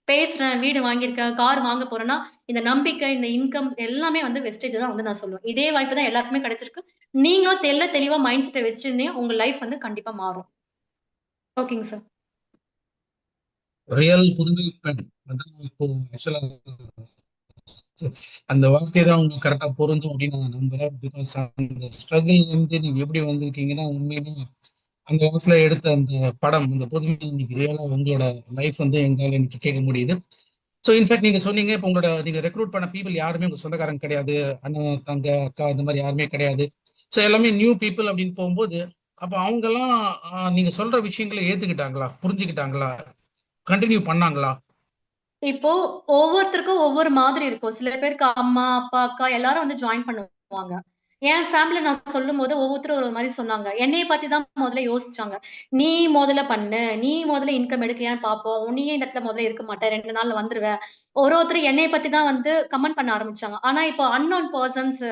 பேசுறேன், வீடு வாங்கியிருக்கேன், கார் வாங்க போறேன்னா, இந்த நம்பிக்கை, இந்த இன்கம் எல்லாமே வந்து வெஸ்டேஜ் தான் வந்து நான் சொல்லுவேன். இதே வாய்ப்பு தான் எல்லாருக்குமே கிடைச்சிருக்கு. நீங்களும் தெளிவா மைண்ட் செட்ட வச்சிருந்தீங்க, உங்க லைஃப் வந்து கண்டிப்பா மாறும். ஓகேங்க சார். ரியல் புதுமை பெண். அதான் இப்போ ஆக்சுவலா அந்த வார்த்தை தான் உங்களுக்கு கரெக்டா பொருந்தும் அப்படின்னு நான் நம்புறேன். பிகாஸ் அந்த ஸ்ட்ரகிள் வந்து நீங்க எப்படி வந்திருக்கீங்கன்னா உண்மையிலே அந்த வயசுல எடுத்த அந்த படம், அந்த புதுமை இன்னைக்கு ரியலா உங்களோட லைஃப் வந்து எங்களால இன்னைக்கு கேட்க முடியுது. ஸோ இன்ஃபேக்ட் நீங்க சொன்னீங்க இப்போ உங்களோட நீங்க ரெக்ரூட் பண்ண பீப்புள் யாருமே உங்க சொந்தக்காரங்க கிடையாது. அண்ணன், தங்க, அக்கா இந்த மாதிரி யாருமே கிடையாது. ஸோ எல்லாமே நியூ பீப்புள் அப்படின்னு போகும்போது அப்போ அவங்கெல்லாம் நீங்க சொல்ற விஷயங்களை ஏத்துக்கிட்டாங்களா, புரிஞ்சுக்கிட்டாங்களா, கண்டினியூ பண்ணாங்களா? இப்போ ஒவ்வொருத்தருக்கும் ஒவ்வொரு மாதிரி இருக்கும். சில பேருக்கு அம்மா, அப்பா, அக்கா எல்லாரும் வந்து ஜாயின் பண்ணுவாங்க. என் ஃபேமிலில நான் சொல்லும்போது ஒவ்வொருத்தரும் ஒரு மாரி சொன்னாங்க. என்னைய பத்தி தான் முதல்ல யோசிச்சாங்க. "நீ முதல்ல பண்ணு. நீ முதல்ல இன்கம் எடுக்கலையான்னு பார்ப்போம். நீயே இந்த இடத்துல முதல்ல இருக்க மாட்ட. 2 நாள்ல வந்துருவ." ஒருத்தர் என்னைய பத்தி தான் வந்து கமெண்ட் பண்ண ஆரம்பிச்சாங்க. ஆனா இப்போ அன்னோன் பெர்சன்ஸ்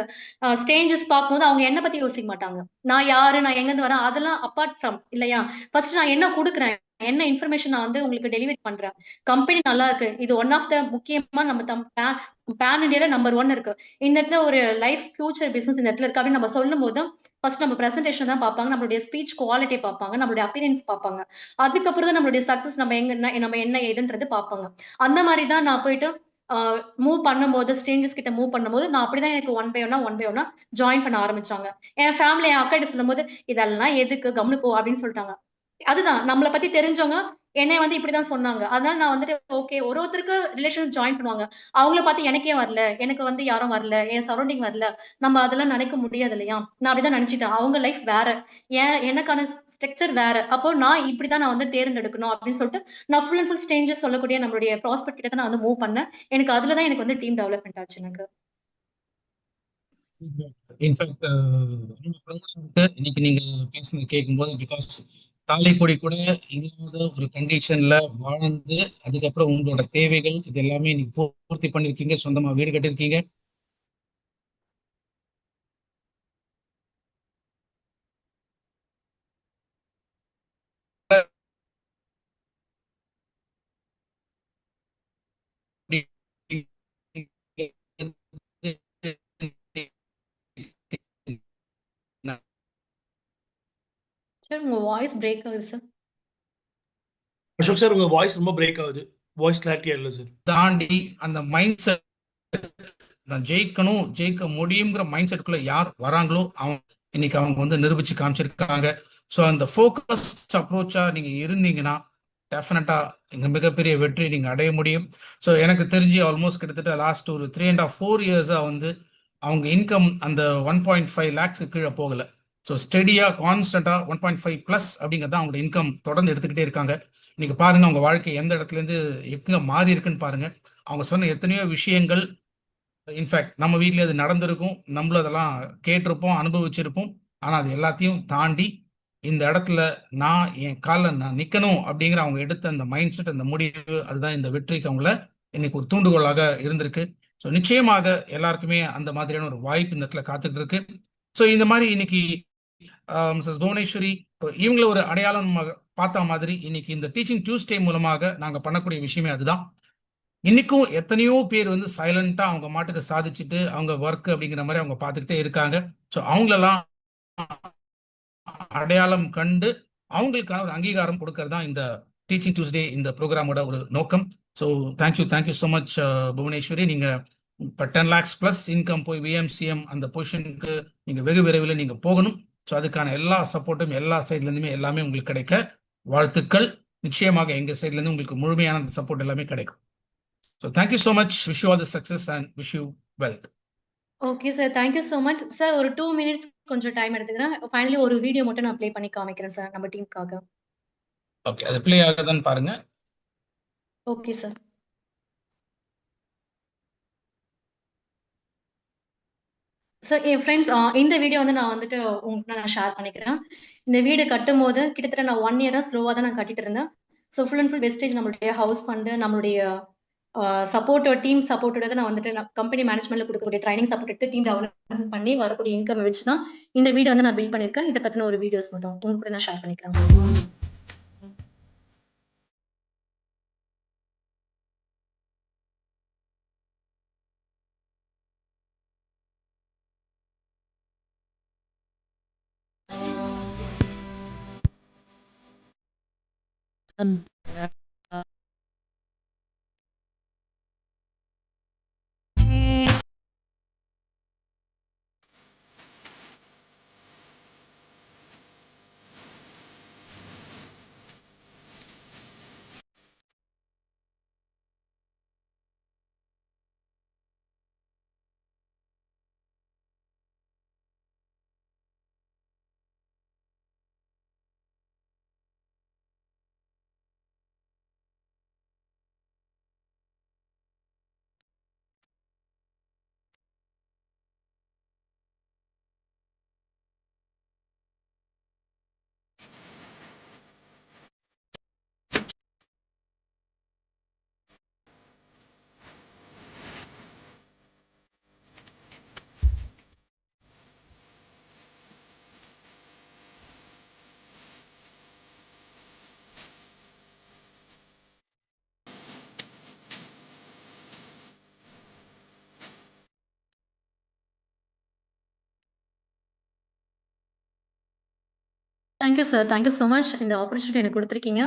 ஸ்ட்ரேஞ்சர்ஸ் பார்க்கும்போது அவங்க என்ன பத்தி யோசிக்க மாட்டாங்க. நான் யாரு? நான் எங்கேருந்து வரேன்? அதெல்லாம் அப்பார்ட் ஃப்ரம் இல்லையா? ஃபர்ஸ்ட் நான் என்ன குடுக்குறேன்? என்ன இன்ஃபர்மேஷன் நான் வந்து உங்களுக்கு டெலிவரி பண்றேன்? கம்பெனி நல்லா இருக்கு. இது ஒன் ஆஃப் த முக்கியமா நம்ம பேன் இண்டியால நம்பர் 1 இருக்கு. இந்த இடத்துல ஒரு லைஃப் ஃபியூச்சர் பிசினஸ் இந்த இடத்துல இருக்கு அப்படின்னு நம்ம சொல்லும்போது, ஃபர்ஸ்ட் நம்ம பிரசன்டேஷன் தான் பார்ப்பாங்க. நம்மளுடைய ஸ்பீச் குவாலிட்டி பார்ப்பாங்க. நம்மளுடைய அப்பியரன்ஸ் பார்ப்பாங்க. அதுக்கப்புறம் தான் நம்மளுடைய சக்சஸ் நம்ம என்ன ஏதுன்றது பார்ப்பாங்க. அந்த மாரி தான் நான் போயிட்டு ஆ மூவ் பண்ணும்போது, ஸ்ட்ரேஞ்சர்ஸ் கிட்ட மூவ் பண்ணும்போது, நான் அப்படிதான் எனக்கு ஒன் பை ஒன்னா ஜாயின் பண்ண ஆரம்பிச்சாங்க. என் ஃபேமிலி என் அக்காகிட்ட சொல்லும்போது, "இதெல்லாம் எதுக்கு? கம்முனு போ" அப்படின்னு சொல்ட்டாங்க. அதுதான். நம்மள பத்தி தெரிஞ்சவங்க என்னைய வந்து இப்படிதான் சொன்னாங்க. அதனால நான் வந்துட்டு ஓகே. ஒருத்தருக்கு ரிலேஷன் ஜாயின் பண்ணுவாங்க. அவங்கள பார்த்து எனக்கே வரல. எனக்கு வந்து யாரும் வரல. என் சரவுண்டிங் வரல. நம்ம அதெல்லாம் நினைக்க முடியாது இல்லையா? நான் அப்படிதான் நினைச்சுட்டேன். அவங்க லைஃப் வேற. எனக்கான ஸ்ட்ரக்சர் வேற. அப்போ நான் வந்து தேர்ந்தெடுக்கணும் அப்படின்னு சொல்லிட்டு, நான் ஃபுல் அண்ட் ஃபுல் ஸ்ட்ரேஞ்சர்ஸ் சொல்லக்கூடிய நம்மளுடைய ப்ராஸ்பெக்ட் கிட்ட தான் நான் வந்து மூவ் பண்ணேன். எனக்கு அதுல தான் எனக்கு வந்து டீம் டெவலப்மெண்ட் ஆச்சு எனக்கு. இன்ஃபேக்ட் ரொம்ப ப்ரௌடா இருக்கு இன்னைக்கு நீங்க பேசுனது கேட்கும்போது. பிகாஸ் தாலிக்கொடி கூட இல்லாத ஒரு கண்டிஷன்ல வாழ்ந்து அதுக்கப்புறம் உங்களோட தேவைகள் இது எல்லாமே நீங்க பூர்த்தி பண்ணிருக்கீங்க. சொந்தமா வீடு கட்டிருக்கீங்க. சார் உங்க வாய்ஸ் பிரேக் ஆகுது சார். அசோக் சார், உங்க வாய்ஸ் ரொம்ப பிரேக் ஆகுது. வாய்ஸ் கிளாரிட்டியா இல்லை சார். தாண்டி அந்த மைண்ட் செட், நான் ஜெயிக்கணும் ஜெயிக்க முடியுங்கிற மைண்ட் செட்டுக்குள்ள யார் வராங்களோ அவங்க இன்னைக்கு அவங்க வந்து நிரூபிச்சு காமிச்சிருக்காங்க. ஸோ அந்த ஃபோக்கஸ்ட் அப்ரோச்சா நீங்க இருந்தீங்கன்னா டெஃபினட்டா இங்க மிகப்பெரிய வெற்றி நீங்க அடைய முடியும். ஸோ எனக்கு தெரிஞ்சு ஆல்மோஸ்ட் கிட்டத்தட்ட லாஸ்ட் ஒரு 3.5 4 இயர்ஸா வந்து அவங்க இன்கம் அந்த 1.5 lakhs கீழே போகல. ஸோ ஸ்டெடியா கான்ஸ்டன்டா 1.5 ப்ளஸ் அப்படிங்கிறத அவங்களோட இன்கம் தொடர்ந்து எடுத்துக்கிட்டே இருக்காங்க. இன்னைக்கு பாருங்க அவங்க வாழ்க்கை எந்த இடத்துல இருந்து எங்க மாறி இருக்குன்னு பாருங்க. அவங்க சொன்ன எத்தனையோ விஷயங்கள் இன்ஃபேக்ட் நம்ம வீட்லயே அது நடந்திருக்கும், நம்மளும் அதெல்லாம் கேட்டிருப்போம், அனுபவிச்சிருப்போம். ஆனா அது எல்லாத்தையும் தாண்டி இந்த இடத்துல நான் என் காலில் நான் நிக்கணும் அப்படிங்கிற அவங்க எடுத்த அந்த மைண்ட் செட், அந்த முடிவு, அதுதான் இந்த வெற்றிக்கு அவங்கள இன்னைக்கு ஒரு தூண்டுகோலாக இருந்திருக்கு. ஸோ நிச்சயமாக எல்லாருக்குமே அந்த மாதிரியான ஒரு வாய்ப்பு இந்த இடத்துல காத்துட்டு இருக்கு. ஸோ இந்த மாதிரி இன்னைக்கு மிஸ்ஸஸ் புவனேஸ்வரி இவங்கள ஒரு அடையாளம் பார்த்த மாதிரி இன்னைக்கு இந்த டீச்சிங் டியூஸ்டே மூலமாக நாங்கள் பண்ணக்கூடிய விஷயமே அதுதான். இன்னைக்கும் எத்தனையோ பேர் வந்து சைலண்டா அவங்க மாட்டுக்கு சாதிச்சுட்டு அவங்க ஒர்க் அப்படிங்கிற மாதிரி அவங்க பார்த்துக்கிட்டே இருக்காங்க. ஸோ அவங்களெல்லாம் அடையாளம் கண்டு அவங்களுக்கான ஒரு அங்கீகாரம் கொடுக்கறது தான் இந்த டீச்சிங் டியூஸ்டே இந்த ப்ரோக்ராமோட ஒரு நோக்கம். So thank you so much Bhuvaneswari. நீங்க இப்போ 10 lakhs ப்ளஸ் இன்கம் போய் விஎம்சிஎம் அந்த பொசிஷனுக்கு நீங்க வெகு விரைவில் நீங்க போகணும். ஸோ அதுக்கான எல்லா சப்போர்ட்டும் எல்லா சைட்லேருந்துமே எல்லாமே உங்களுக்கு கிடைக்க வாழ்த்துக்கள். நிச்சயமாக எங்க சைட்லேருந்து உங்களுக்கு முழுமையான அந்த சப்போர்ட் எல்லாமே கிடைக்கும். So thank you so much. Wish you all the success and wish you wealth. Okay sir. Thank you so much. Sir ஒரு 2 மினிட்ஸ் கொஞ்சம் டைம் எடுத்துக்கிறேன். ஃபைனலி ஒரு வீடியோ மட்டும் நான் ப்ளே பண்ணி காமிக்கிறேன் சார் நம்ம டீமுக்காக. ஓகே, அது ப்ளே ஆகுதான்னு பாருங்க. Okay sir. சார் என் ஃப்ரெண்ட்ஸ் இந்த வீடியோ வந்து நான் வந்துட்டு உங்களுக்கு நான் ஷேர் பண்ணிக்கிறேன். இந்த வீடு கட்டும்போது கிட்டத்தட்ட நான் 1 இயரா ஸ்லோவா தான் நான் கட்டிட்டு இருந்தேன். So full and full wastage நம்மளுடைய ஹவுஸ் ஃபண்டு, நம்மளுடைய டீம் சப்போர்ட்டோட நான் வந்துட்டு நான் கம்பெனி மேனேஜ்மெண்ட்ல கொடுக்கக்கூடிய ட்ரைனிங் சப்போர்ட் எடுத்து டீம் டெவலப்மெண்ட் பண்ணி வரக்கூடிய இன்கம் வச்சு தான் இந்த வீடு வந்து நான் பில்ட் பண்ணியிருக்கேன். இதை பத்தின ஒரு வீடியோஸ் மட்டும் உங்க கூட நான் ஷேர் பண்ணிக்கிறேன். Thank you sir. Thank you so much. இந்த ஆப்பர்ச்சுனிட்டி எனக்கு குடுத்துருக்கீங்க.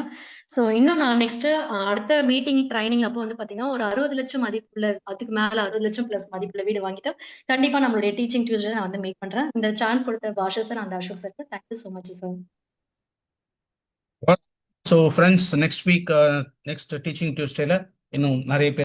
ஸோ இன்னும் நான் நெக்ஸ்ட்டு அடுத்த மீட்டிங், ட்ரைனிங் அப்போ வந்து பார்த்தீங்கன்னா, ஒரு 60,00,000 மதிப்புள்ள அதுக்கு மேல 60,00,000 பிளஸ் மதிப்புள்ள வீடு வாங்கிட்டு, கண்டிப்பா நம்மளுடைய டீச்சிங் டியூஸ்டே நான் வந்து மீட் பண்றேன். இந்த சான்ஸ் கொடுத்த பாஷா சார் அண்ட் அசோக் சாருக்கு thank you so much sir. So friends, next week next teaching டியூஸ்டேல இன்னும் நிறைய பேர்